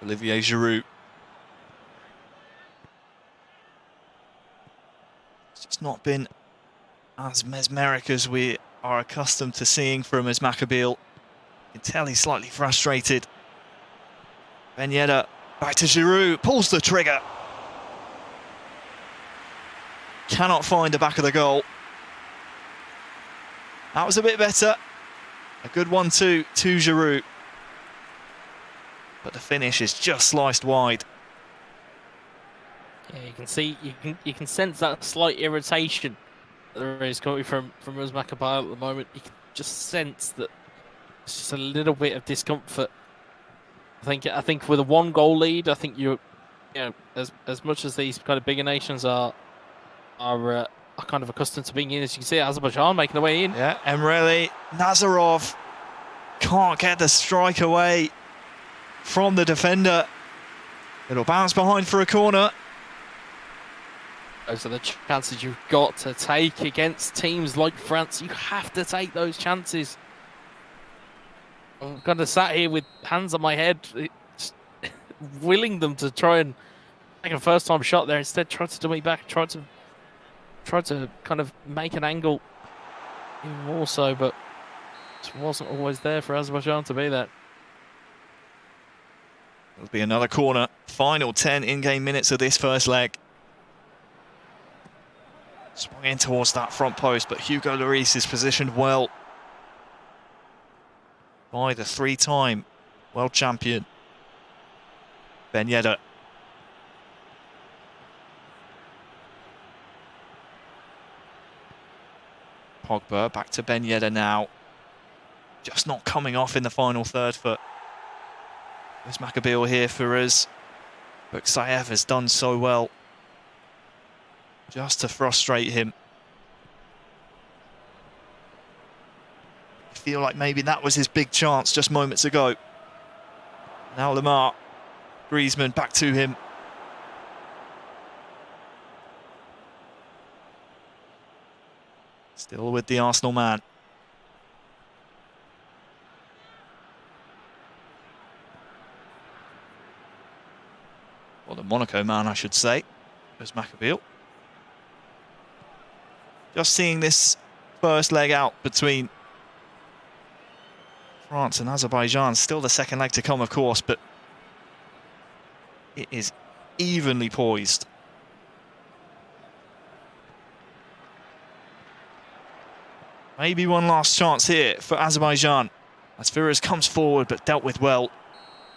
[SPEAKER 1] Olivier Giroud. It's just not been as mesmeric as we are accustomed to seeing from Ismail. You can tell he's slightly frustrated. Ben Yedder back to Giroud, pulls the trigger. Cannot find the back of the goal. That was a bit better. A good 1-2 to Giroud. But the finish is just sliced wide.
[SPEAKER 4] Yeah, you can see, you can sense that slight irritation that there is coming from Uzbekistan at the moment. You can just sense that it's just a little bit of discomfort. I think with a 1-goal lead, I think you know, as much as these kind of bigger nations are kind of accustomed to being in, as you can see, Azerbaijan making their way in.
[SPEAKER 1] Yeah, Emreli Nazarov can't get the strike away from the defender. It'll bounce behind for a corner.
[SPEAKER 4] Those are the chances you've got to take against teams like France. You have to take those chances. I'm kind of sat here with hands on my head, willing them to try and take a first-time shot there. Instead, try to dummy back, try to kind of make an angle even more so, but it wasn't always there for Azerbaijan to be that.
[SPEAKER 1] It'll be another corner. Final 10 in-game minutes of this first leg. Swung in towards that front post, but Hugo Lloris is positioned well by the 3-time world champion Ben Yedder. Pogba back to Ben Yedder now. Just not coming off in the final third for Ismail here for us. But Saev has done so well just to frustrate him. I feel like maybe that was his big chance just moments ago. Now Lamar, Griezmann back to him. Still with the Arsenal man. Or the Monaco man, I should say. There's Maccabiel. Just seeing this first leg out between France and Azerbaijan. Still the second leg to come, of course, but it is evenly poised. Maybe one last chance here for Azerbaijan. As Firas comes forward, but dealt with well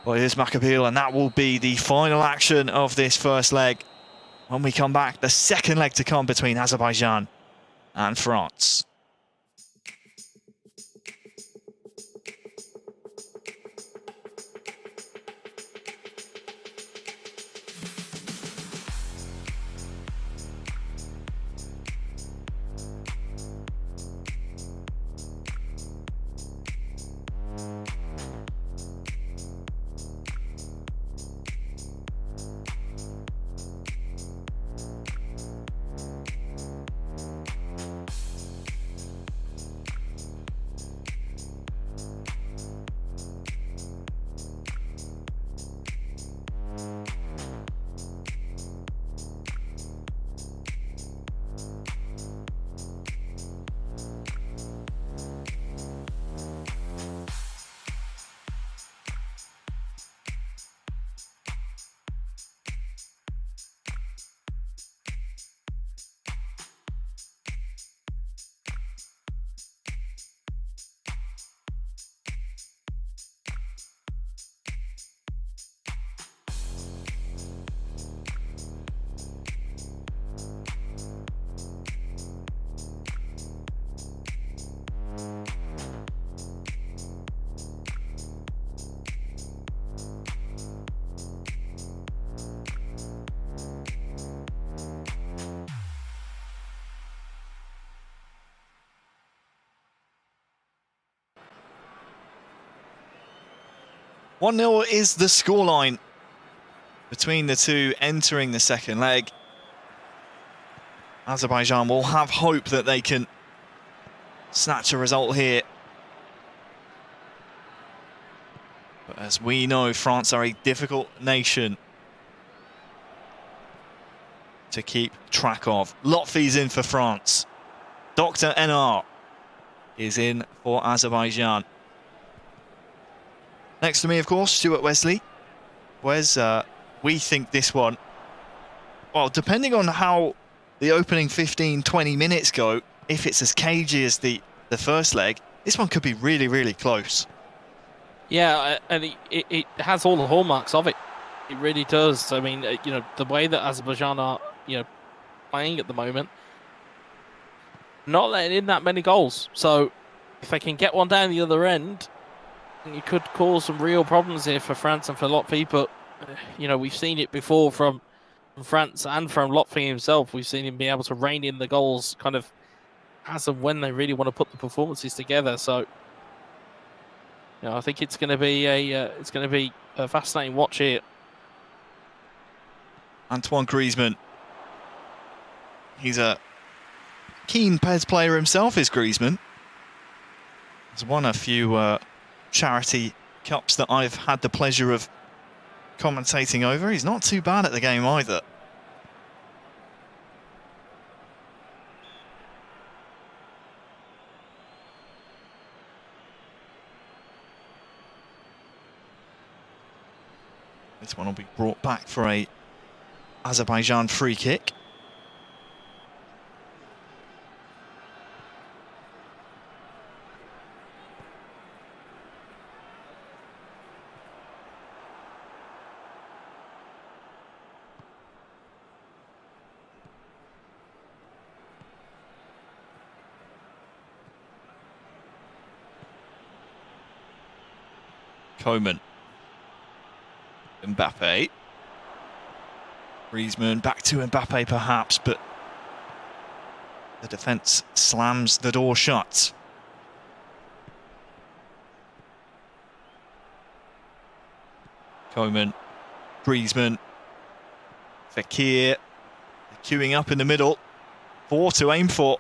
[SPEAKER 1] by Ismail, and that will be the final action of this first leg. When we come back, the second leg to come between Azerbaijan and France. 1-0 is the scoreline between the two entering the second leg. Azerbaijan will have hope that they can snatch a result here. But as we know, France are a difficult nation to keep track of. Lotfi's in for France. Dr. NR is in for Azerbaijan. Next to me, of course, Stuart Wesley. Wes, we think this one, well, depending on how the opening 15-20 minutes go, if it's as cagey as the first leg, this one could be really, really close.
[SPEAKER 4] Yeah, and it has all the hallmarks of it. It really does. I mean, you know, the way that Azerbaijan are, you know, playing at the moment, not letting in that many goals. So if they can get one down the other end, you could cause some real problems here for France and for Lotfi. But, you know, we've seen it before from France and from Lotfi himself. We've seen him be able to rein in the goals kind of as and when they really want to put the performances together. So, you know, I think it's going to be a fascinating watch here.
[SPEAKER 1] Antoine Griezmann. He's a keen PES player himself, is Griezmann. He's won a few charity cups that I've had the pleasure of commentating over. He's not too bad at the game either. This one will be brought back for a Azerbaijan free kick. Coman. Mbappe. Griezmann back to Mbappe perhaps, but the defence slams the door shut. Coman, Griezmann, Fekir, queuing up in the middle. 4 to aim for.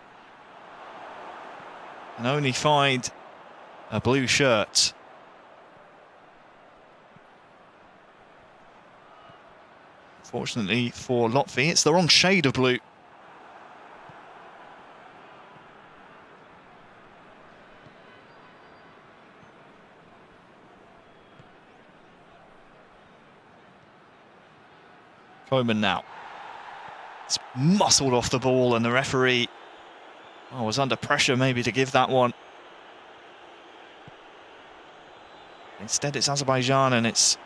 [SPEAKER 1] And only find a blue shirt. Fortunately for Lotfi, it's the wrong shade of blue. Coman now. It's muscled off the ball and the referee was under pressure maybe to give that one. Instead it's Azerbaijan and it's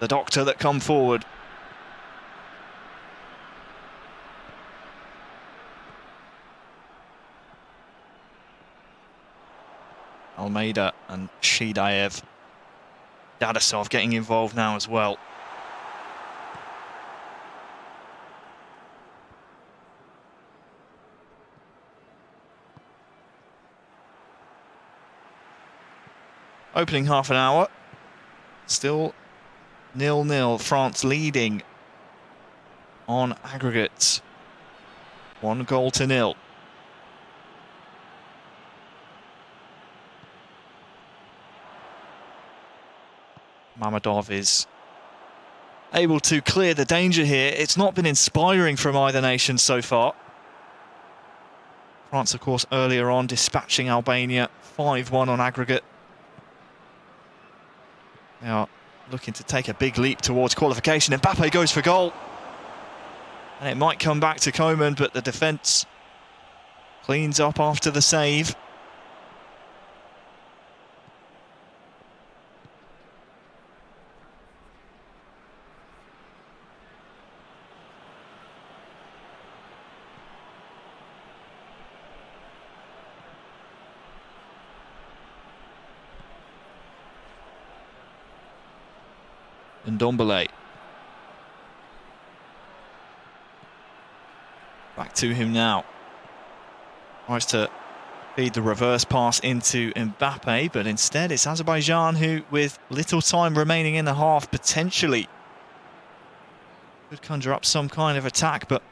[SPEAKER 1] the doctor that come forward. Almeida and Shidaev. Dadasov getting involved now as well. Opening half an hour. Still 0-0. France leading on aggregate. 1-0. Mamadov is able to clear the danger here. It's not been inspiring from either nation so far. France, of course, earlier on dispatching Albania 5-1 on aggregate. They are looking to take a big leap towards qualification. Mbappe goes for goal. And it might come back to Coman, but the defence cleans up after the save. And Ndombele. Back to him now. Tries to feed the reverse pass into Mbappe, but instead it's Azerbaijan who, with little time remaining in the half, potentially could conjure up some kind of attack, but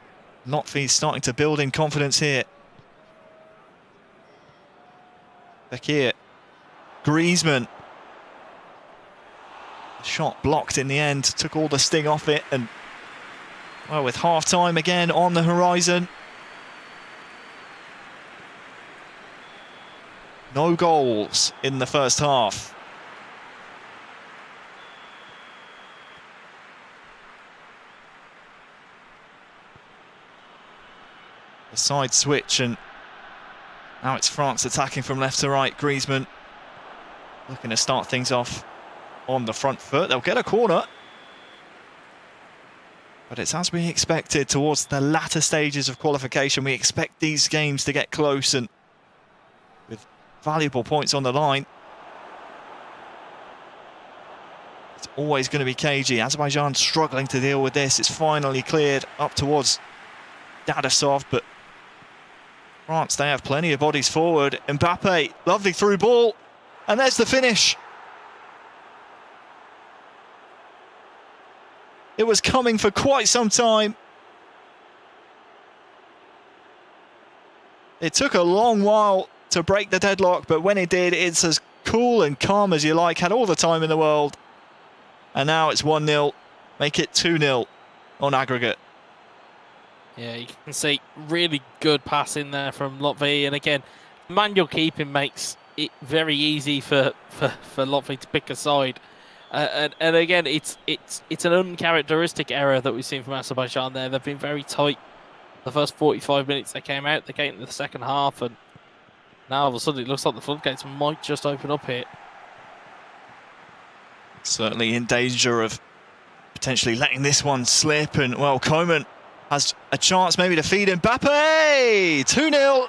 [SPEAKER 1] Lotfi's starting to build in confidence here. Bekir, Griezmann. The shot blocked in the end, took all the sting off it, and well, with half-time again on the horizon. No goals in the first half. A side switch, and now it's France attacking from left to right. Griezmann looking to start things off on the front foot. They'll get a corner. But it's as we expected towards the latter stages of qualification. We expect these games to get close and with valuable points on the line. It's always going to be cagey. Azerbaijan struggling to deal with this. It's finally cleared up towards Dadasov, but France, they have plenty of bodies forward. Mbappe, lovely through ball, and there's the finish. It was coming for quite some time. It took a long while to break the deadlock, but when it did, it's as cool and calm as you like, had all the time in the world. And now it's 1-0, make it 2-0 on aggregate.
[SPEAKER 4] Yeah, you can see really good pass in there from Lotfi, and again, manual keeping makes it very easy for Lotfi to pick a side. And again, it's an uncharacteristic error that we've seen from Azerbaijan there. They've been very tight the first 45 minutes they came out. They came into the second half, and now all of a sudden it looks like the floodgates might just open up here.
[SPEAKER 1] Certainly in danger of potentially letting this one slip, and well, Koeman has a chance maybe to feed Mbappe! 2-0!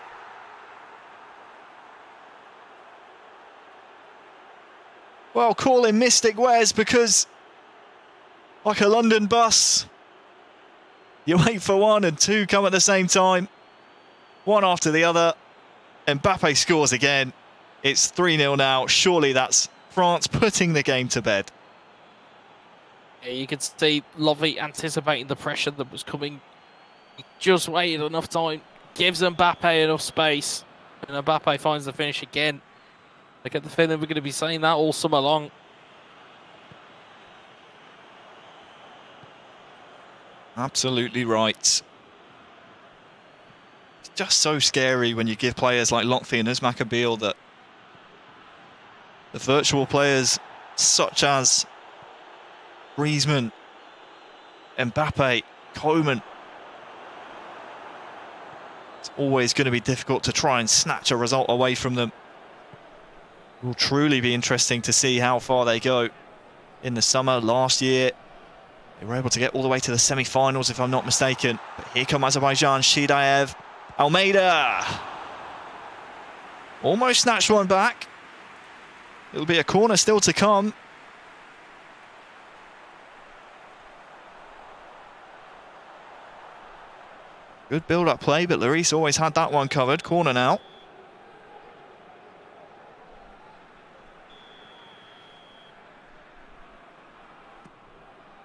[SPEAKER 1] Well, call him Mystic Wes, because like a London bus, you wait for one and two come at the same time, one after the other. Mbappe scores again. It's 3-0 now. Surely that's France putting the game to bed.
[SPEAKER 4] Yeah, you could see Lotfi anticipating the pressure that was coming. He just waited enough time, gives Mbappe enough space, and Mbappe finds the finish again. I get the feeling we're going to be saying that all summer long.
[SPEAKER 1] Absolutely right. It's just so scary when you give players like Lotfi and Uzmakabil that the virtual players such as Griezmann, Mbappe, Koeman, it's always going to be difficult to try and snatch a result away from them. It will truly be interesting to see how far they go in the summer. Last year, they were able to get all the way to the semi-finals, if I'm not mistaken. But here come Azerbaijan, Shidaev, Almeida. Almost snatched one back. It'll be a corner still to come. Good build-up play, but Lloris always had that one covered. Corner now.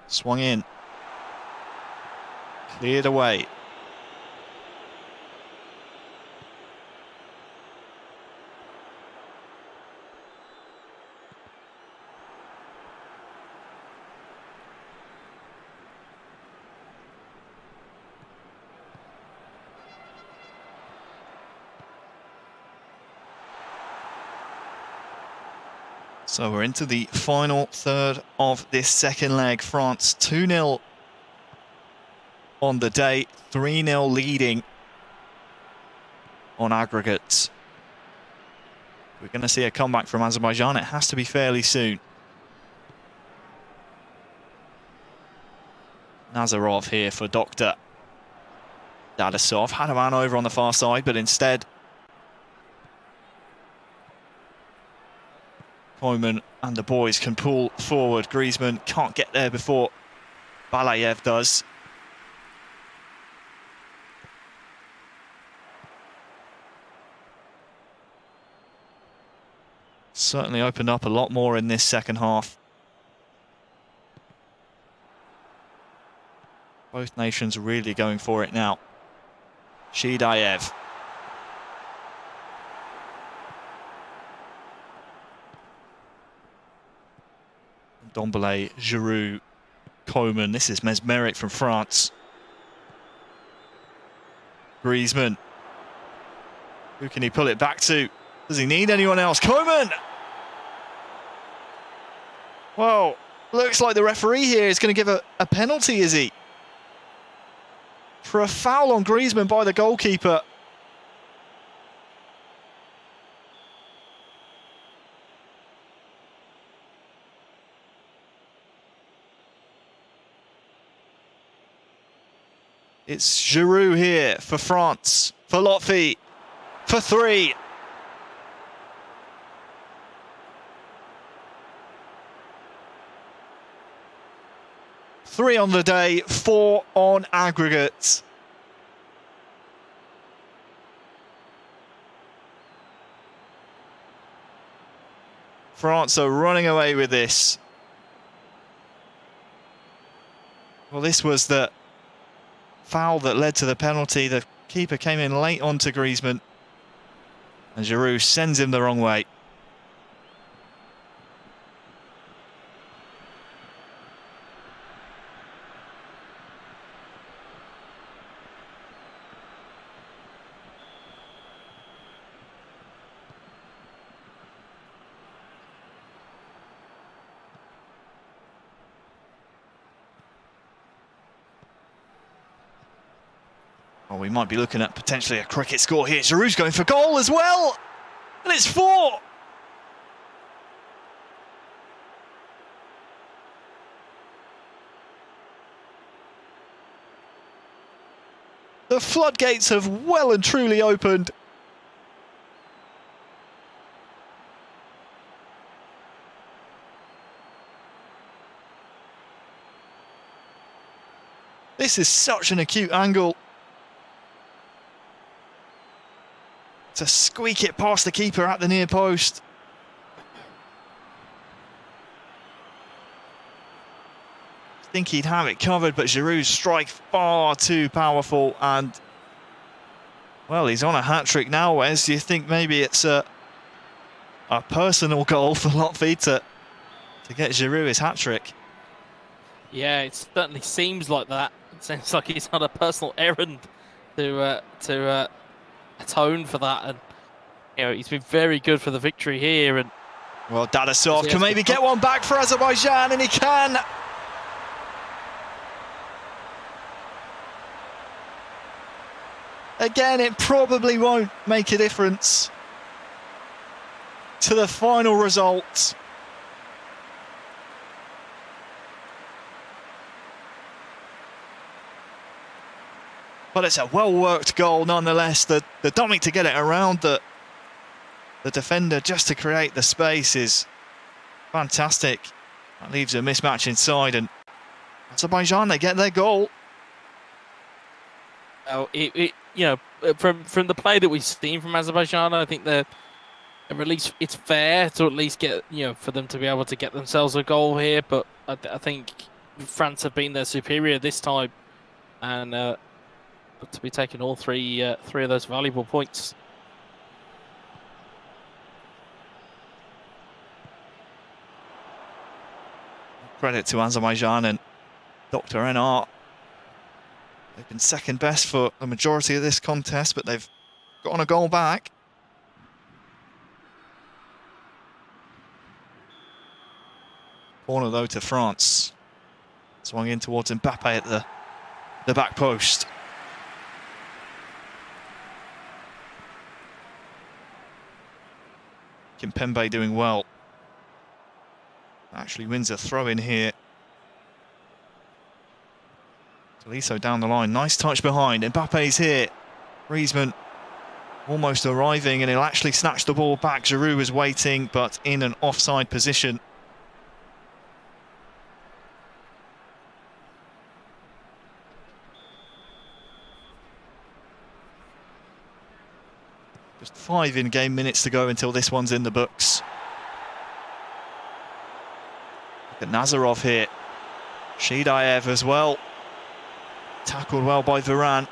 [SPEAKER 1] Swung in. Cleared away. So we're into the final third of this second leg. France 2-0 on the day, 3-0 leading on aggregate. We're going to see a comeback from Azerbaijan. It has to be fairly soon. Nazarov here for Dr. Dadasov. Had a man over on the far side, but instead Koeman and the boys can pull forward. Griezmann can't get there before Balayev does. Certainly opened up a lot more in this second half. Both nations really going for it now. Shidayev. Dombele, Giroud, Coman. This is mesmeric from France. Griezmann. Who can he pull it back to? Does he need anyone else? Coman! Well, looks like the referee here is going to give a penalty, is he? For a foul on Griezmann by the goalkeeper. It's Giroud here for France, for Lotfi, for 3. Three on the day, 4 on aggregate. France are running away with this. Well, this was the foul that led to the penalty. The keeper came in late onto Griezmann, and Giroud sends him the wrong way. Well, we might be looking at potentially a cricket score here. Giroud's going for goal as well, and it's 4. The floodgates have well and truly opened. This is such an acute angle. To squeak it past the keeper at the near post. I think he'd have it covered, but Giroud's strike far too powerful, and well, he's on a hat-trick now, Wes. Do you think maybe it's a personal goal for Lotfi to get Giroud his hat-trick? Yeah,
[SPEAKER 4] it certainly seems like that. It seems like he's on a personal errand to atone for that, and you know, he's been very good for the victory here. And
[SPEAKER 1] well, Dadasov can maybe get one back for Azerbaijan, and he can. Again, it probably won't make a difference to the final result. But it's a well-worked goal nonetheless. The dummy to get it around the defender just to create the space is fantastic. That leaves a mismatch inside, and Azerbaijan, they get their goal.
[SPEAKER 4] Oh, you know, from the play that we've seen from Azerbaijan, I think at least it's fair to at least get, you know, for them to be able to get themselves a goal here. But I think France have been their superior this time, and to be taking all three of those valuable points.
[SPEAKER 1] Credit to Azerbaijan and Dr. NR. They've been second best for the majority of this contest, but they've gotten a goal back. Corner though to France. Swung in towards Mbappe at the back post. Kimpembe doing well. Actually wins a throw in here. Tolisso down the line. Nice touch behind. Mbappe's here. Griezmann almost arriving, and he'll actually snatch the ball back. Giroud was waiting, but in an offside position. Just 5 in-game minutes to go until this one's in the books. Got Nazarov here. Shidaev as well. Tackled well by Varane.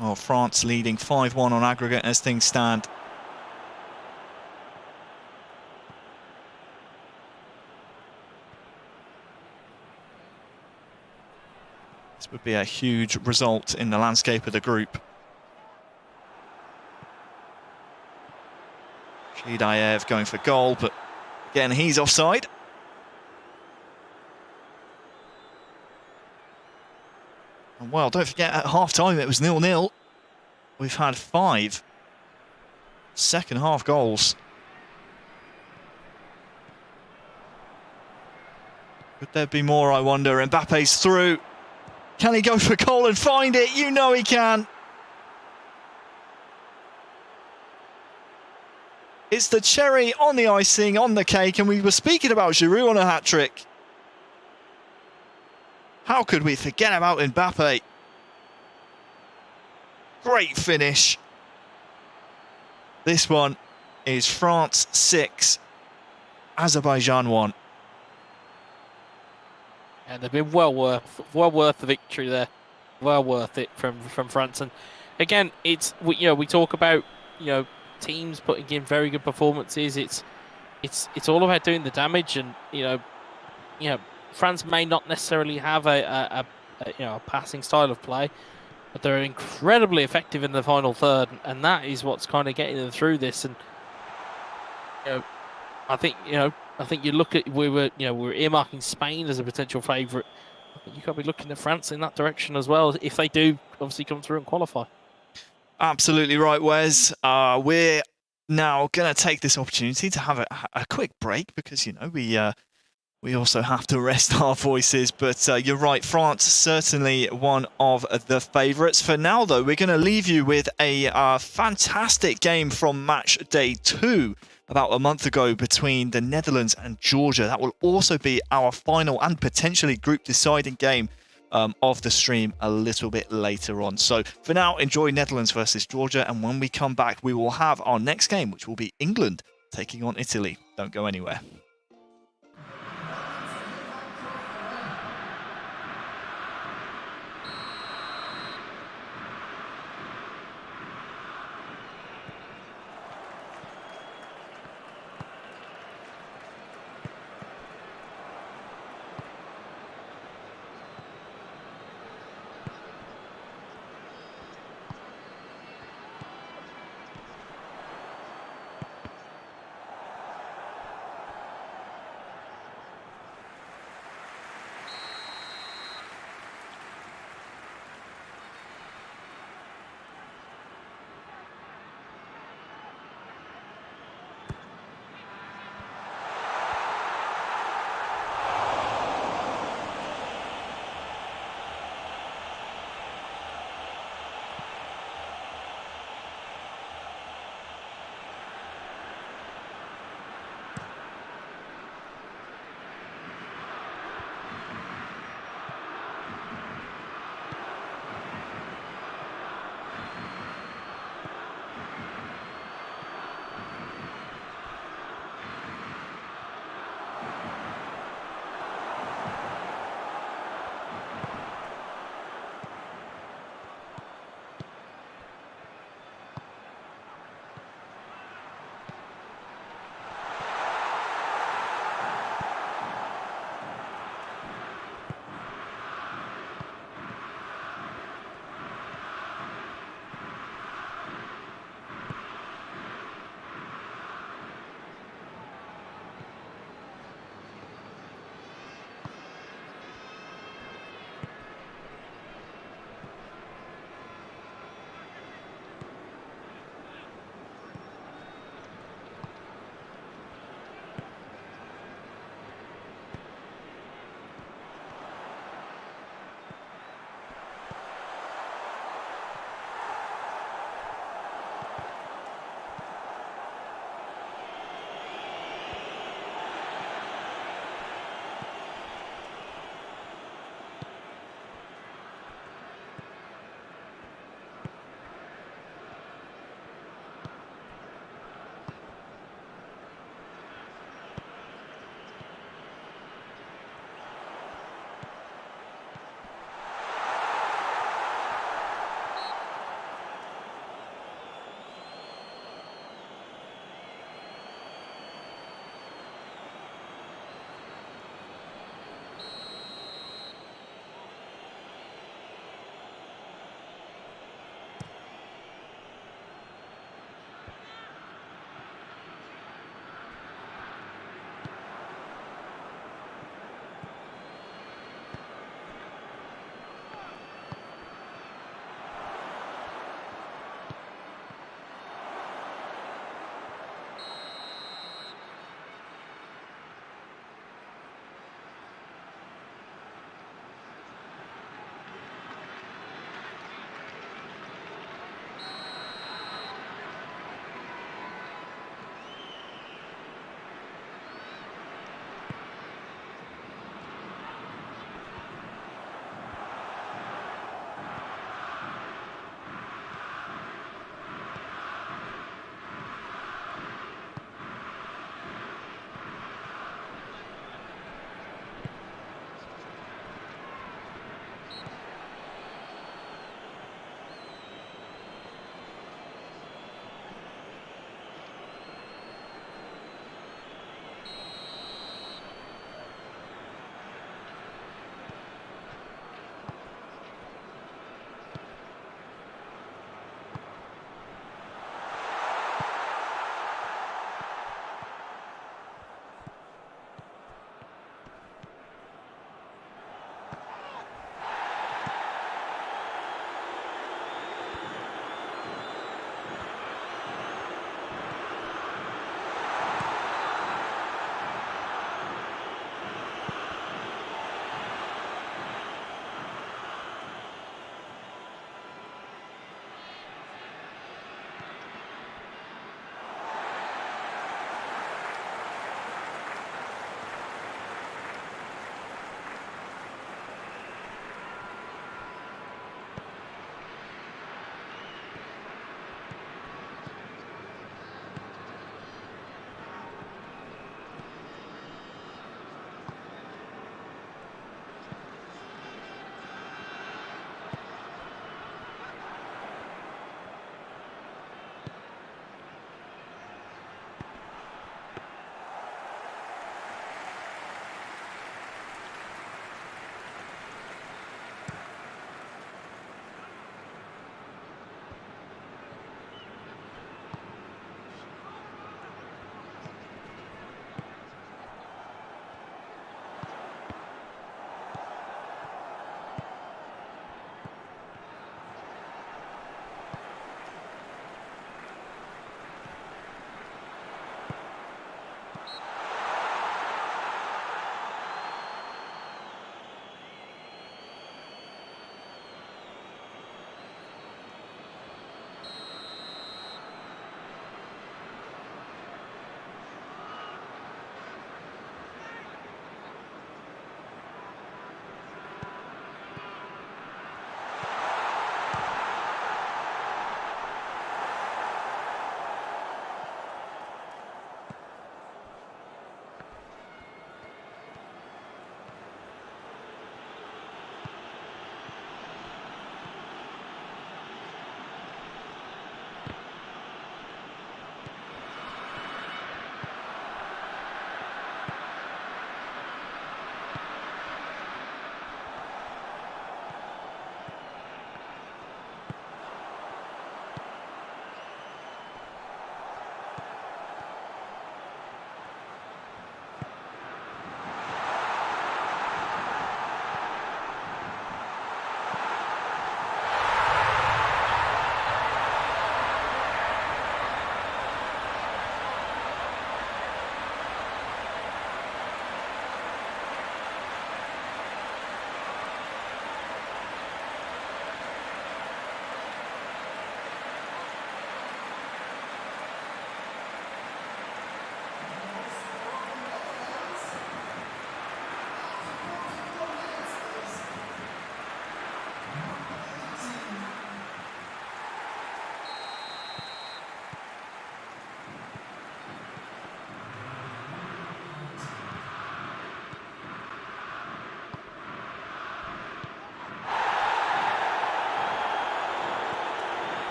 [SPEAKER 1] Well, France leading 5-1 on aggregate as things stand. This would be a huge result in the landscape of the group. Shidaev going for goal, but again, he's offside. And well, don't forget, at half-time it was 0-0. We've had 5 second-half goals. Could there be more, I wonder? Mbappe's through. Can he go for goal and find it? You know he can. It's the cherry on the icing, on the cake, and we were speaking about Giroud on a hat-trick. How could we forget about Mbappe? Great finish. This one is France 6, Azerbaijan 1.
[SPEAKER 4] And they've been well worth the victory there, well worth it from France. And again, it's we talk about teams putting in very good performances. It's all about doing the damage, and France may not necessarily have a passing style of play, but they're incredibly effective in the final third, and that is what's kind of getting them through this. And I think you look at we're earmarking Spain as a potential favourite. I think you've got to be looking at France in that direction as well if they do obviously come through and qualify.
[SPEAKER 1] Absolutely right, Wes. We're now going to take this opportunity to have a quick break because we also have to rest our voices. But you're right, France certainly one of the favourites. For now, though, we're going to leave you with a fantastic game from match day 2. About a month ago between the Netherlands and Georgia. That will also be our final and potentially group deciding game of the stream a little bit later on. So for now, enjoy Netherlands versus Georgia, and when we come back, we will have our next game, which will be England taking on Italy. Don't go anywhere.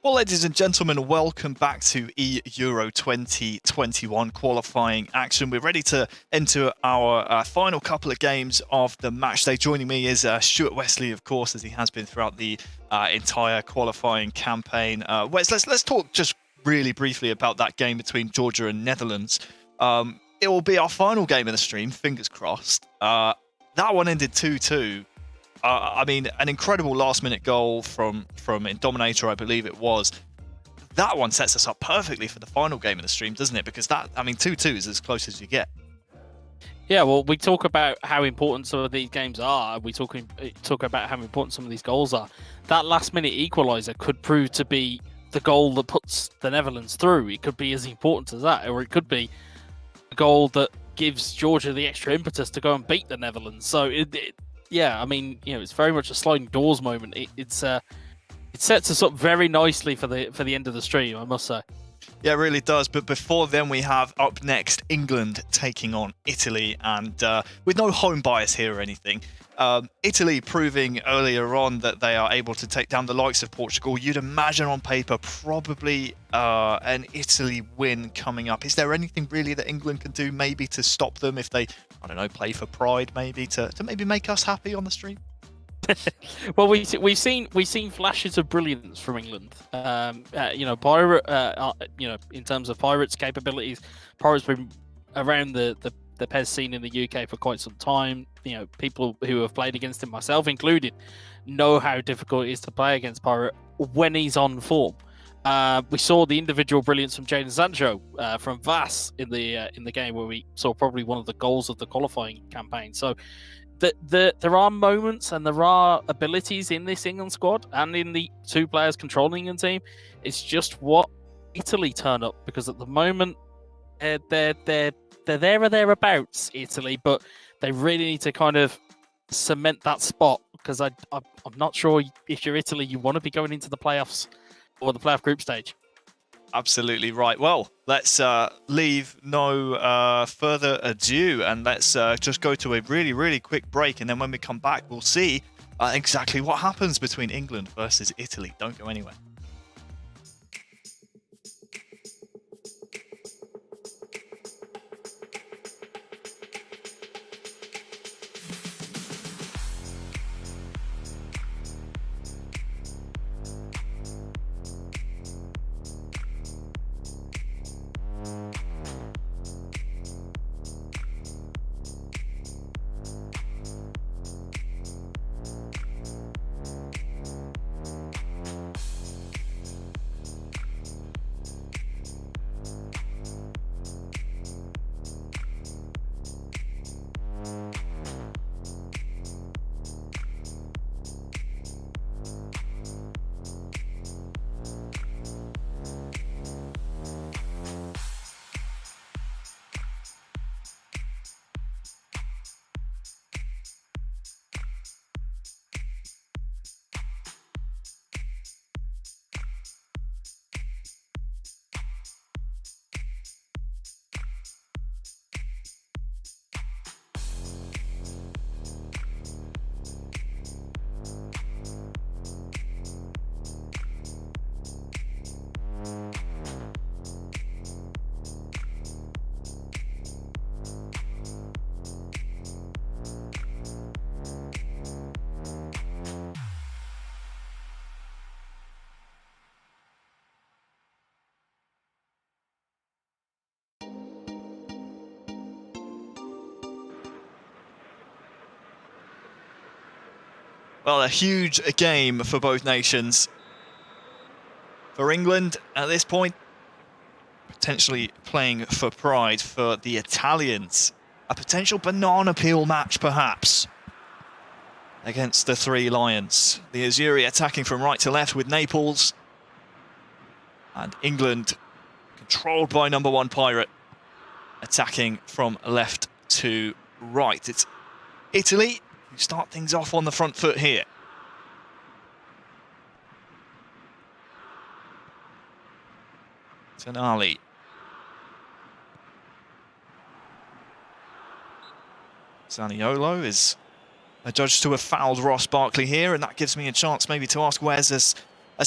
[SPEAKER 1] Well, ladies and gentlemen, welcome back to eEURO 2021 qualifying action. We're ready to enter our final couple of games of the match day. Joining me is Stuart Wesley, of course, as he has been throughout the entire qualifying campaign. Wes, let's talk just really briefly about that game between Georgia and Netherlands. It will be our final game of the stream, fingers crossed. That one ended 2-2. I mean, an incredible last-minute goal from Dominator, I believe it was. That one sets us up perfectly for the final game of the stream, doesn't it? Because 2-2 is as close as you get.
[SPEAKER 4] Yeah, well, we talk about how important some of these games are. We talk about how important some of these goals are. That last-minute equaliser could prove to be the goal that puts the Netherlands through. It could be as important as that, or it could be a goal that gives Georgia the extra impetus to go and beat the Netherlands. So yeah, I mean, it's very much a sliding doors moment. It sets us up very nicely for the end of the stream, I must say.
[SPEAKER 1] Yeah, it really does. But before then, we have up next England taking on Italy, and with no home bias here or anything. Italy proving earlier on that they are able to take down the likes of Portugal. You'd imagine on paper probably an Italy win coming up. Is there anything really that England can do maybe to stop them if they, I don't know, play for pride maybe to maybe make us happy on the stream?
[SPEAKER 4] Well, we've seen flashes of brilliance from England. In terms of Pirates' capabilities, Pirates been around the PES scene in the UK for quite some time. People who have played against him, myself included, know how difficult it is to play against Pirate when he's on form. We saw the individual brilliance from Jadon Sancho from VAS in the game, where we saw probably one of the goals of the qualifying campaign. So there are moments and there are abilities in this England squad and in the two players controlling the team. It's just what Italy turn up, because at the moment they're there or thereabouts, Italy, but they really need to kind of cement that spot, because I'm not sure if you're Italy, you want to be going into the playoffs or the playoff group stage.
[SPEAKER 1] Absolutely right. Well, let's leave no further ado, and let's just go to a really, really quick break. And then when we come back, we'll see exactly what happens between England versus Italy. Don't go anywhere. Well, a huge game for both nations. For England, at this point, potentially playing for pride. For the Italians, a potential banana peel match, perhaps, against the Three Lions. The Azzurri attacking from right to left with Naples. And England, controlled by number 1 Pirate, attacking from left to right. It's Italy who start things off on the front foot here. Tonali. Zaniolo is adjudged to have fouled Ross Barkley here, and that gives me a chance maybe to ask Wes as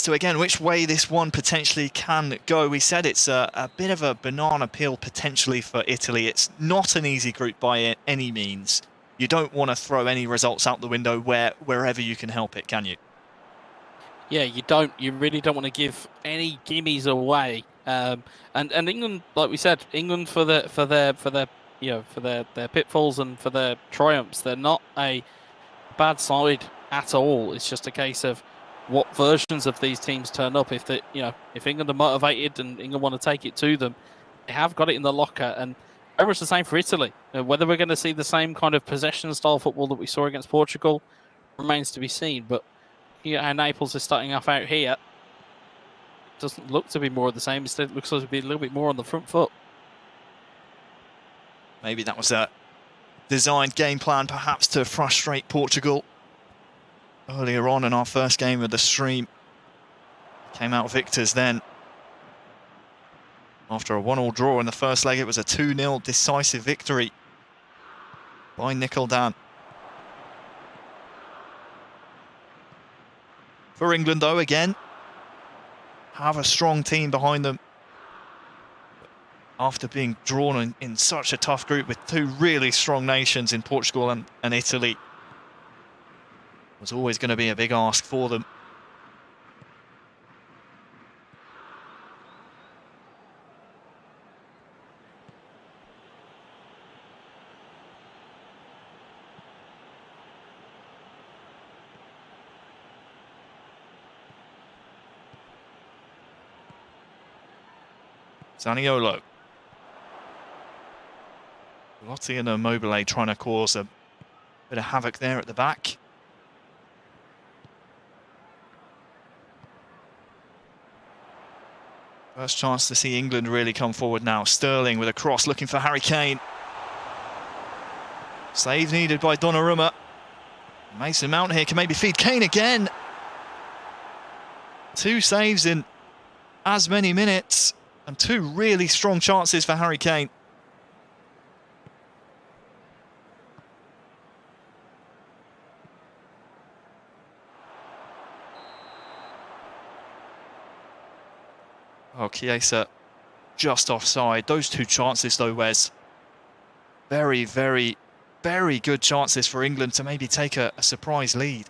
[SPEAKER 1] to, again, which way this one potentially can go. We said it's a bit of a banana peel potentially for Italy. It's not an easy group by any means. You don't want to throw any results out the window wherever you can help it, can you?
[SPEAKER 4] Yeah, you don't. You really don't want to give any gimmies away. And England, like we said, England for their pitfalls and for their triumphs, they're not a bad side at all. It's just a case of what versions of these teams turn up. If England are motivated and England want to take it to them, they have got it in the locker. And very much the same for Italy. Whether we're going to see the same kind of possession style football that we saw against Portugal remains to be seen. But how Naples is starting off out here doesn't look to be more of the same. Instead, it looks like to be a little bit more on the front foot.
[SPEAKER 1] Maybe that was a designed game plan, perhaps, to frustrate Portugal. Earlier on in our first game of the stream, came out victors then. After a 1-1 draw in the first leg, it was a 2-0 decisive victory by Nickel Dan. For England, though, again, have a strong team behind them. After being drawn in such a tough group with two really strong nations in Portugal and Italy, was always going to be a big ask for them. Zaniolo. Lotti and Immobile trying to cause a bit of havoc there at the back. First chance to see England really come forward now. Sterling with a cross looking for Harry Kane. Save needed by Donnarumma. Mason Mount here can maybe feed Kane again. 2 saves in as many minutes and 2 really strong chances for Harry Kane. Oh, Chiesa just offside. Those 2 chances though, Wes. Very, very, very good chances for England to maybe take a surprise lead.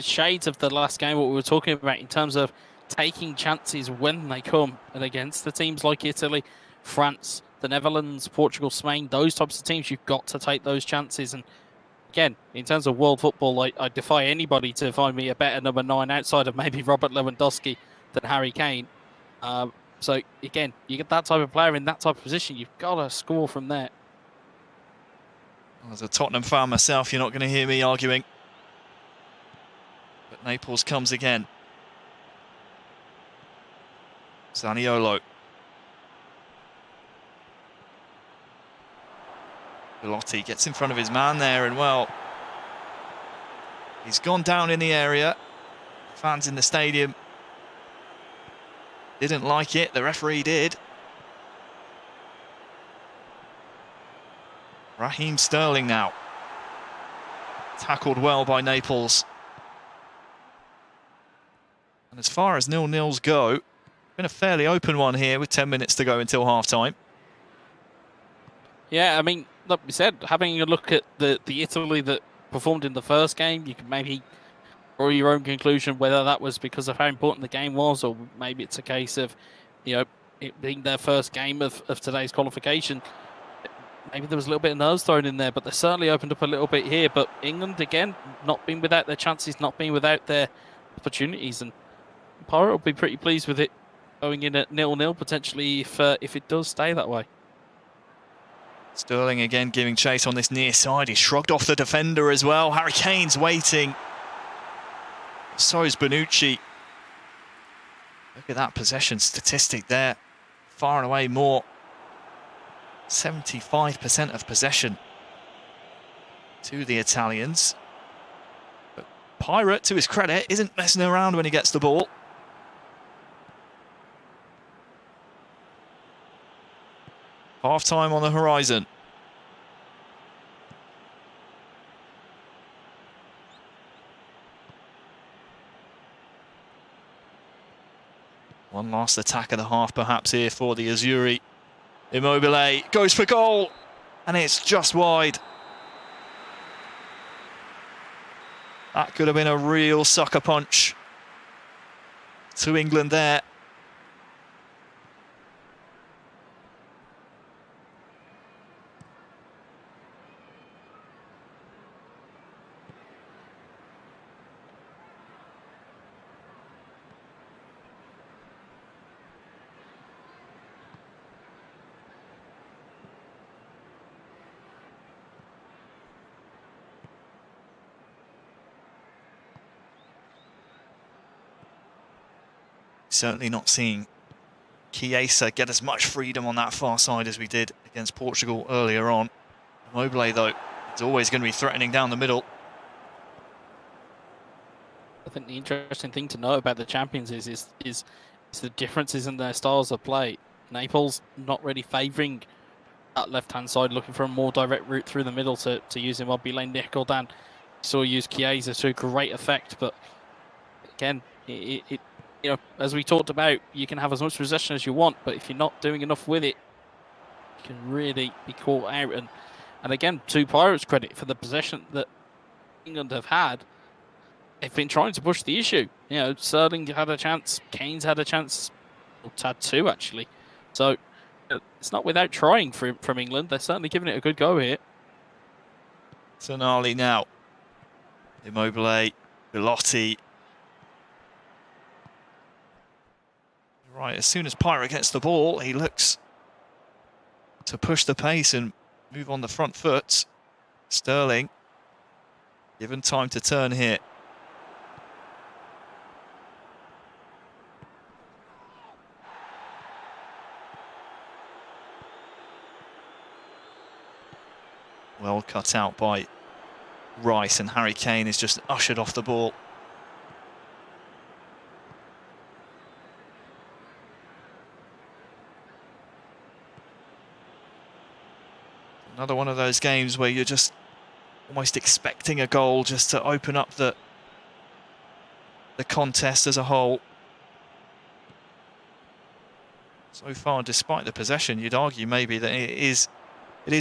[SPEAKER 4] Shades of the last game, what we were talking about in terms of taking chances when they come, and against the teams like Italy, France, the Netherlands, Portugal, Spain, those types of teams, you've got to take those chances. And again, in terms of world football, I defy anybody to find me a better number 9 outside of maybe Robert Lewandowski than Harry Kane. So again, you get that type of player in that type of position, you've got to score from there.
[SPEAKER 1] Well, as a Tottenham fan myself, you're not going to hear me arguing. But Naples comes again. Zaniolo. Lotti gets in front of his man there, and well, he's gone down in the area. Fans in the stadium didn't like it, the referee did. Raheem Sterling now. Tackled well by Naples. And as far as 0-0s go, been a fairly open one here with 10 minutes to go until half-time.
[SPEAKER 4] Yeah, I mean, like we said, having a look at the Italy that performed in the first game, you can maybe draw your own conclusion whether that was because of how important the game was, or maybe it's a case of, it being their first game of today's qualification. maybe there was a little bit of nerves thrown in there, but they certainly opened up a little bit here. But England, again, not being without their chances, not being without their opportunities. And Pirate will be pretty pleased with it going in at 0-0 potentially if it does stay that way.
[SPEAKER 1] Sterling again giving chase on this near side. He shrugged off the defender as well. Harry Kane's waiting. So is Bonucci. Look at that possession statistic there. Far and away more. 75% of possession to the Italians. But Pirate, to his credit, isn't messing around when he gets the ball. Half-time on the horizon. One last attack of the half perhaps here for the Azzurri. Immobile goes for goal, and it's just wide. That could have been a real sucker punch to England there. Certainly not seeing Chiesa get as much freedom on that far side as we did against Portugal earlier on. Immobile, though, is always going to be threatening down the middle.
[SPEAKER 4] I think the interesting thing to note about the champions is the differences in their styles of play. Naples not really favouring that left-hand side, looking for a more direct route through the middle to use Immobile. Nicholdan saw use Chiesa to great effect, but again, it you know, as we talked about, you can have as much possession as you want, but if you're not doing enough with it, you can really be caught out. And again, to Pirates' credit for the possession that England have had, they've been trying to push the issue. You know, Sterling had a chance, Kane's had a chance, or had two actually. So it's not without trying from England. They're certainly giving it a good go here.
[SPEAKER 1] Tonali now. Immobile, Belotti. Right, as soon as Pirate gets the ball, he looks to push the pace and move on the front foot. Sterling, given time to turn here. Well cut out by Rice, and Harry Kane is just ushered off the ball. Another one of those games where you're just almost expecting a goal just to open up the contest as a whole. So far, despite the possession, you'd argue maybe that it is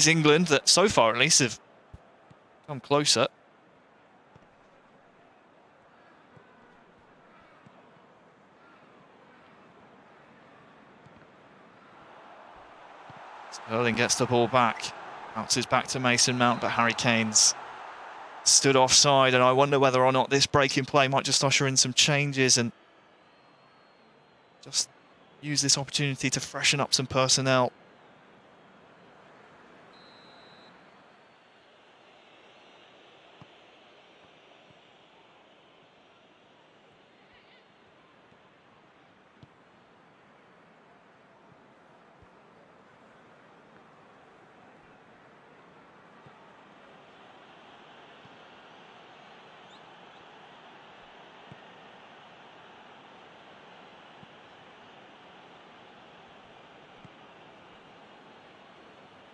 [SPEAKER 1] England that, so far at least, have come closer. Sterling gets the ball back. Bounces back to Mason Mount, but Harry Kane's stood offside, and I wonder whether or not this break in play might just usher in some changes and just use this opportunity to freshen up some personnel.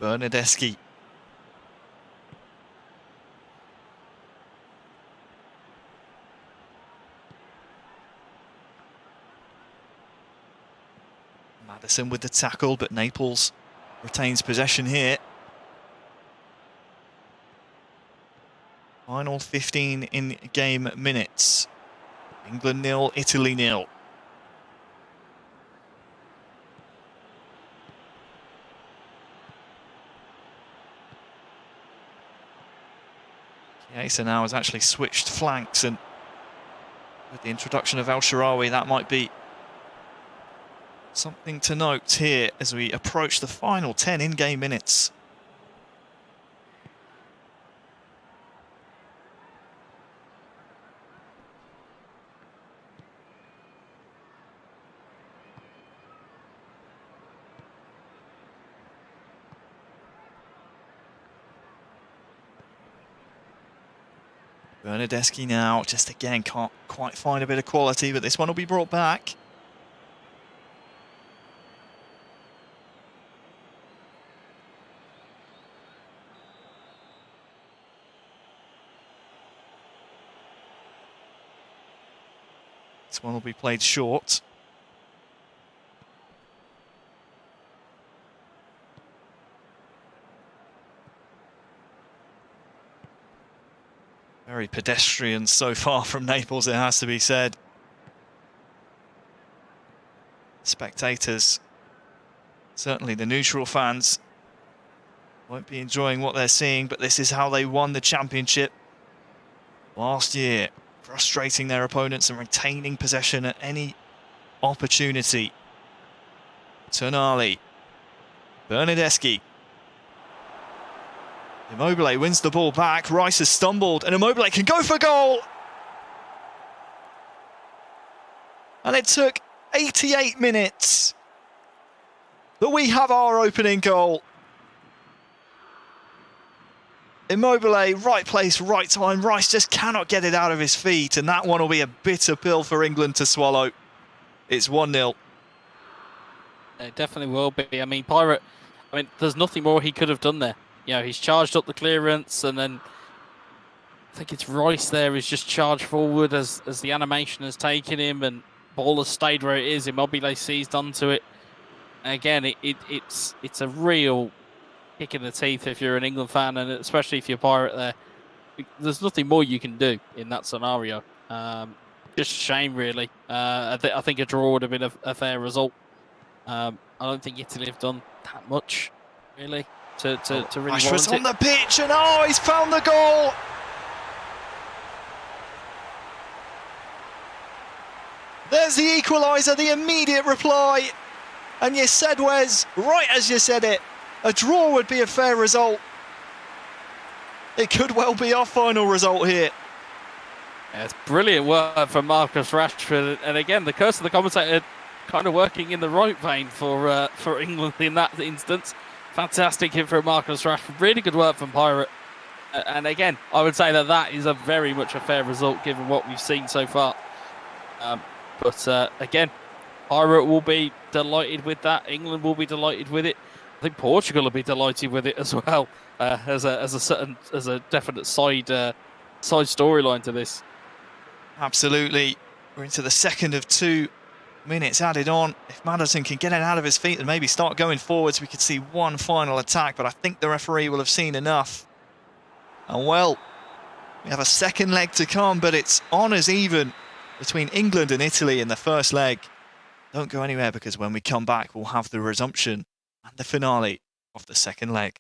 [SPEAKER 1] Bernardeschi. Maddison with the tackle, but Naples retains possession here. Final 15 in-game minutes. England 0, Italy 0. Asa now has actually switched flanks, and with the introduction of El Shaarawy, that might be something to note here as we approach the final 10 in-game minutes. Bernardeschi now, just again, can't quite find a bit of quality, but this one will be brought back. This one will be played short. Very pedestrian so far from Naples, it has to be said. Spectators, certainly the neutral fans, won't be enjoying what they're seeing, but this is how they won the championship last year, frustrating their opponents and retaining possession at any opportunity. Tonali, Bernardeschi. Immobile wins the ball back. Rice has stumbled, and Immobile can go for goal. And it took 88 minutes, but we have our opening goal. Immobile, right place, right time. Rice just cannot get it out of his feet, and that one will be a bitter pill for England to swallow. It's 1-0.
[SPEAKER 4] It definitely will be. I mean, Pirate, there's nothing more he could have done there. You know, he's charged up the clearance, and then I think it's Rice there who's just charged forward as the animation has taken him, and ball has stayed where it is. Immobile seized onto it. And again, it's a real kick in the teeth if you're an England fan, and especially if you're Pirate there. There's nothing more you can do in that scenario. Just a shame, really. I think a draw would have been a fair result. I don't think Italy have done that much, really. To really
[SPEAKER 1] Rashford's
[SPEAKER 4] warrant
[SPEAKER 1] on the pitch, and he's found the goal. There's the equaliser, the immediate reply. And you said, Wes, right as you said it, a draw would be a fair result. It could well be our final result here.
[SPEAKER 4] Yeah, it's brilliant work from Marcus Rashford, and again, the curse of the commentator kind of working in the right vein for England in that instance. Fantastic hit from Marcus Rashford. Really good work from Pirate. And again, I would say that is a very much a fair result given what we've seen so far. But again, Pirate will be delighted with that. England will be delighted with it. I think Portugal will be delighted with it as well, as a definite side storyline to this.
[SPEAKER 1] Absolutely. We're into the second of 2 minutes added on. If Maddison can get it out of his feet and maybe start going forwards, we could see one final attack, but I think the referee will have seen enough. And well, we have a second leg to come, but it's honours even between England and Italy in the first leg. Don't go anywhere, because when we come back, we'll have the resumption and the finale of the second leg.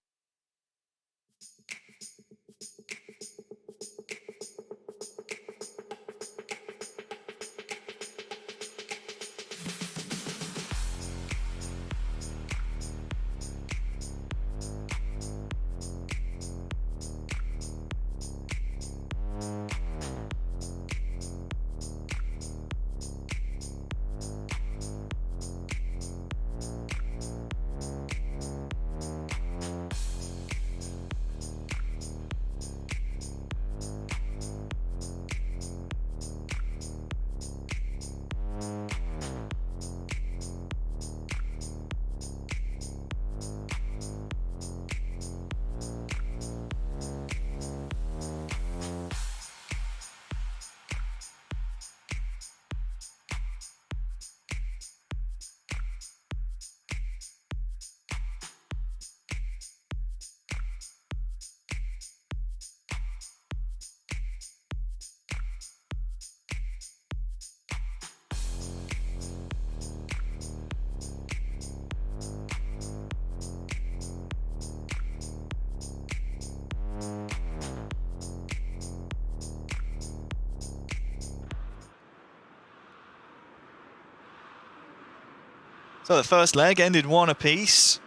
[SPEAKER 1] So the first leg ended 1 apiece.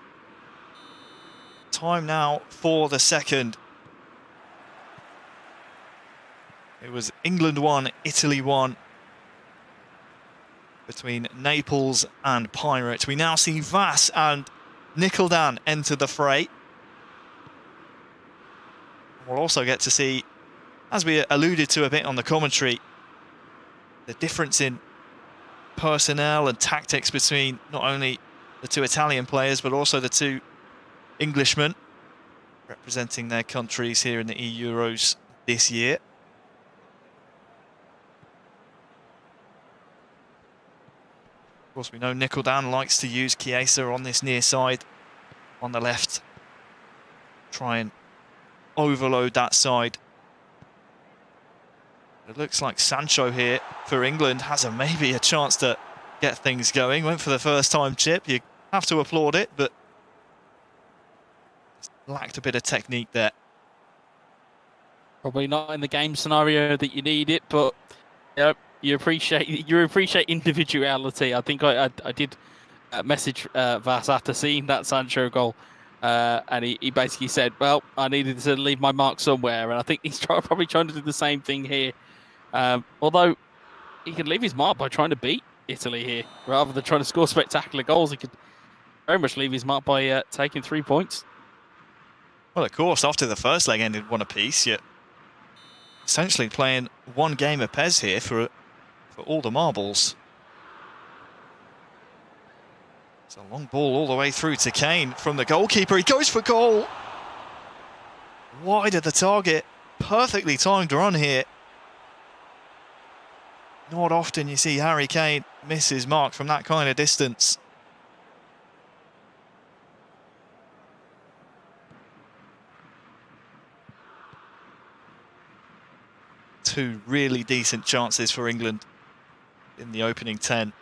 [SPEAKER 1] Time now for the second. It was England 1, Italy 1 between Naples and Pirates. We now see Vass and Nicholdan enter the fray. We'll also get to see, as we alluded to a bit on the commentary, the difference in personnel and tactics between not only the 2 Italian players but also the 2 Englishmen representing their countries here in the eEUROs this year. Of course, we know Nicholdan likes to use Chiesa on this near side on the left. Try and overload that side. It looks like Sancho here for England has maybe a chance to get things going. Went for the first time chip. You have to applaud it, but lacked a bit of technique there.
[SPEAKER 4] Probably not in the game scenario that you need it, but you appreciate individuality. I think I did message Vass after seeing that Sancho goal, and he basically said, "Well, I needed to leave my mark somewhere," and I think he's probably trying to do the same thing here. Although he could leave his mark by trying to beat Italy here, rather than trying to score spectacular goals. He could very much leave his mark by taking 3 points.
[SPEAKER 1] Well, of course, after the first leg ended 1 apiece, you're essentially playing 1 game apace here for all the marbles. It's a long ball all the way through to Kane from the goalkeeper. He goes for goal. Wide of the target. Perfectly timed run here. Not often you see Harry Kane miss his mark from that kind of distance. Two really decent chances for England in the opening 10.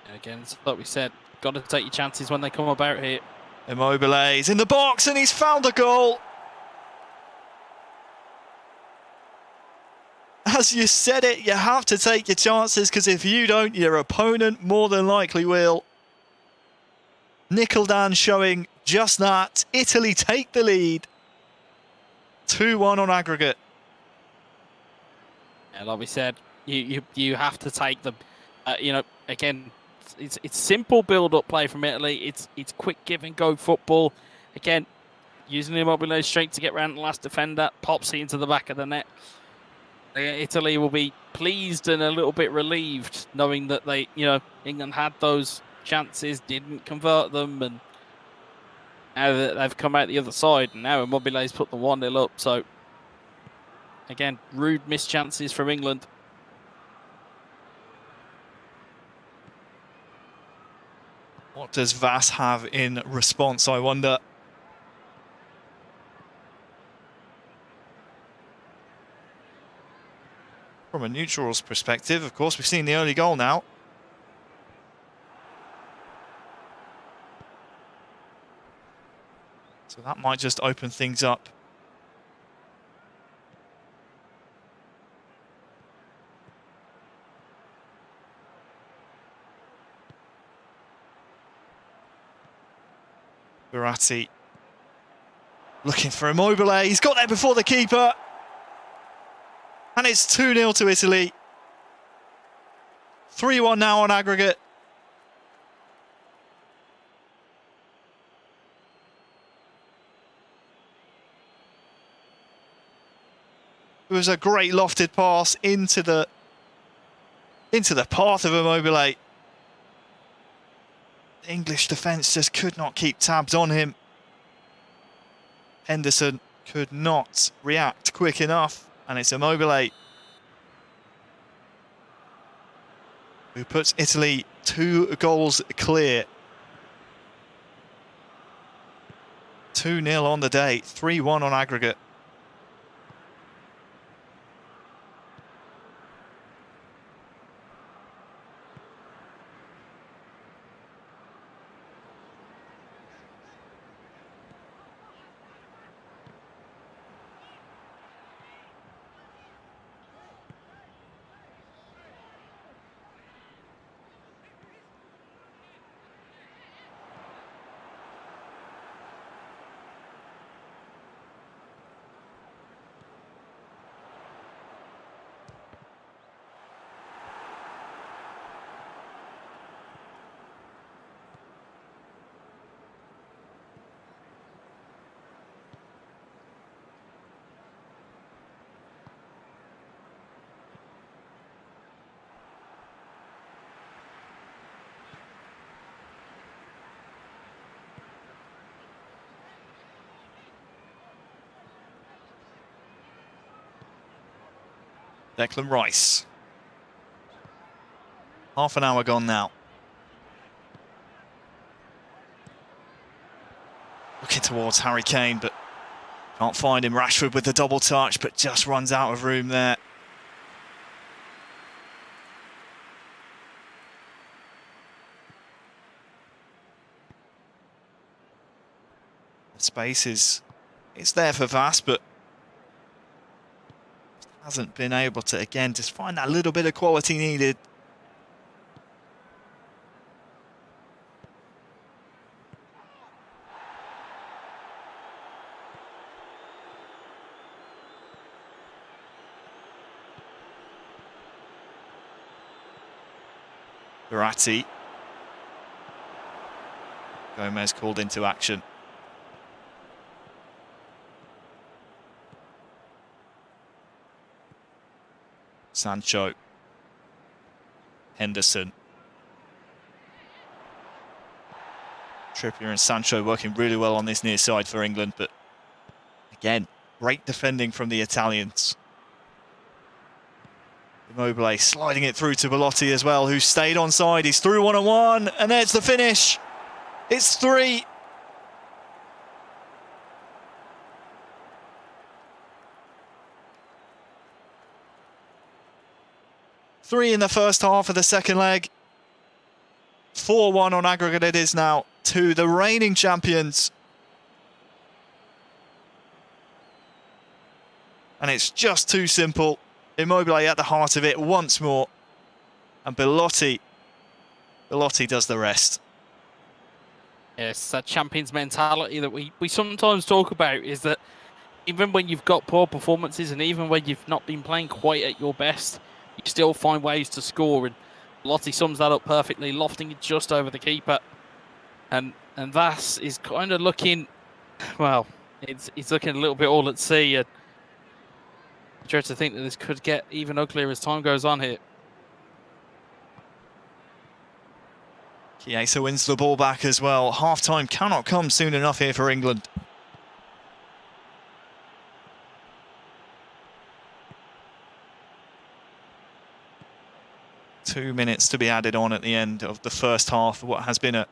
[SPEAKER 4] And again, it's like we said, got to take your chances when they come about here.
[SPEAKER 1] Immobile's in the box and he's found a goal. As you said it, you have to take your chances, because if you don't, your opponent more than likely will. Nicholdan showing just that. Italy take the lead. 2-1 on aggregate.
[SPEAKER 4] And like we said, you have to take them. Again, it's simple build-up play from Italy. It's quick give and go football. Again, using Immobile's strength to get around the last defender, pops it into the back of the net. Italy will be pleased and a little bit relieved knowing that England had those chances, didn't convert them, and now that they've come out the other side, and now Immobile's put the 1-0 up. So again, rude missed chances from England.
[SPEAKER 1] What does Vass have in response, I wonder? From a neutral's perspective, of course, we've seen the early goal now. So that might just open things up. Verratti looking for Immobile. He's got there before the keeper. And it's 2-0 to Italy. 3-1 now on aggregate. It was a great lofted pass into the path of Immobile. The English defence just could not keep tabs on him. Henderson could not react quick enough. And it's Immobile who puts Italy 2 goals clear. 2-0 on the day, 3-1 on aggregate. Declan Rice. Half an hour gone now. Looking towards Harry Kane, but can't find him. Rashford with the double touch, but just runs out of room there. The space is there for Vass, but hasn't been able to, again, just find that little bit of quality needed. Verratti. Gomez called into action. Sancho. Henderson. Trippier and Sancho working really well on this near side for England, but again, great defending from the Italians. Immobile sliding it through to Belotti as well, who stayed onside. He's through one-on-one, and there's the finish. It's 3. Three in the first half of the second leg. 4-1 on aggregate it is now to the reigning champions. And it's just too simple. Immobile at the heart of it once more. And Belotti does the rest.
[SPEAKER 4] Yes, that champions mentality that we sometimes talk about is that even when you've got poor performances and even when you've not been playing quite at your best, you still find ways to score. And Belotti sums that up perfectly, lofting it just over the keeper. And Vass is kind of looking, well, he's looking a little bit all at sea. And I dread to think that this could get even uglier as time goes on here.
[SPEAKER 1] Chiesa wins the ball back as well. Half-time cannot come soon enough here for England. Two minutes to be added on at the end of the first half. What has been a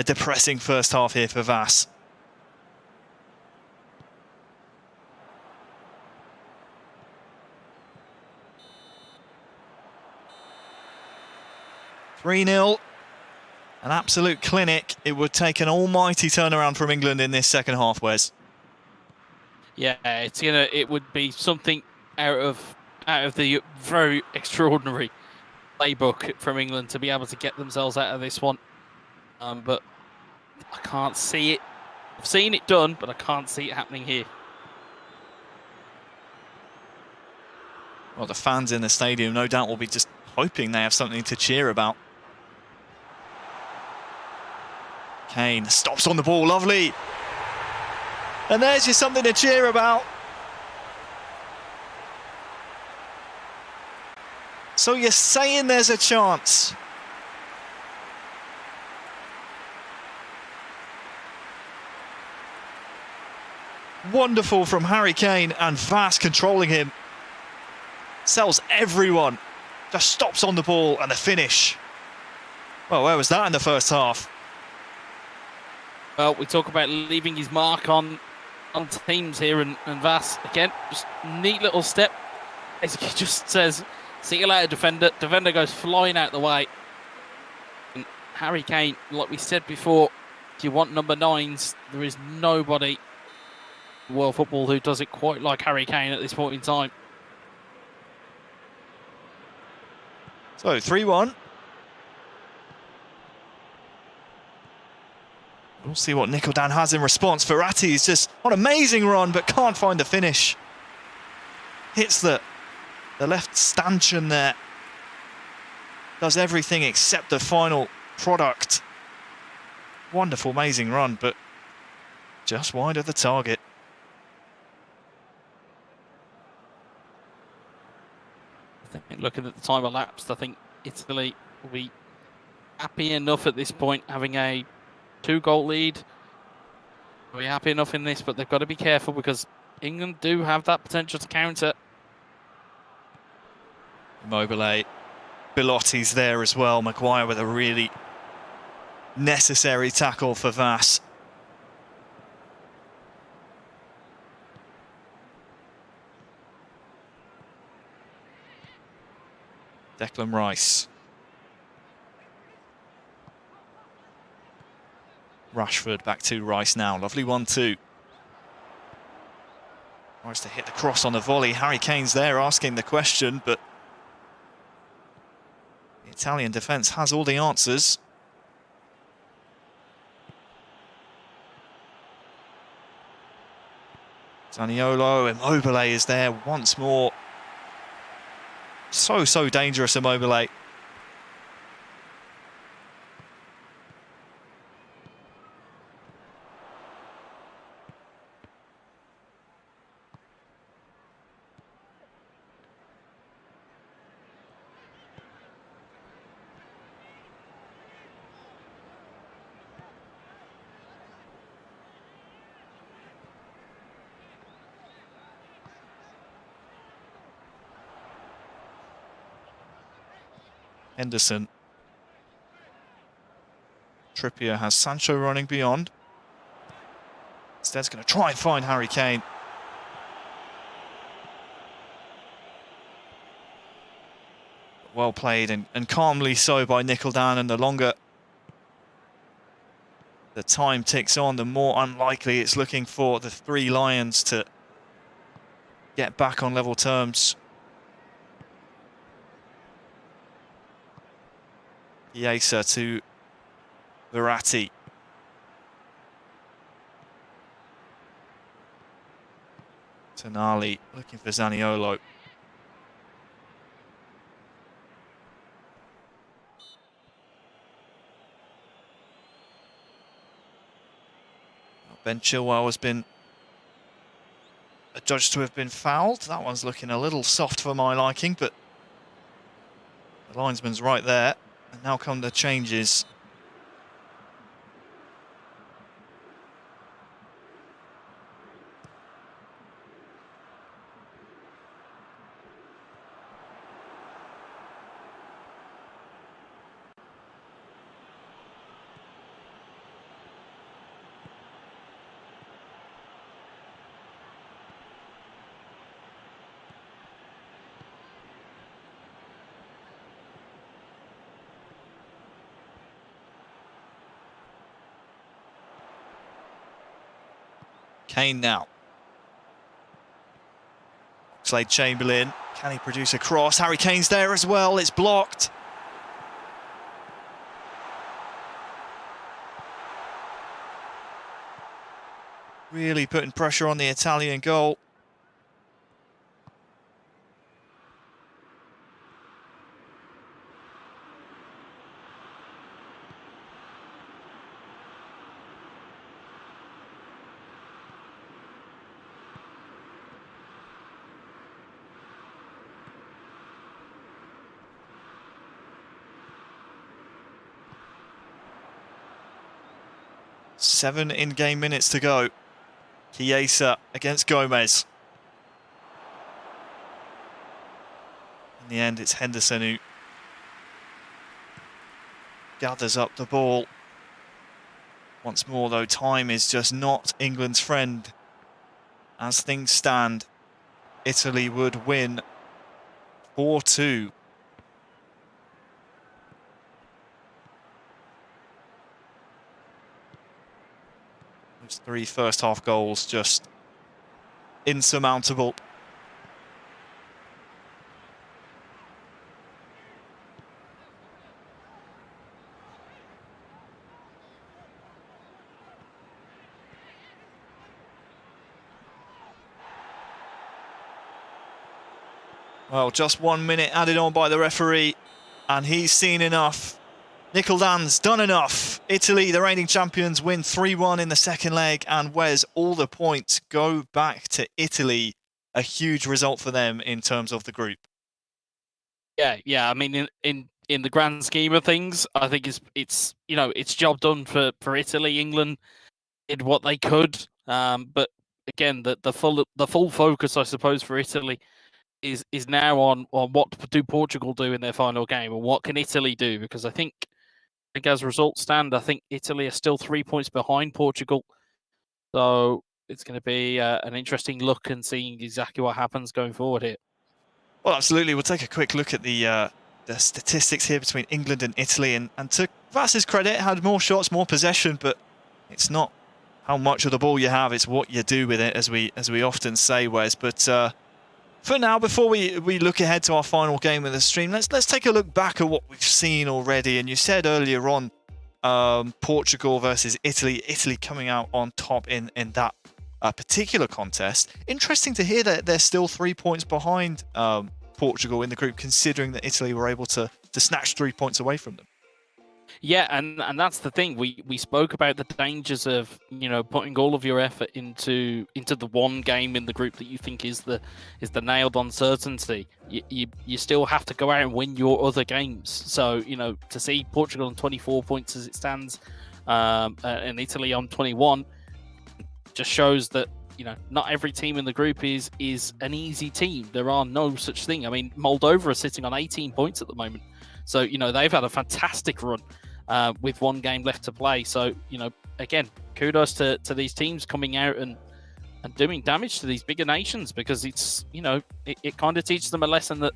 [SPEAKER 1] depressing first half here for Vass. (3-0). An absolute clinic. It would take an almighty turnaround from England in this second half, Wes.
[SPEAKER 4] Yeah, it would be something out of the very extraordinary playbook from England to be able to get themselves out of this one. But I can't see it. I've seen it done, but I can't see it happening here.
[SPEAKER 1] Well, the fans in the stadium no doubt will be just hoping they have something to cheer about. Kane stops on the ball, lovely. And there's just something to cheer about. So you're saying there's a chance. Wonderful from Harry Kane, and Vass controlling him. Sells everyone. Just stops on the ball, and the finish. Well, where was that in the first half?
[SPEAKER 4] Well, we talk about leaving his mark on teams here, and Vass, again, just neat little step. Basically just says, see you later, defender. Defender goes flying out the way. And Harry Kane, like we said before, if you want number 9s, there is nobody in world football who does it quite like Harry Kane at this point in time.
[SPEAKER 1] So, 3-1. We'll see what Nicodán has in response. Verratti is just an amazing run, but can't find the finish. Hits the left stanchion there. Does everything except the final product. Wonderful, amazing run, but just wide of the target.
[SPEAKER 4] I think looking at the time elapsed, I think Italy will be happy enough at this point, having a 2-goal lead. We'll be happy enough in this, but they've got to be careful because England do have that potential to counter.
[SPEAKER 1] Immobile. Belotti's there as well. Maguire with a really necessary tackle for Vass. Declan Rice. Rashford back to Rice now. Lovely 1-2. Tries to hit the cross on the volley. Harry Kane's there asking the question, but the Italian defence has all the answers. Zaniolo, Immobile is there once more. So dangerous, Immobile. Henderson. Trippier has Sancho running beyond. Instead's going to try and find Harry Kane. Well played and calmly so by Nicholdan, and the longer the time ticks on, the more unlikely it's looking for the Three Lions to get back on level terms. Chiesa to Verratti. Tonali looking for Zaniolo. Ben Chilwell has been adjudged to have been fouled. That one's looking a little soft for my liking, but the linesman's right there. And now come the changes. Kane now. Oxlade-Chamberlain, can he produce a cross? Harry Kane's there as well, it's blocked. Really putting pressure on the Italian goal. Seven in-game minutes to go. Chiesa against Gomez. In the end, it's Henderson who gathers up the ball. Once more, though, time is just not England's friend. As things stand, Italy would win 4-2. Those three first-half goals just insurmountable. Well, just 1 minute added on by the referee, and he's seen enough. Nicholdan's done enough. Italy, the reigning champions, win 3-1 in the second leg, and Wes, all the points go back to Italy. A huge result for them in terms of the group.
[SPEAKER 4] Yeah. I mean, in the grand scheme of things, I think it's job done for Italy. England did what they could, but again, the full focus, I suppose, for Italy is now on what do Portugal do in their final game, and what can Italy do? Because I think as results stand, I think Italy are still 3 points behind Portugal. So it's going to be an interesting look and seeing exactly what happens going forward here.
[SPEAKER 1] Well, absolutely. We'll take a quick look at the statistics here between England and Italy. And to Vass's credit, had more shots, more possession, but it's not how much of the ball you have, it's what you do with it, as we often say, Wes. But for now, before we look ahead to our final game of the stream, let's take a look back at what we've seen already. And you said earlier on, Portugal versus Italy, Italy coming out on top in that particular contest. Interesting to hear that they're still 3 points behind Portugal in the group, considering that Italy were able to snatch 3 points away from them.
[SPEAKER 4] Yeah, and that's the thing. We spoke about the dangers of putting all of your effort into the one game in the group that you think is the nailed on certainty. You still have to go out and win your other games. So to see Portugal on 24 points as it stands, and Italy on 21, just shows that not every team in the group is an easy team. There are no such thing. I mean, Moldova are sitting on 18 points at the moment. So, they've had a fantastic run with one game left to play. So, again, kudos to these teams coming out and doing damage to these bigger nations, because it's, it kind of teaches them a lesson that,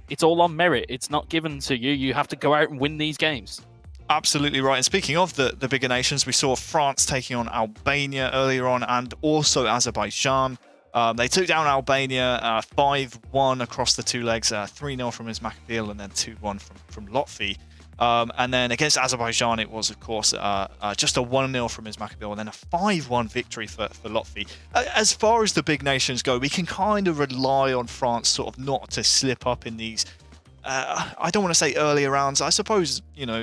[SPEAKER 4] it's all on merit. It's not given to you. You have to go out and win these games.
[SPEAKER 1] Absolutely right. And speaking of the bigger nations, we saw France taking on Albania earlier on, and also Azerbaijan. They took down Albania 5-1 across the two legs, 3-0 from Ismail and then 2-1 from Lotfi. And then against Azerbaijan, it was, of course, just a 1-0 from Ismail and then a 5-1 victory for Lotfi. As far as the big nations go, we can kind of rely on France sort of not to slip up in these, I don't want to say earlier rounds. I suppose,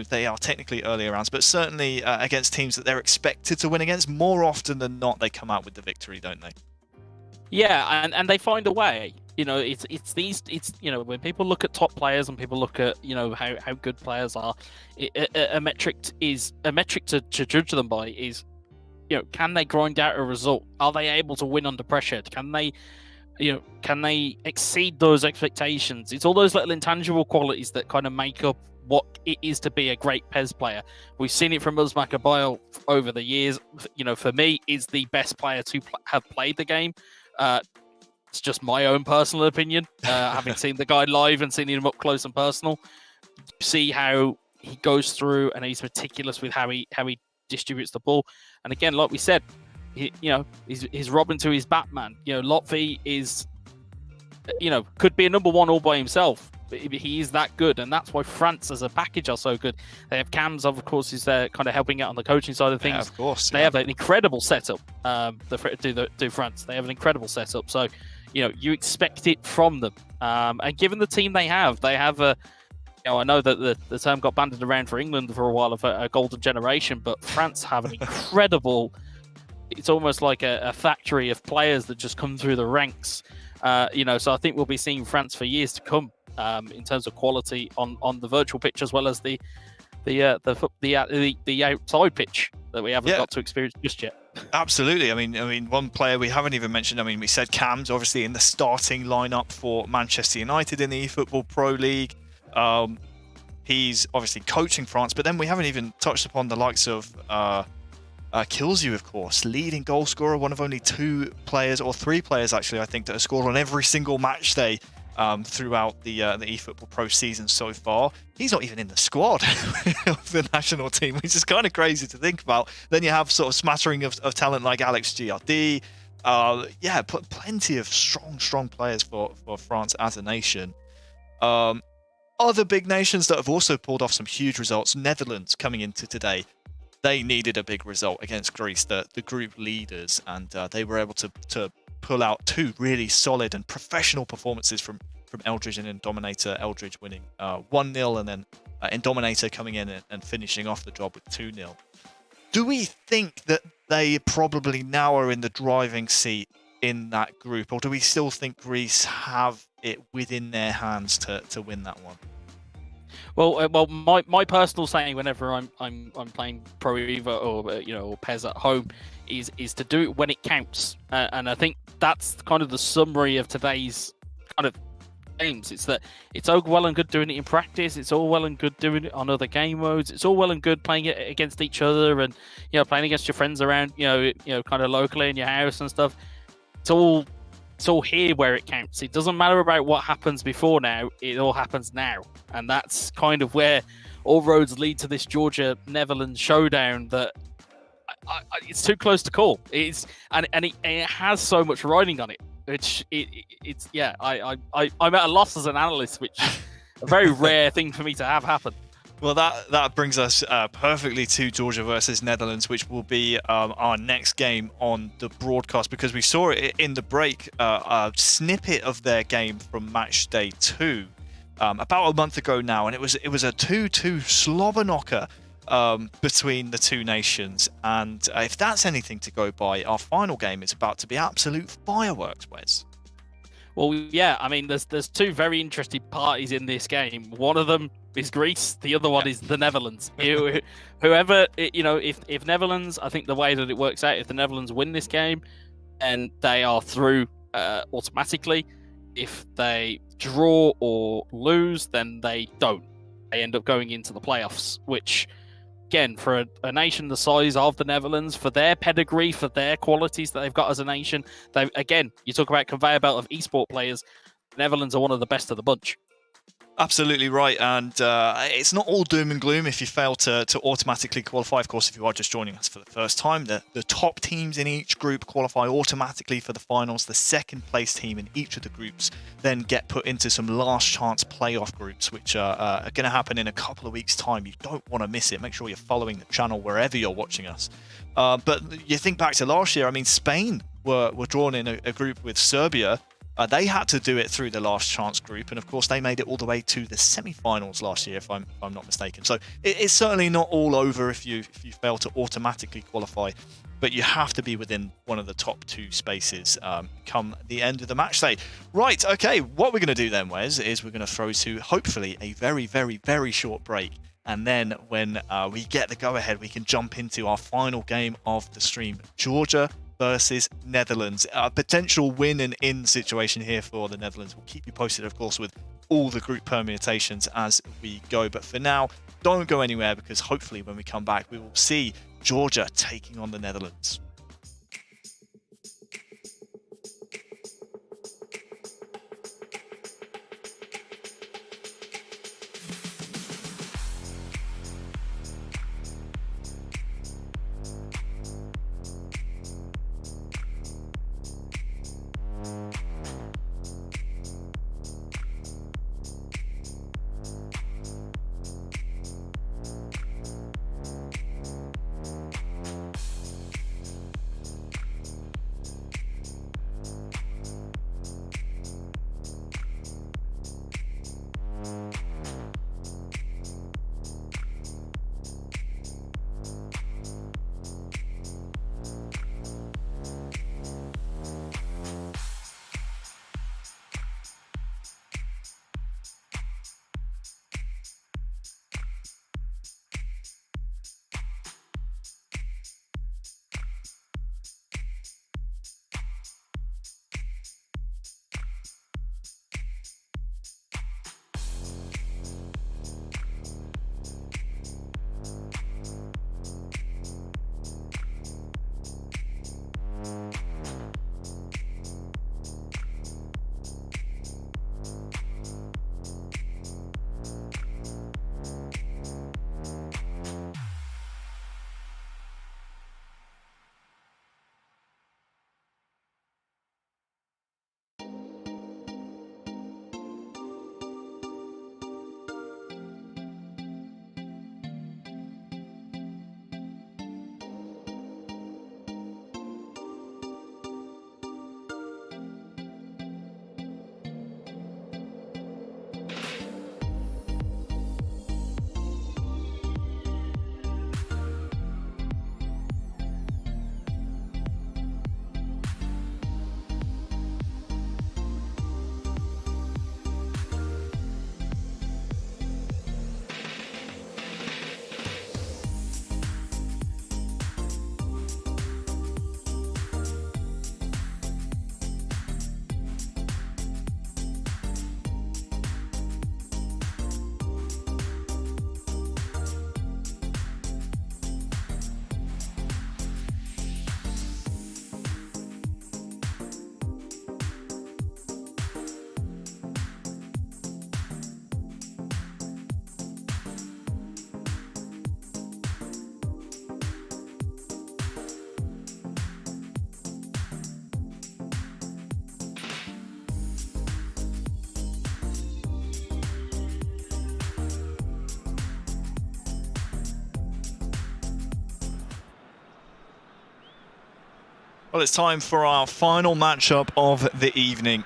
[SPEAKER 1] they are technically earlier rounds, but certainly against teams that they're expected to win against, more often than not, they come out with the victory, don't they?
[SPEAKER 4] Yeah, and they find a way. It's when people look at top players and people look at how good players are, a metric to judge them by is can they grind out a result? Are they able to win under pressure? Can they exceed those expectations? It's all those little intangible qualities that kind of make up what it is to be a great PES player. We've seen it from Uzmak Abayal over the years. For me, is the best player to have played the game. It's just my own personal opinion, having seen the guy live and seen him up close and personal. See how he goes through, and he's meticulous with how he distributes the ball. And again, like we said, he's Robin to his Batman. Lotfi is, could be a number one all by himself. But he is that good, and that's why France as a package are so good. They have Cams, of course, is there kind of helping out on the coaching side of things.
[SPEAKER 1] Yeah, of course.
[SPEAKER 4] They have an incredible setup. Do France? They have an incredible setup. So, you expect it from them. And given the team they have a. I know that the term got bandied around for England for a while of a golden generation, but France have an incredible. It's almost like a factory of players that just come through the ranks. So I think we'll be seeing France for years to come. In terms of quality on the virtual pitch, as well as the outside pitch that we haven't got to experience just yet.
[SPEAKER 1] Absolutely. I mean, one player we haven't even mentioned. We said Cam's obviously in the starting lineup for Manchester United in the eFootball Pro League. He's obviously coaching France, but then we haven't even touched upon the likes of Kills, of course, leading goal scorer, one of only 2 players, or 3 players actually, I think, that have scored on every single match day throughout the eFootball Pro season so far. He's not even in the squad of the national team, which is kind of crazy to think about. Then you have sort of smattering of talent like Alex GRD. Plenty of strong players for France as a nation. Other big nations that have also pulled off some huge results. Netherlands coming into today. They needed a big result against Greece, the group leaders, and they were able to pull out 2 really solid and professional performances from Eldridge and Indominator. Eldridge winning 1-0, and then Indominator coming in and finishing off the job with 2-0. Do we think that they probably now are in the driving seat in that group, or do we still think Greece have it within their hands to win that one?
[SPEAKER 4] Well, my personal saying whenever I'm playing Pro Evo or PES at home is to do it when it counts, and I think that's kind of the summary of today's kind of games. It's that it's all well and good doing it in practice. It's all well and good doing it on other game modes. It's all well and good playing it against each other and playing against your friends around kind of locally in your house and stuff. It's all here where it counts. It doesn't matter about what happens before now. It all happens now, and that's kind of where all roads lead to this Georgia-Netherlands showdown. That it's too close to call. It has so much riding on it. I'm at a loss as an analyst, which is a very rare thing for me to have happen.
[SPEAKER 1] Well, that brings us perfectly to Georgia versus Netherlands, which will be our next game on the broadcast, because we saw it in the break, a snippet of their game from Matchday 2 about a month ago now, and it was a 2-2 slobber knocker between the two nations. And if that's anything to go by, our final game is about to be absolute fireworks, Wes.
[SPEAKER 4] Well, yeah, I mean, there's two very interesting parties in this game. One of them is Greece. The other one is the Netherlands. Whoever, if Netherlands, I think the way that it works out, if the Netherlands win this game, and they are through automatically. If they draw or lose, then they don't. They end up going into the playoffs, which, again, for a nation the size of the Netherlands, for their pedigree, for their qualities that they've got as a nation, you talk about conveyor belt of esport players, the Netherlands are one of the best of the bunch.
[SPEAKER 1] Absolutely right, and it's not all doom and gloom if you fail to automatically qualify. Of course, if you are just joining us for the first time, the top teams in each group qualify automatically for the finals. The second place team in each of the groups then get put into some last chance playoff groups, which are going to happen in a couple of weeks' time. You don't want to miss it. Make sure you're following the channel wherever you're watching us. But you think back to last year, I mean, Spain were drawn in a group with Serbia. They had to do it through the last chance group, and of course they made it all the way to the semi-finals last year, if I'm not mistaken. So it's certainly not all over if you fail to automatically qualify, but you have to be within one of the top two spaces come the end of the match day. Right, okay, what we're going to do then, Wes, is we're going to throw to hopefully a very, very, very short break. And then when we get the go-ahead, we can jump into our final game of the stream, Georgia versus Netherlands. A potential win and in situation here for the Netherlands. We'll keep you posted, of course, with all the group permutations as we go. But for now, don't go anywhere, because hopefully when we come back, we will see Georgia taking on the Netherlands. Well, it's time for our final matchup of the evening.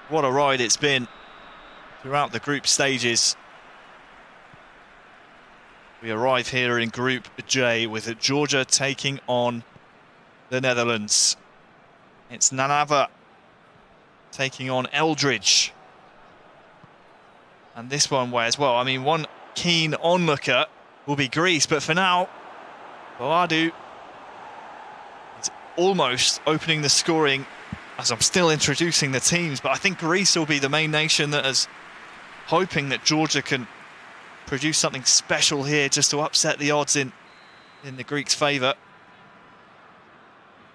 [SPEAKER 1] What a ride it's been throughout the group stages. We arrive here in Group J with Georgia taking on the Netherlands. It's Nanava taking on Eldridge. And this one way as well. I mean, one keen onlooker will be Greece, but for now, Boadu is almost opening the scoring as I'm still introducing the teams, but I think Greece will be the main nation that is hoping that Georgia can produce something special here just to upset the odds in the Greeks' favour.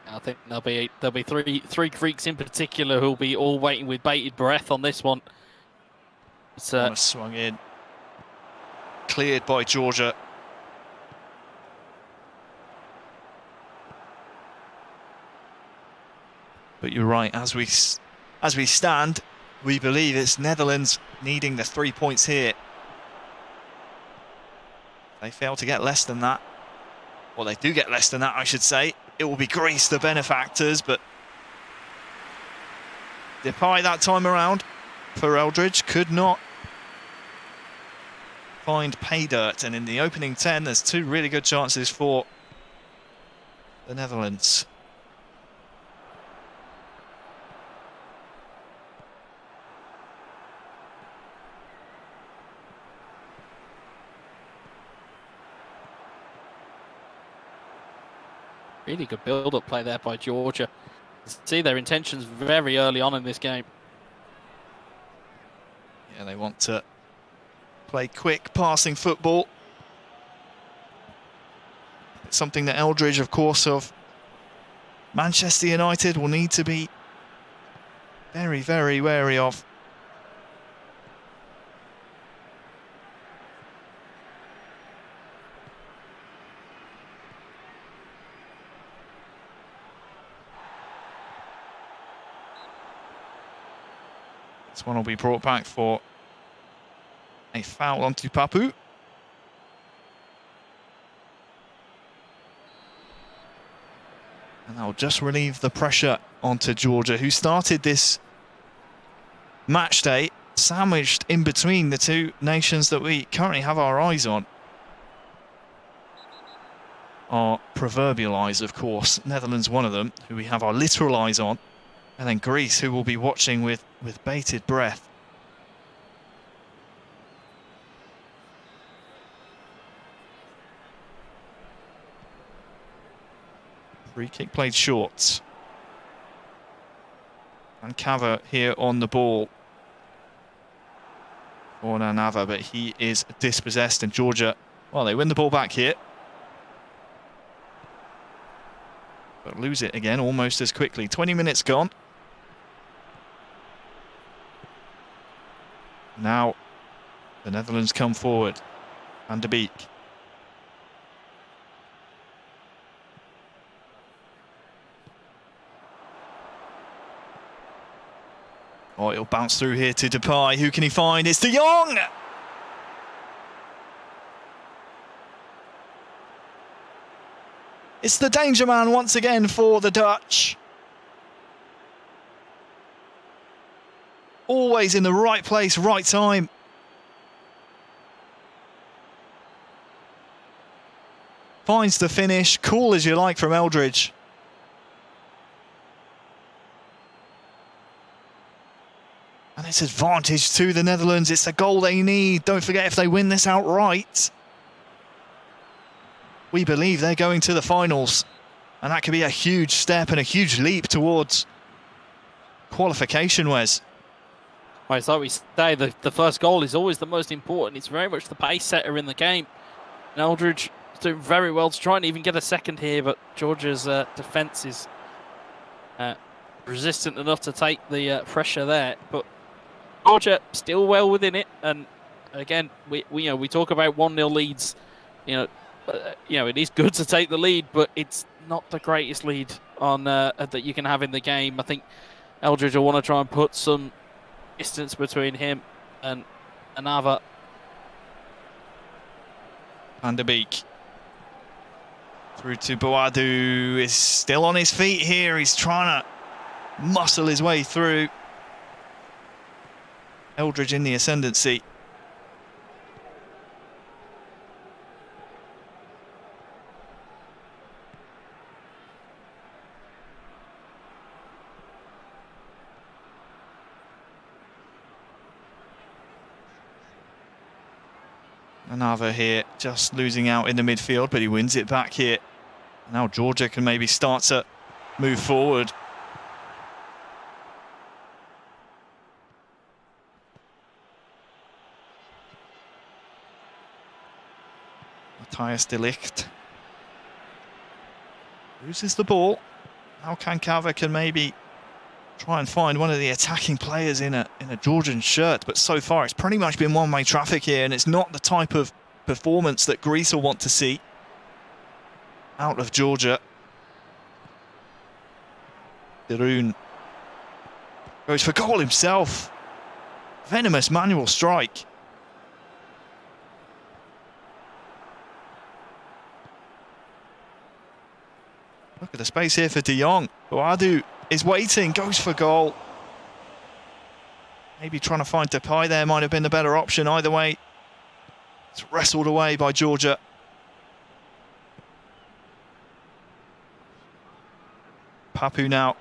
[SPEAKER 4] I think there'll be three Greeks in particular who'll be all waiting with bated breath on this one. It's
[SPEAKER 1] swung in, cleared by Georgia. But you're right, as we stand, we believe it's Netherlands needing the 3 points here. They fail to get less than that. Well, they do get less than that, I should say. It will be Greece, the benefactors, but Depay that time around for Eldridge could not find pay dirt. And in the opening 10, there's two really good chances for the Netherlands.
[SPEAKER 4] really good build-up play there by Georgia. See their intentions very early on in this game.
[SPEAKER 1] Yeah, they want to play quick passing football. It's something that Eldridge, of course, of Manchester United will need to be very, very wary of. This one will be brought back for a foul onto Papu. And that will just relieve the pressure onto Georgia, who started this match day sandwiched in between the two nations that we currently have our eyes on. Our proverbial eyes, of course. Netherlands, one of them, who we have our literal eyes on. And then Greece, who will be watching with bated breath. Free kick played short. And Cava here on the ball for Nanava, but he is dispossessed, and Georgia, well, they win the ball back here. But lose it again almost as quickly. 20 minutes gone. Now the Netherlands come forward. Van de Beek. Oh, it'll bounce through here to Depay. Who can he find? It's De Jong! It's the danger man once again for the Dutch. Always in the right place, right time. Finds the finish. Cool as you like from Eldridge. And it's advantage to the Netherlands. It's the goal they need. Don't forget, if they win this outright, we believe they're going to the finals. And that could be a huge step and a huge leap towards qualification, Wes.
[SPEAKER 4] Well, it's like we say, the first goal is always the most important. It's very much the pace setter in the game. And Eldridge is doing very well to try and even get a second here, but Georgia's defence is resistant enough to take the pressure there. But Georgia still well within it. And again, we talk about 1-0 leads. It is good to take the lead, but it's not the greatest lead on that you can have in the game. I think Eldridge will want to try and put some distance between him and Nanava.
[SPEAKER 1] Van de Beek. Through to Boadu, is still on his feet here. He's trying to muscle his way through. Eldridge in the ascendancy. Another here, just losing out in the midfield, but he wins it back here. Now Georgia can maybe start to move forward. Matthias de Ligt loses the ball. Now Kankava can maybe try and find one of the attacking players in a Georgian shirt, but so far it's pretty much been one-way traffic here, and it's not the type of performance that Greece will want to see out of Georgia. Dirun goes for goal himself. Venomous manual strike. Look at the space here for De Jong. Boadu is waiting, goes for goal. Maybe trying to find Depay there might have been the better option. Either way, it's wrestled away by Georgia. Papu now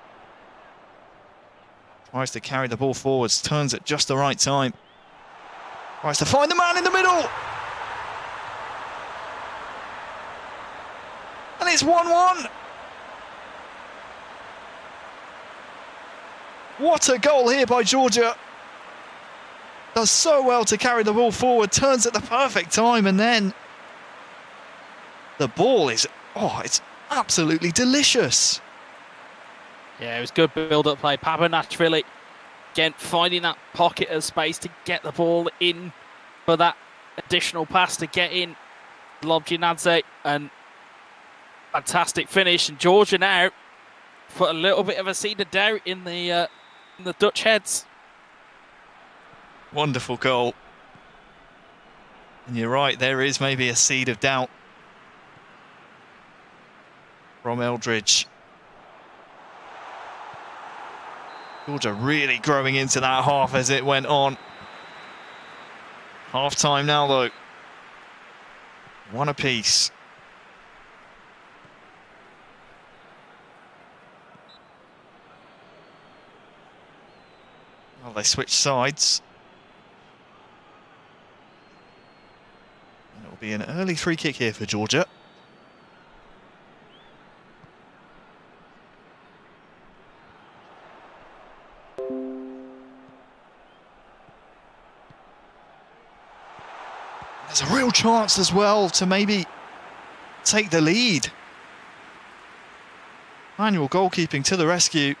[SPEAKER 1] tries to carry the ball forwards, turns at just the right time. Tries to find the man in the middle. And it's 1-1. What a goal here by Georgia. Does so well to carry the ball forward, turns at the perfect time, and then the ball is, it's absolutely delicious.
[SPEAKER 4] Yeah, it was good build-up play. Papanashvili, again, finding that pocket of space to get the ball in for that additional pass to get in. Lobginadze, and fantastic finish. And Georgia now put a little bit of a seed of doubt in the Dutch heads.
[SPEAKER 1] Wonderful goal. And you're right, there is maybe a seed of doubt from Eldridge. Georgia really growing into that half as it went on. Half time now though. One apiece. Well, they switch sides. And it'll be an early free kick here for Georgia. There's a real chance as well to maybe take the lead. Manual goalkeeping to the rescue.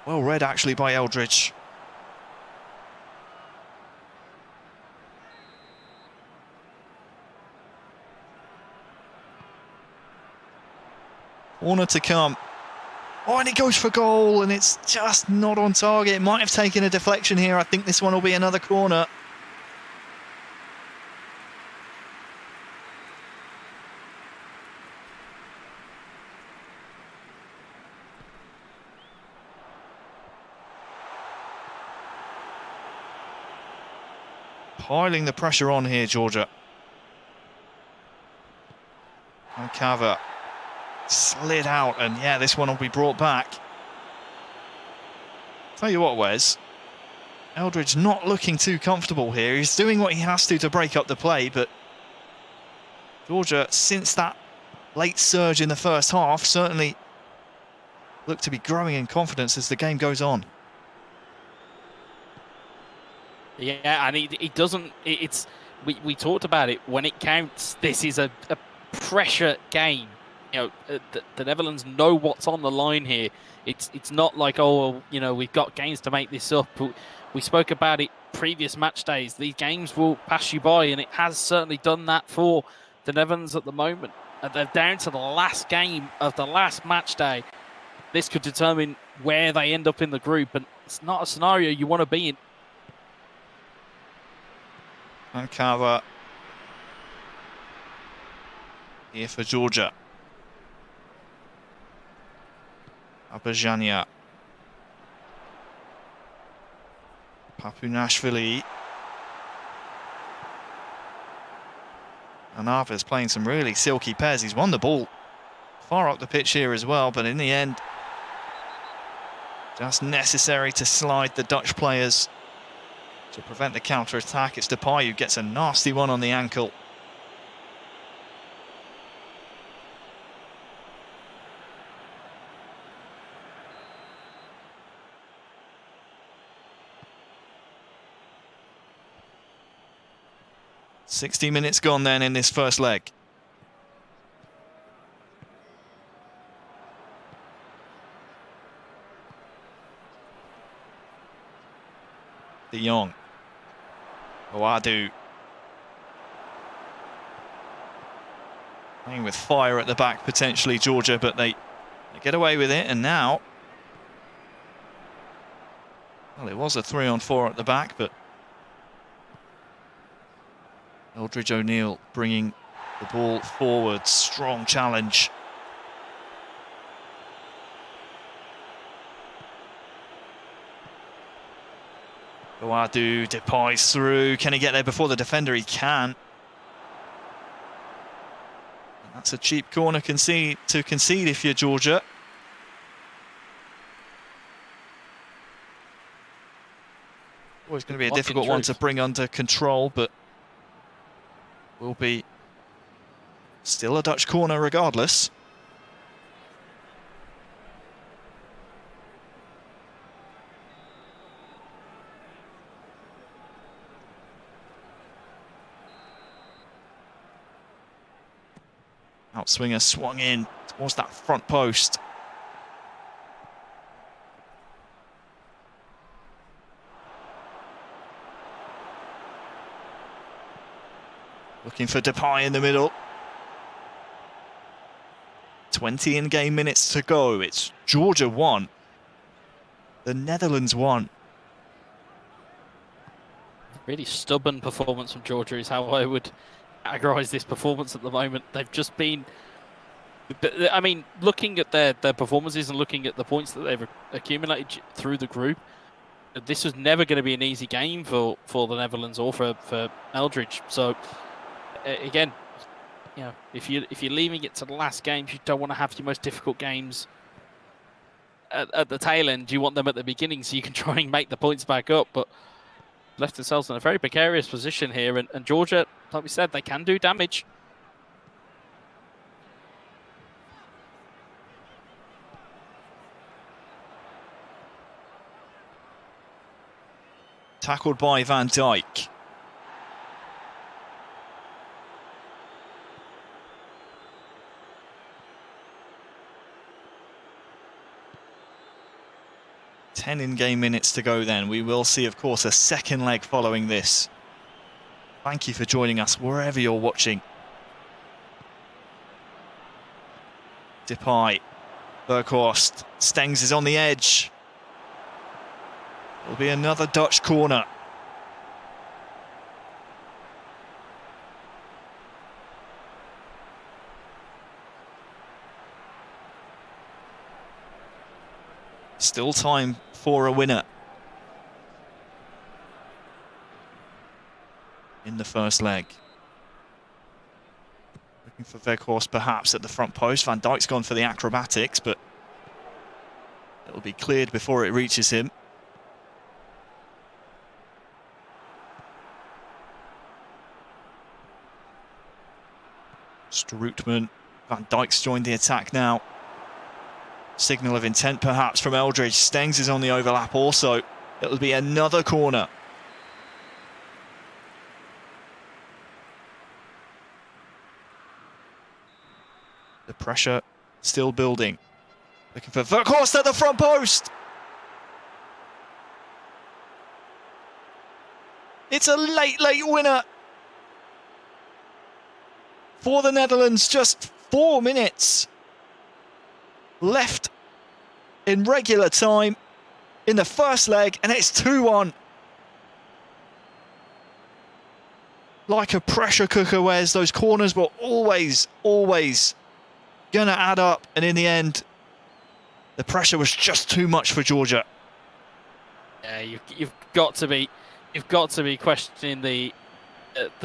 [SPEAKER 1] Well read actually by Eldridge. Corner to come. Oh, and it goes for goal, and it's just not on target. It might have taken a deflection here. I think this one will be another corner. Piling the pressure on here, Georgia. And Kava slid out, and yeah, this one will be brought back. Tell you what, Wes, Eldridge not looking too comfortable here. He's doing what he has to break up the play, but Georgia, since that late surge in the first half, certainly look to be growing in confidence as the game goes on.
[SPEAKER 4] Yeah, and he doesn't. We talked about it. When it counts, this is a pressure game. You know, the Netherlands know what's on the line here. It's not like, oh, you know, we've got games to make this up. We spoke about it previous match days. These games will pass you by, and it has certainly done that for the Netherlands at the moment. And they're down to the last game of the last match day. This could determine where they end up in the group, and it's not a scenario you want to be in.
[SPEAKER 1] And Kava here for Georgia. Azerbaijan. Papunashvili. And Arthur's playing some really silky pairs. He's won the ball far up the pitch here as well, but in the end, just necessary to slide the Dutch players to prevent the counter-attack. It's Depay who gets a nasty one on the ankle. "60 minutes gone then in this first leg. De Jong. Oadu. Playing with fire at the back, potentially, Georgia, but they get away with it, and now... Well, it was a 3-on-4 at the back, but... Eldridge O'Neill bringing the ball forward. Strong challenge. Oadu, Depay's through. Can he get there before the defender? He can. And that's a cheap corner to concede if you're Georgia. Always going to be a difficult one to bring under control, but will be still a Dutch corner regardless. Outswinger swung in towards that front post. Looking for Depay in the middle. 20 in-game minutes to go. It's Georgia 1. The Netherlands 1.
[SPEAKER 4] Really stubborn performance from Georgia is how I would categorise this performance at the moment. They've just been... I mean, looking at their performances and looking at the points that they've accumulated through the group, this was never going to be an easy game for the Netherlands or for Eldridge. So... again, you know, if you're leaving it to the last games, you don't want to have your most difficult games at the tail end. You want them at the beginning so you can try and make the points back up. But left themselves in a very precarious position here, and Georgia, like we said, they can do damage.
[SPEAKER 1] Tackled by Van Dijk. Ten in-game minutes to go then. We will see, of course, a second leg following this. Thank you for joining us wherever you're watching. Depay. Berghorst. Stengs is on the edge. It'll be another Dutch corner. Still time for a winner in the first leg. Looking for Weghorst perhaps at the front post. Van Dijk's gone for the acrobatics, but it'll be cleared before it reaches him. Strootman. Van Dijk's joined the attack now. Signal of intent perhaps from Eldridge. Stengs is on the overlap also. It'll be another corner. The pressure still building. Looking for Weghorst at the front post. It's a late winner for the Netherlands. Just 4 minutes left in regular time in the first leg, and it's 2-1. like a pressure cooker, Wes. Those corners were always going to add up. And in the end, the pressure was just too much for Georgia.
[SPEAKER 4] Yeah, you've got to be questioning the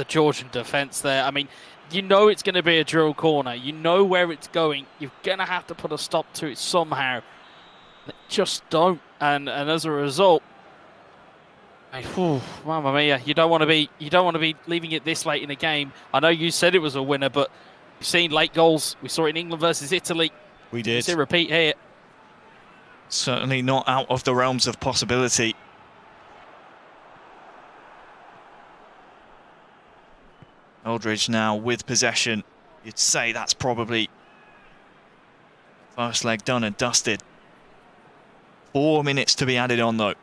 [SPEAKER 4] Georgian defence there. I mean, you know it's going to be a drill corner. You know where it's going. You're going to have to put a stop to it somehow. They just don't. And as a result, mamma mia, you don't want to be leaving it this late in the game. I know you said it was a winner, but we've seen late goals. We saw it in England versus Italy.
[SPEAKER 1] We did.
[SPEAKER 4] We see a repeat here.
[SPEAKER 1] Certainly not out of the realms of possibility. Aldridge now with possession. You'd say that's probably first leg done and dusted. 4 minutes to be added on though.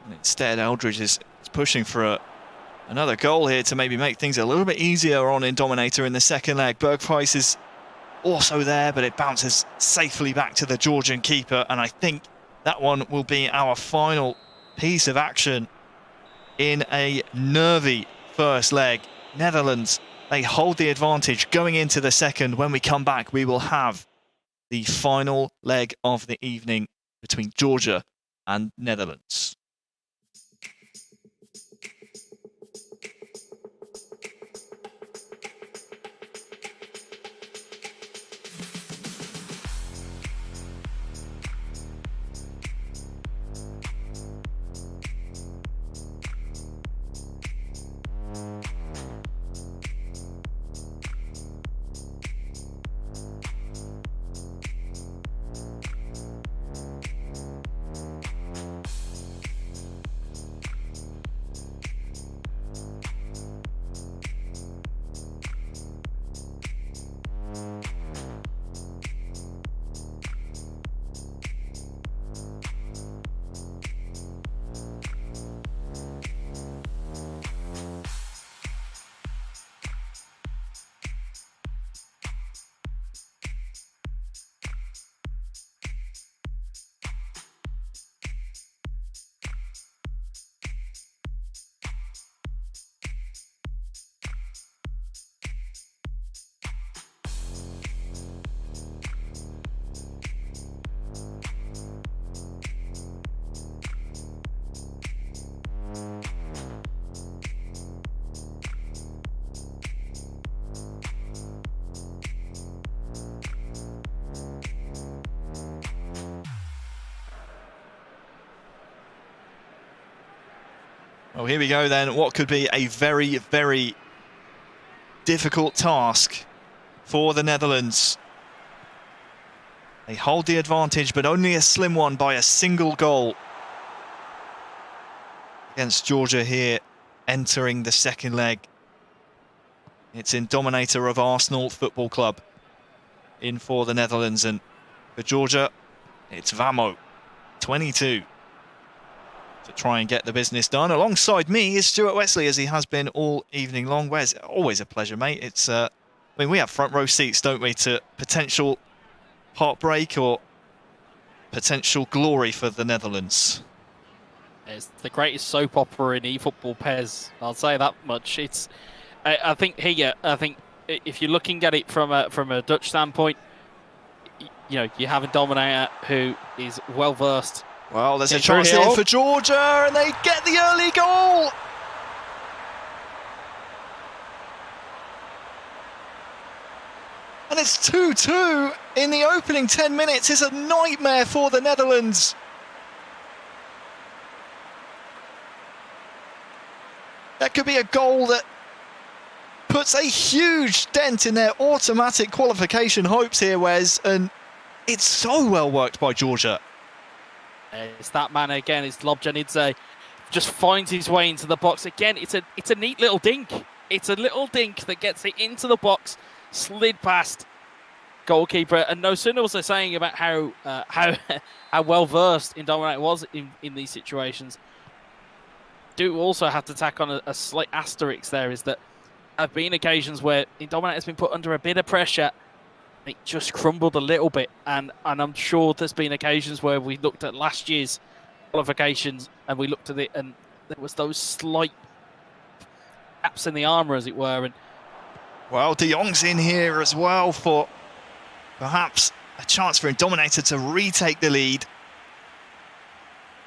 [SPEAKER 1] And instead, Aldridge is pushing for another goal here to maybe make things a little bit easier on Indominator in the second leg. Berghuis is also there, but it bounces safely back to the Georgian keeper, and I think that one will be our final piece of action in a nervy first leg. Netherlands, they hold the advantage going into the second. When we come back, we will have the final leg of the evening between Georgia and Netherlands. Well, here we go then. What could be a very, very difficult task for the Netherlands. They hold the advantage, but only a slim one by a single goal against Georgia here, entering the second leg. It's Indominator of Arsenal Football Club in for the Netherlands, and for Georgia, it's Vamo, 22. To try and get the business done. Alongside me is Stuart Wesley, as he has been all evening long. Wes, always a pleasure, mate. It's, I mean, we have front row seats, don't we, to potential heartbreak or potential glory for the Netherlands.
[SPEAKER 4] It's the greatest soap opera in eFootball, Pez. I'll say that much. It's, I think if you're looking at it from a Dutch standpoint, you know, you have a Dominator who is well versed.
[SPEAKER 1] Well, there's a chance here for Georgia, and they get the early goal. And it's 2-2 in the opening 10 minutes. It's a nightmare for the Netherlands. That could be a goal that puts a huge dent in their automatic qualification hopes here, Wes, and it's so well worked by Georgia.
[SPEAKER 4] It's that man again. It's Lobjanidze. Just finds his way into the box again. It's a neat little dink. It's a little dink that gets it into the box, slid past goalkeeper. And no sooner was I saying about how well versed Indominator was in these situations. Do also have to tack on a slight asterisk there, is that have been occasions where Indominator's been put under a bit of pressure. It just crumbled a little bit, and I'm sure there's been occasions where we looked at last year's qualifications and we looked at it and there was those slight gaps in the armour, as it were. And
[SPEAKER 1] well, De Jong's in here as well for perhaps a chance for Indominator to retake the lead.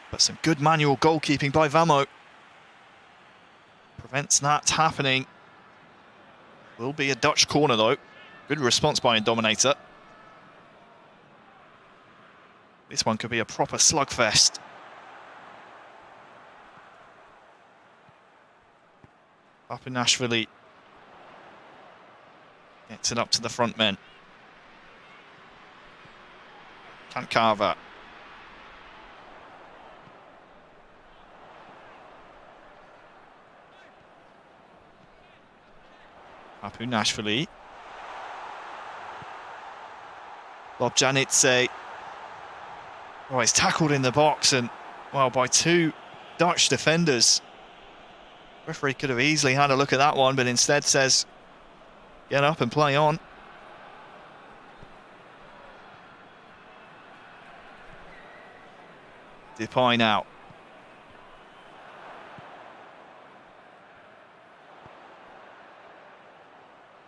[SPEAKER 1] But some good manual goalkeeping by Vamo prevents that happening. Will be a Dutch corner though. Good response by Indominator. This one could be a proper slugfest. Papinashvili gets it up to the front men. Kankava. Papinashvili. Lobjanitse. Oh, he's tackled in the box and, well, by two Dutch defenders. Referee could have easily had a look at that one, but instead says, get up and play on. Depay now.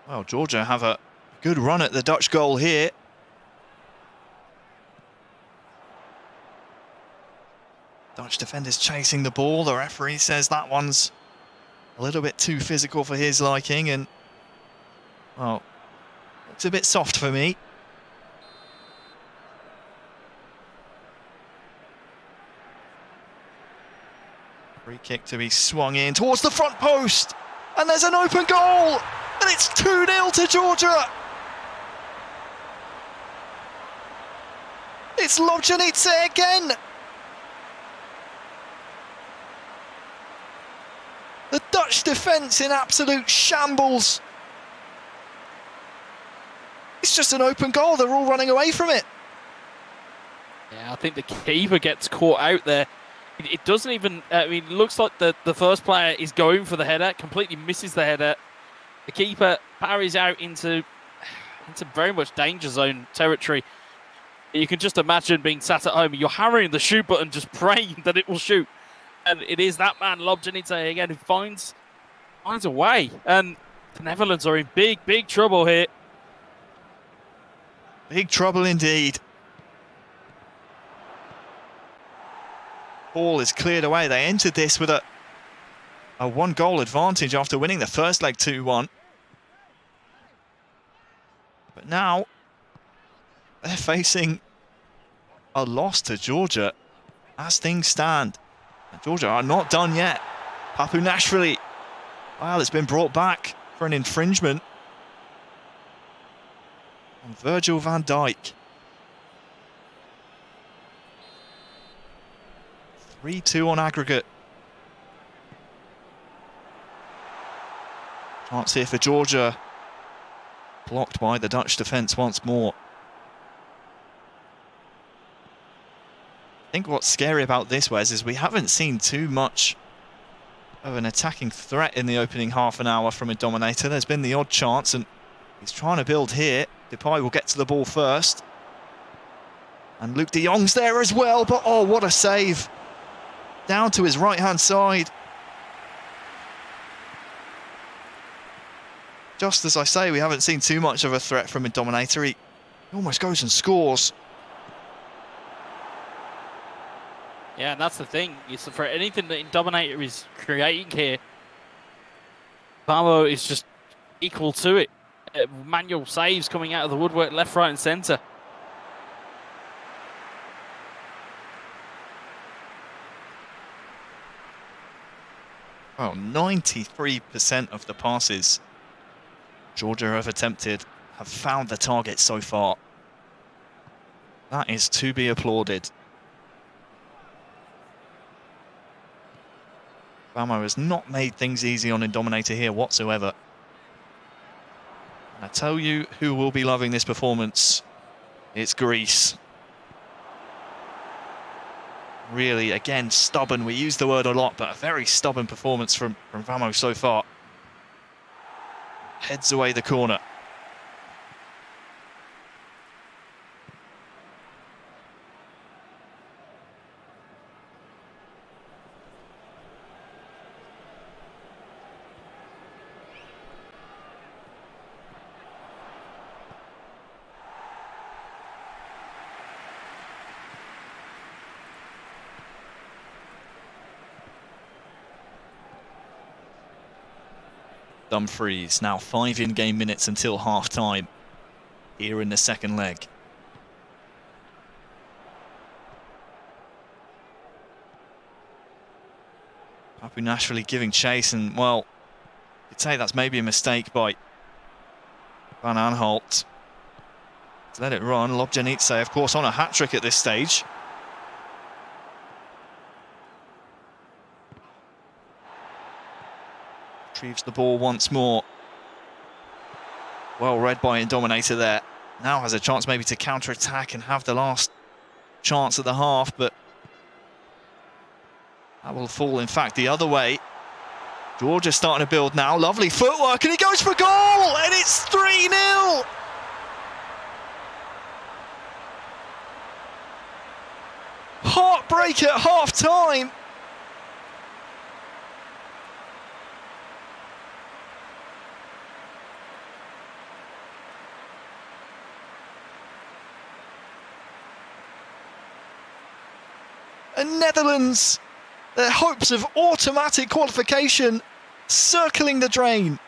[SPEAKER 1] Well, Georgia have a good run at the Dutch goal here. Dutch defenders chasing the ball. The referee says that one's a little bit too physical for his liking, and, well, looks a bit soft for me. Free kick to be swung in towards the front post, and there's an open goal, and it's 2-0 to Georgia. It's Lobjanitse again. The Dutch defence in absolute shambles. It's just an open goal. They're all running away from it.
[SPEAKER 4] yeah, I think the keeper gets caught out there. It doesn't even, I mean, it looks like the first player is going for the header, completely misses the header. The keeper parries out into very much danger zone territory. You can just imagine being sat at home. You're hammering the shoot button, just praying that it will shoot. And it is that man, Lobjanitse, again, who finds a way. And the Netherlands are in big, big trouble here.
[SPEAKER 1] Big trouble indeed. Ball is cleared away. They entered this with a one-goal advantage after winning the first leg 2-1. But now they're facing a loss to Georgia as things stand. And Georgia are not done yet. Papinashvili. Well, it's been brought back for an infringement on Virgil van Dijk. 3-2 on aggregate. Chance here for Georgia. Blocked by the Dutch defence once more. I think what's scary about this, Wes, is we haven't seen too much of an attacking threat in the opening half an hour from Indominator. There's been the odd chance, and he's trying to build here. Depay will get to the ball first. And Luke de Jong's there as well, but oh, what a save. Down to his right-hand side. Just as I say, we haven't seen too much of a threat from Indominator. He almost goes and scores.
[SPEAKER 4] Yeah, and that's the thing. It's for anything that Indominator is creating here, Vamo is just equal to it. Manual saves coming out of the woodwork, left, right, and centre.
[SPEAKER 1] Well, 93% of the passes Georgia have attempted have found the target so far. That is to be applauded. Vamo has not made things easy on Indominator here whatsoever. I tell you who will be loving this performance. It's Greece. Really, again, stubborn. We use the word a lot, but a very stubborn performance from Vamo so far. heads away the corner. Dumfries, now 5 in-game minutes until half-time here in the second leg. Papu naturally giving chase, and, well, you'd say that's maybe a mistake by Van Aanholt. Let it run. Lobjanitse, of course, on a hat-trick at this stage. Retrieves the ball once more. Well read by Indominator there. Now has a chance maybe to counter-attack and have the last chance at the half, but that will fall, in fact, the other way. Georgia starting to build now. Lovely footwork, and he goes for goal, and it's 3-0. Heartbreak at half-time. And Netherlands, their hopes of automatic qualification circling the drain.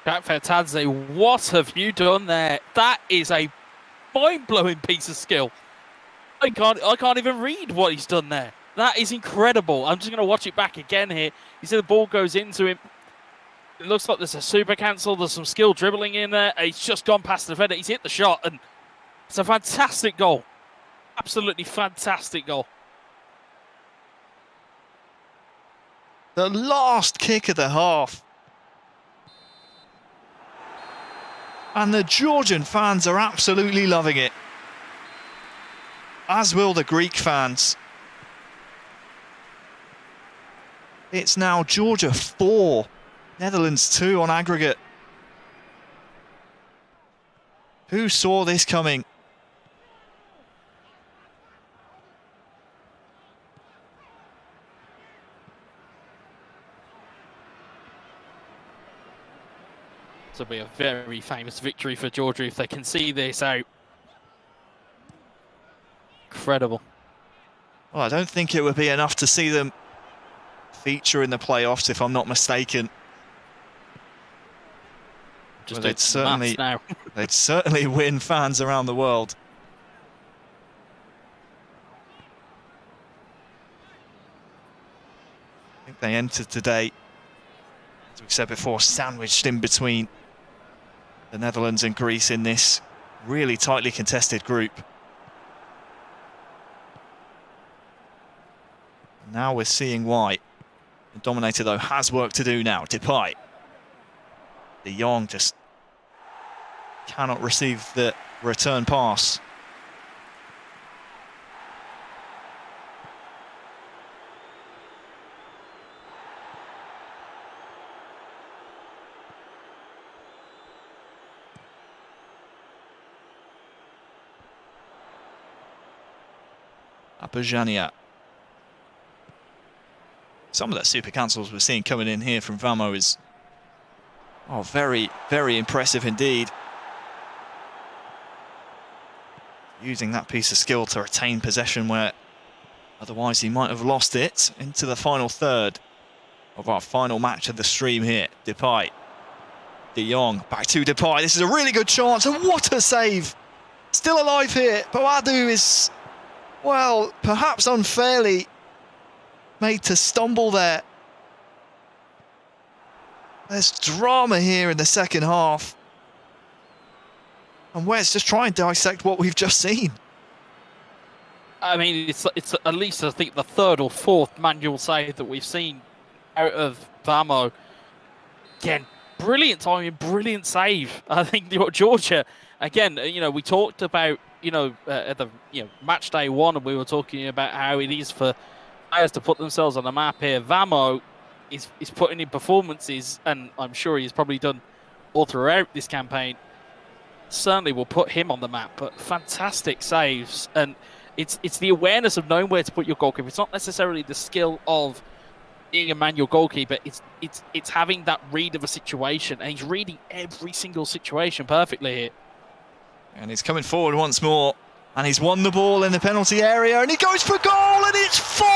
[SPEAKER 4] Jack Vertadze, what have you done there? That is a mind-blowing piece of skill. I can't even read what he's done there. That is incredible. I'm just going to watch it back again here. You see the ball goes into him. It looks like there's a super cancel. There's some skill dribbling in there. He's just gone past the defender. He's hit the shot, and it's a fantastic goal. Absolutely fantastic goal.
[SPEAKER 1] The last kick of the half. And the Georgian fans are absolutely loving it. As will the Greek fans. It's now Georgia 4, Netherlands 2 on aggregate. Who saw this coming?
[SPEAKER 4] This will be a very famous victory for Georgia if they can see this out. Incredible.
[SPEAKER 1] Well, I don't think it would be enough to see them feature in the playoffs, if I'm not mistaken.
[SPEAKER 4] Just
[SPEAKER 1] they'd certainly win fans around the world. I think they entered today, as we said before, sandwiched in between the Netherlands and Greece in this really tightly contested group. Now we're seeing why. The Dominator, though, has work to do now. Depay. De Jong just cannot receive the return pass. Azerbaijan. Some of that super cancels we're seeing coming in here from Vamo is very, very impressive indeed. Using that piece of skill to retain possession where otherwise he might have lost it. Into the final third of our final match of the stream here. Depay. De Jong back to Depay. This is a really good chance, and what a save! Still alive here. Boadu is, well, perhaps unfairly made to stumble there. There's drama here in the second half. And Wes, just try and dissect what we've just seen.
[SPEAKER 4] I mean, it's at least, I think, the third or fourth manual save that we've seen out of Vamo. Again, brilliant timing, brilliant save. I think Georgia, again, we talked about, at the match day one, and we were talking about how it is for players to put themselves on the map here. Vamo is putting in performances, and I'm sure he's probably done all throughout this campaign, certainly will put him on the map. But fantastic saves, and it's the awareness of knowing where to put your goalkeeper. It's not necessarily the skill of being a manual goalkeeper. It's having that read of a situation, and he's reading every single situation perfectly here.
[SPEAKER 1] And he's coming forward once more, and he's won the ball in the penalty area, and he goes for goal, and it's 4!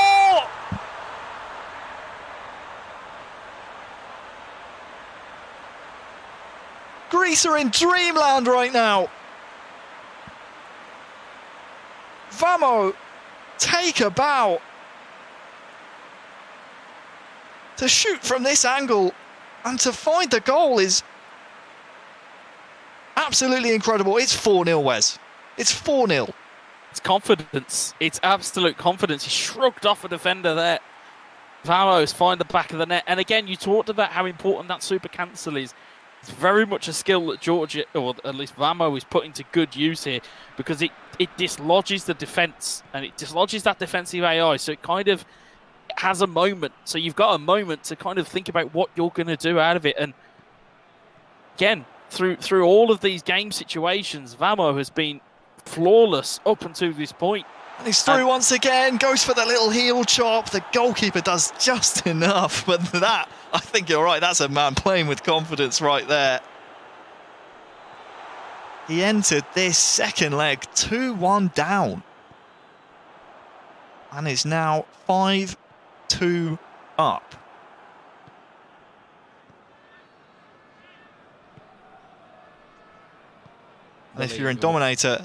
[SPEAKER 1] Greece are in dreamland right now. Vamo, take a bow. To shoot from this angle and to find the goal is absolutely incredible. It's 4-0, Wes. It's 4-0.
[SPEAKER 4] It's confidence. It's absolute confidence. He shrugged off a defender there. Vamos find the back of the net. And again, you talked about how important that super cancel is. It's very much a skill that Georgia, or at least Vamo, is putting to good use here, because it dislodges the defence and it dislodges that defensive AI. So it kind of has a moment. So you've got a moment to kind of think about what you're going to do out of it. And again, through all of these game situations, Vamo has been flawless up until this point.
[SPEAKER 1] And he's through once again, goes for the little heel chop. The goalkeeper does just enough, but that, I think you're right, that's a man playing with confidence right there. He entered this second leg 2-1 down, and is now 5-2 up. And if you're in Dominator,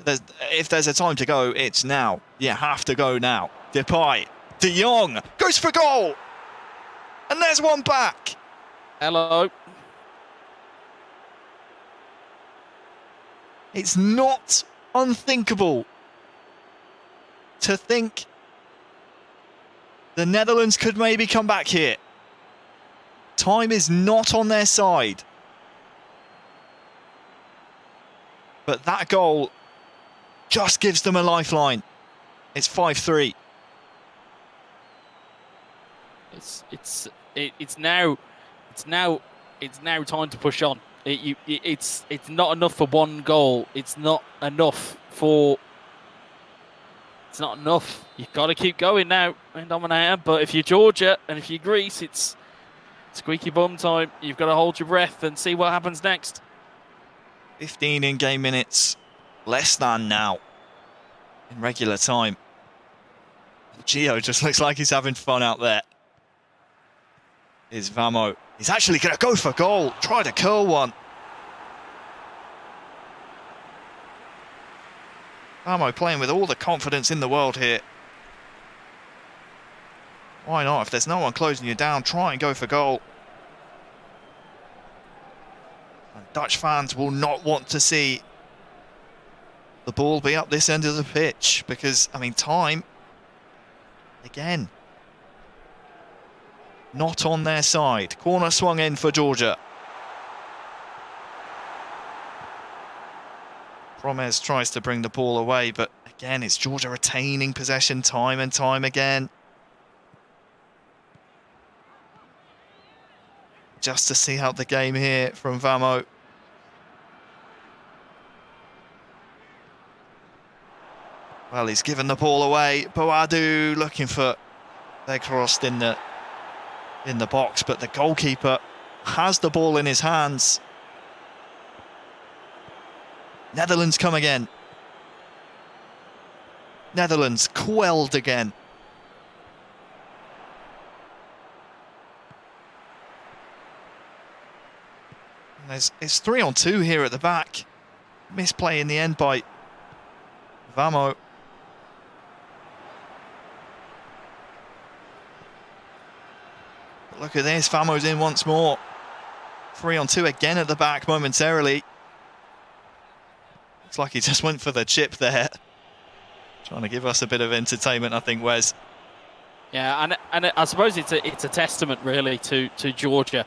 [SPEAKER 1] if there's a time to go, it's now. You have to go now. Depay, De Jong goes for goal, and there's one back.
[SPEAKER 4] Hello.
[SPEAKER 1] It's not unthinkable to think the Netherlands could maybe come back here. Time is not on their side. But that goal just gives them a lifeline. It's 5-3.
[SPEAKER 4] It's now time to push on. It's not enough for one goal. It's not enough. You've got to keep going now in Dominator. But if you're Georgia and if you're Greece, it's squeaky bum time. You've got to hold your breath and see what happens next.
[SPEAKER 1] 15 in-game minutes, less than now in regular time. Gio just looks like he's having fun out there. Here's Vamo. He's actually going to go for goal. Try to curl one. Vamo playing with all the confidence in the world here. Why not? If there's no one closing you down, try and go for goal. And Dutch fans will not want to see the ball be up this end of the pitch because, I mean, time, again, not on their side. Corner swung in for Georgia. Promes tries to bring the ball away, but again, it's Georgia retaining possession time and time again. Just to see out the game here from Vamo. Well, he's given the ball away. Boadu looking for their crossed in the box, but the goalkeeper has the ball in his hands. Netherlands come again. Netherlands quelled again. It's 3-on-2 here at the back. Misplay in the end by Vamo. But look at this, Vamo's in once more. 3-on-2 again at the back momentarily. Looks like he just went for the chip there. Trying to give us a bit of entertainment, I think, Wes.
[SPEAKER 4] Yeah, and I suppose it's a testament really to Georgia.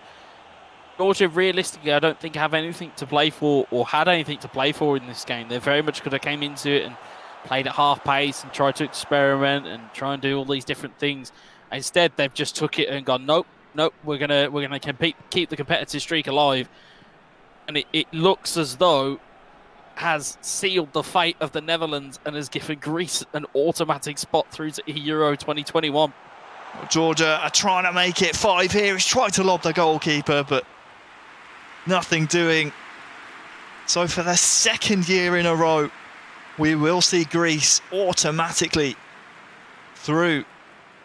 [SPEAKER 4] Georgia, realistically, I don't think have anything to play for or had anything to play for in this game. They very much could have came into it and played at half pace and tried to experiment and try and do all these different things. Instead, they've just took it and gone, nope, we're gonna compete, keep the competitive streak alive. and it looks as though has sealed the fate of the Netherlands and has given Greece an automatic spot through to eEURO 2021.
[SPEAKER 1] Georgia are trying to make it 5 here. He's tried to lob the goalkeeper, but nothing doing. So for the second year in a row, we will see Greece automatically through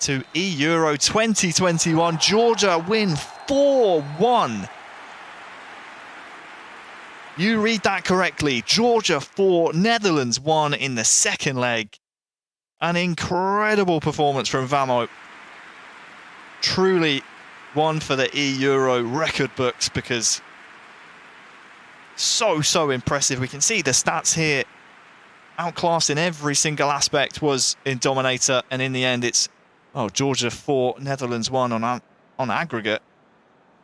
[SPEAKER 1] to eEURO 2021. Georgia win 4-1. You read that correctly. Georgia 4, Netherlands 1 in the second leg. An incredible performance from Vamo. Truly one for the eEURO record books, because so impressive. We can see the stats here. Outclassed in every single aspect was in Dominator, and in the end it's Georgia 4, Netherlands 1 on aggregate.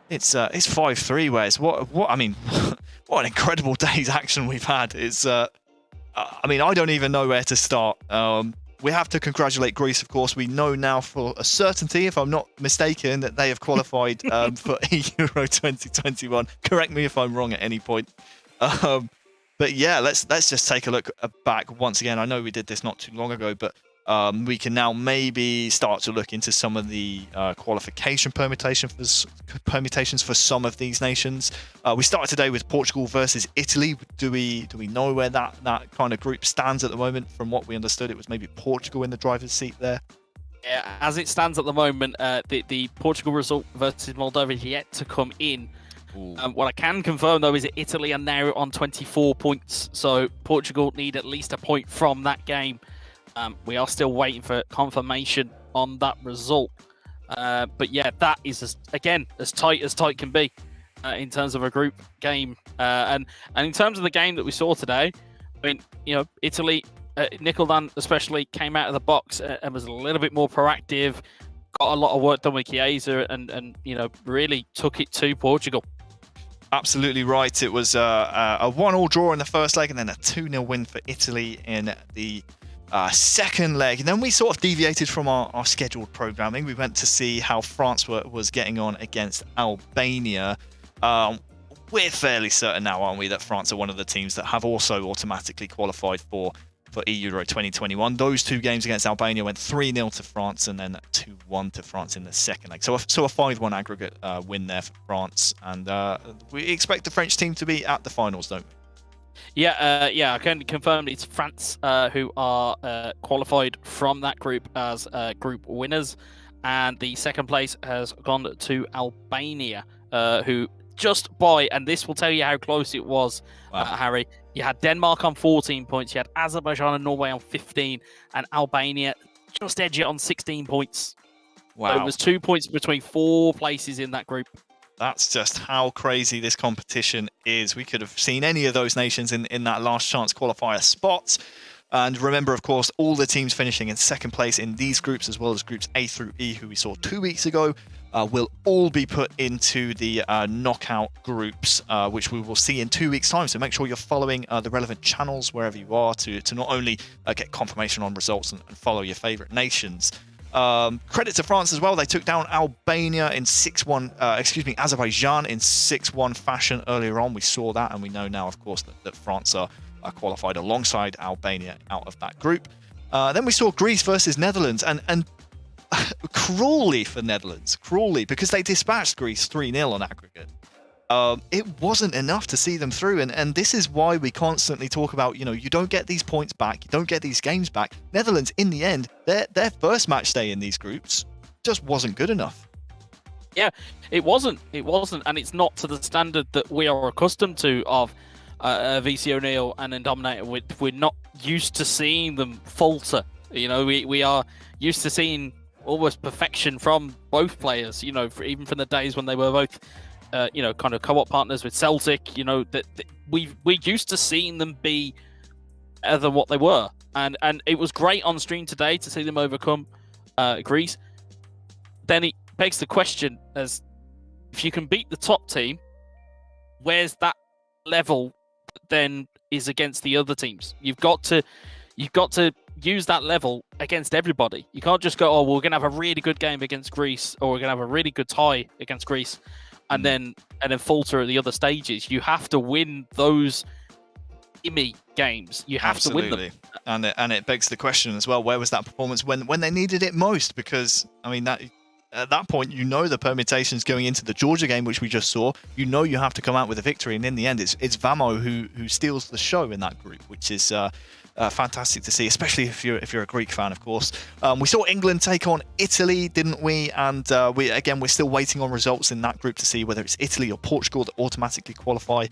[SPEAKER 1] It's 5-3. Whereas what I mean, what an incredible day's action we've had. It's I mean, I don't even know where to start. We have to congratulate Greece, of course. We know now for a certainty, if I'm not mistaken, that they have qualified for eEURO 2021. Correct me if I'm wrong at any point. But yeah, let's just take a look back once again. I know we did this not too long ago, but we can now maybe start to look into some of the qualification permutations for some of these nations. We started today with Portugal versus Italy. Do we know where that kind of group stands at the moment? From what we understood, it was maybe Portugal in the driver's seat there.
[SPEAKER 4] Yeah, as it stands at the moment, the Portugal result versus Moldova is yet to come in. What I can confirm, though, is that Italy are now on 24 points. So Portugal need at least a point from that game. We are still waiting for confirmation on that result. But yeah, that is, as tight can be in terms of a group game. And in terms of the game that we saw today, I mean, Italy, Nicholdan especially, came out of the box and was a little bit more proactive, got a lot of work done with Chiesa, and really took it to Portugal.
[SPEAKER 1] Absolutely right. It was a 1-1 draw in the first leg, and then a 2-0 win for Italy in the second leg. And then we sort of deviated from our scheduled programming. We went to see how France was getting on against Albania. We're fairly certain now, aren't we, that France are one of the teams that have also automatically qualified for eEURO 2021. Those two games against Albania went 3-0 to France and then 2-1 to France in the second leg. So a 5-1 aggregate win there for France. And we expect the French team to be at the finals, don't we?
[SPEAKER 4] Yeah, I can confirm it's France who are qualified from that group as group winners. And the second place has gone to Albania, who just by, and this will tell you how close it was, Harry. You had Denmark on 14 points, you had Azerbaijan and Norway on 15, and Albania just edge it on 16 points.
[SPEAKER 1] Wow.
[SPEAKER 4] So it was 2 points between 4 places in that group.
[SPEAKER 1] That's just how crazy this competition is. We could have seen any of those nations in that last chance qualifier spot. And remember, of course, all the teams finishing in second place in these groups, as well as groups A through E, who we saw 2 weeks ago, will all be put into the knockout groups, which we will see in 2 weeks' time. So make sure you're following the relevant channels wherever you are to not only get confirmation on results and follow your favourite nations. Credit to France as well. They took down Albania in 6-1, Azerbaijan in 6-1 fashion earlier on. We saw that, and we know now, of course, that France are qualified alongside Albania out of that group. Then we saw Greece versus Netherlands, and cruelly for Netherlands, because they dispatched Greece 3-0 on aggregate. It wasn't enough to see them through, and this is why we constantly talk about, you don't get these points back, you don't get these games back. Netherlands, in the end, their first match day in these groups just wasn't good enough.
[SPEAKER 4] Yeah, it wasn't, and it's not to the standard that we are accustomed to of VC O'Neill and Indominator. We're not used to seeing them falter. We are used to seeing almost perfection from both players, even from the days when they were both kind of co-op partners with Celtic, that we're used to seeing them be better than what they were. And it was great on stream today to see them overcome Greece. Then it begs the question, as if you can beat the top team, where's that level then is against the other teams? You've got to use that level against everybody. You can't just go, we're going to have a really good game against Greece, or we're going to have a really good tie against Greece. and then falter at the other stages. You have to win those gimme games. You have to win them.
[SPEAKER 1] And it begs the question as well, where was that performance when they needed it most? Because I mean, that at that point, you know the permutations going into the Georgia game, which we just saw. You know you have to come out with a victory, and in the end, it's Vamo who steals the show in that group, which is fantastic to see, especially if you're a Greek fan, of course. We saw England take on Italy, didn't we? And we're still waiting on results in that group to see whether it's Italy or Portugal that automatically qualify.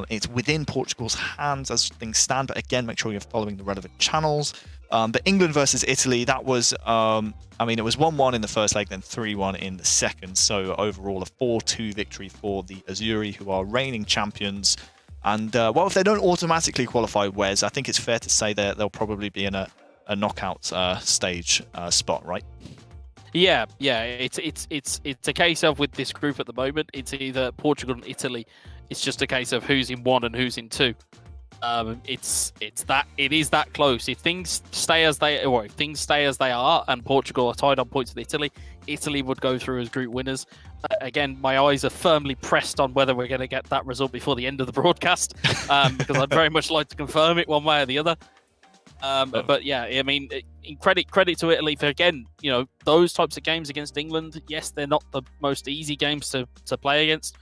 [SPEAKER 1] It's within Portugal's hands as things stand, but again, make sure you're following the relevant channels. But England versus Italy, that was, it was 1-1 in the first leg, then 3-1 in the second. So overall, a 4-2 victory for the Azzurri, who are reigning champions. And, if they don't automatically qualify, Wes, I think it's fair to say that they'll probably be in a knockout stage spot, right?
[SPEAKER 4] Yeah. It's a case of, with this group at the moment, it's either Portugal and Italy. It's just a case of who's in one and who's in two. It is that close. If things stay as they are, and Portugal are tied on points with Italy would go through as group winners. Again, my eyes are firmly pressed on whether we're going to get that result before the end of the broadcast, because I'd very much like to confirm it one way or the other. But yeah, I mean, credit to Italy for, again, those types of games against England. Yes, they're not the most easy games to play against.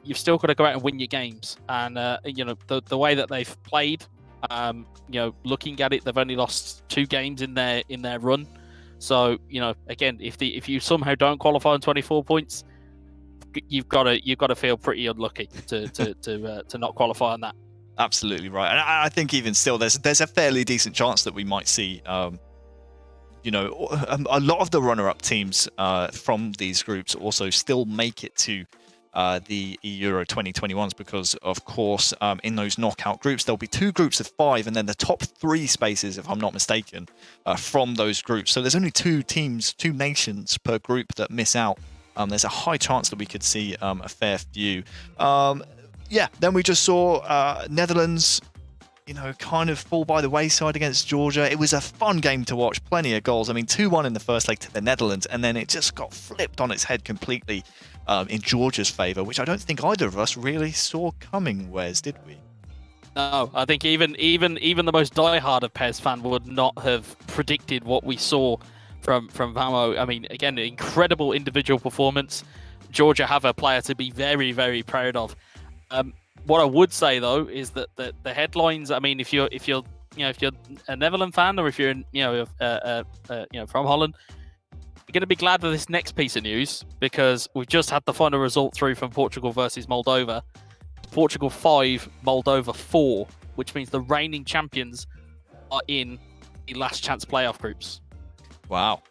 [SPEAKER 4] You've still got to go out and win your games, and the way that they've played, looking at it, they've only lost 2 games in their run. So again, if you somehow don't qualify on 24 points, you've got to feel pretty unlucky to not qualify on that.
[SPEAKER 1] Absolutely right, and I think even still, there's a fairly decent chance that we might see, a lot of the runner-up teams from these groups also still make it to the eEURO 2021s, because of course in those knockout groups there'll be 2 groups of 5, and then the top 3 spaces, if I'm not mistaken, from those groups. So there's only 2 nations per group that miss out. There's a high chance that we could see a fair few. Then we just saw Netherlands kind of fall by the wayside against Georgia. It was a fun game to watch, plenty of goals. I mean, 2-1 in the first leg to the Netherlands, and then it just got flipped on its head completely in Georgia's favour, which I don't think either of us really saw coming, Wes, did we?
[SPEAKER 4] No, I think even the most diehard of PES fan would not have predicted what we saw from Vamo. I mean, again, incredible individual performance. Georgia have a player to be very, very proud of. What I would say though is that the headlines. I mean, if you're a Netherlands fan, or if you're from Holland, you're going to be glad of this next piece of news, because we've just had the final result through from Portugal versus Moldova. Portugal 5, Moldova 4, which means the reigning champions are in the last chance playoff groups.
[SPEAKER 1] Wow.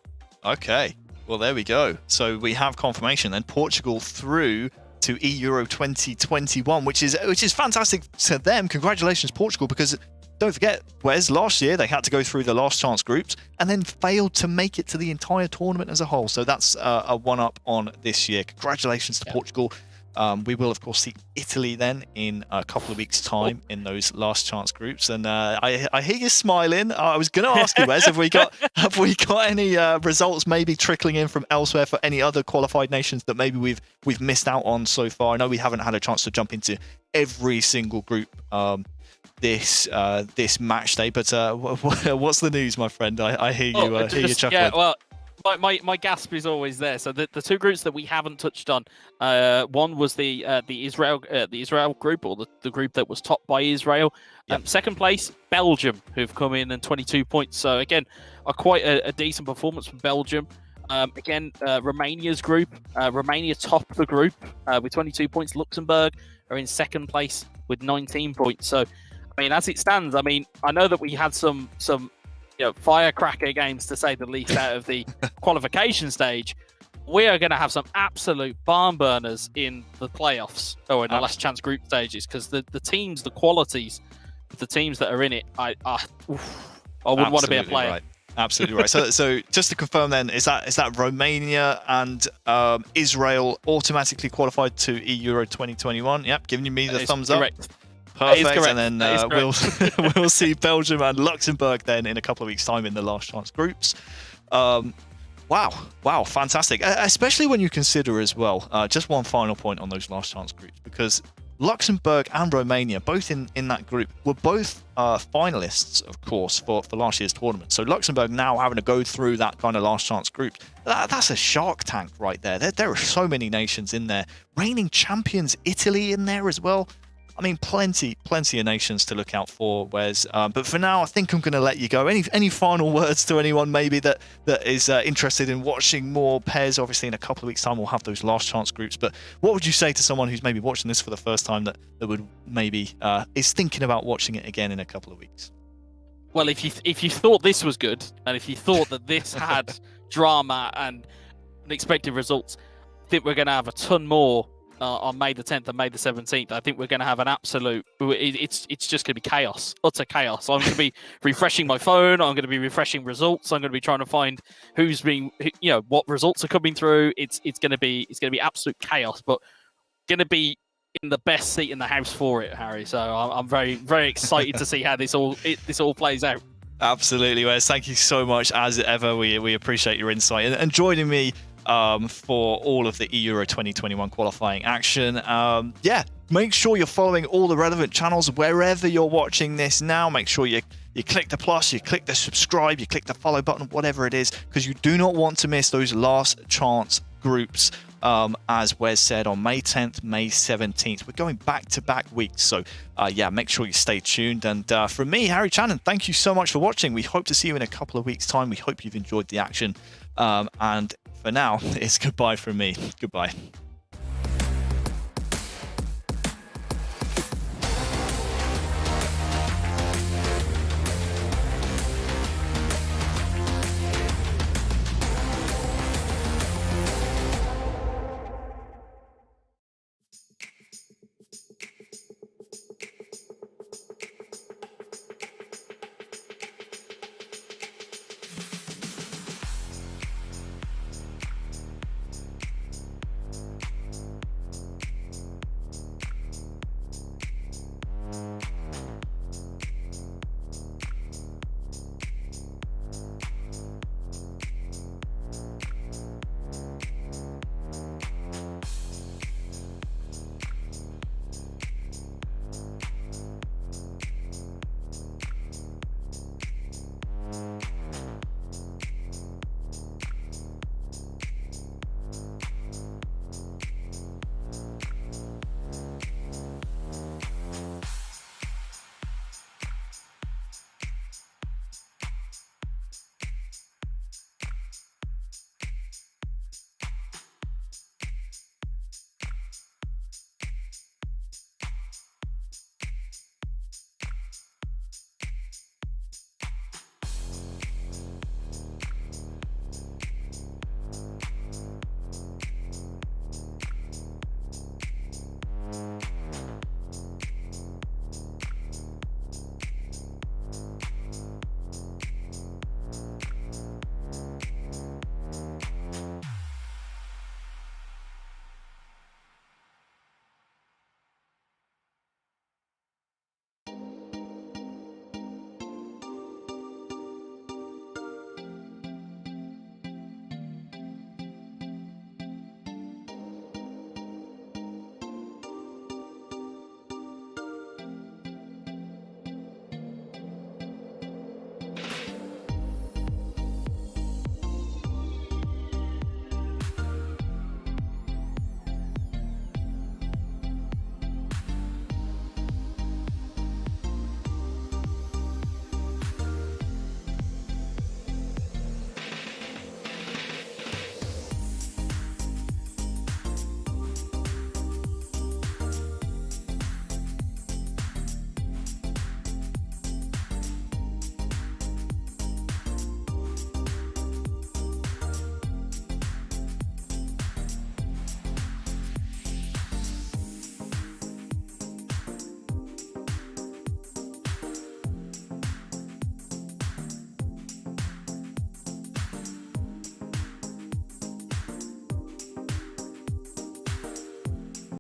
[SPEAKER 1] Okay. Well, there we go. So we have confirmation then. Portugal through to eEURO 2021, which is fantastic to them. Congratulations, Portugal, because don't forget, Wes, last year they had to go through the last chance groups and then failed to make it to the entire tournament as a whole. So that's a one-up on this year. Congratulations to Portugal. We will, of course, see Italy then in a couple of weeks' time in those last chance groups. And I hear you smiling. I was going to ask you, Wes, have we got any results maybe trickling in from elsewhere for any other qualified nations that maybe we've missed out on so far? I know we haven't had a chance to jump into every single group this match day, but what's the news, my friend? I hear you. Hear you chuckling.
[SPEAKER 4] Yeah, well, my gasp is always there. So the 2 groups that we haven't touched on, one was the Israel group, or the group that was topped by Israel. Yep. Second place, Belgium, who've come in and 22 points. So again, quite a decent performance from Belgium. Romania's group, Romania top the group with 22 points. Luxembourg are in second place with 19 points. So, I mean, as it stands, I mean, I know that we had some firecracker games, to say the least, out of the qualification stage. We are going to have some absolute barn burners in the playoffs, or in the last chance group stages, because the teams, the qualities of the teams that are in it, I wouldn't want to be a player.
[SPEAKER 1] Right. Absolutely right. So just to confirm then, is that Romania and Israel automatically qualified to eEURO 2021? Yep, giving me the thumbs up. Perfect, and then we'll see Belgium and Luxembourg then in a couple of weeks' time in the last chance groups. Wow, fantastic. Especially when you consider as well, just one final point on those last chance groups, because Luxembourg and Romania, both in that group, were both finalists, of course, for last year's tournament. So Luxembourg now having to go through that kind of last chance group, that's a shark tank right there. There are so many nations in there. Reigning champions Italy in there as well. I mean, plenty of nations to look out for, Wes. But for now, I think I'm going to let you go. Any final words to anyone maybe that is interested in watching more pairs? Obviously, in a couple of weeks' time, we'll have those last chance groups. But what would you say to someone who's maybe watching this for the first time that would maybe is thinking about watching it again in a couple of weeks?
[SPEAKER 4] Well, if you thought this was good, and if you thought that this had drama and unexpected results, I think we're going to have a ton more on May the 10th and May the 17th. I think we're going to have an absolute... It's just going to be chaos, utter chaos. I'm going to be refreshing my phone. I'm going to be refreshing results. I'm going to be trying to find who's being, what results are coming through. It's going to be absolute chaos, but going to be in the best seat in the house for it, Harry. So I'm very, very excited to see how this all plays out. Absolutely,
[SPEAKER 1] Wes. Thank you so much as ever. We appreciate your insight and joining me for all of the eEURO 2021 qualifying action. Make sure you're following all the relevant channels wherever you're watching this now. Make sure you click the plus, you click the subscribe, you click the follow button, whatever it is, because you do not want to miss those last chance groups. As Wes said, on May 10th, May 17th. We're going back-to-back weeks, so make sure you stay tuned. And from me, Harry Channon, thank you so much for watching. We hope to see you in a couple of weeks' time. We hope you've enjoyed the action. And for now, it's goodbye from me. Goodbye.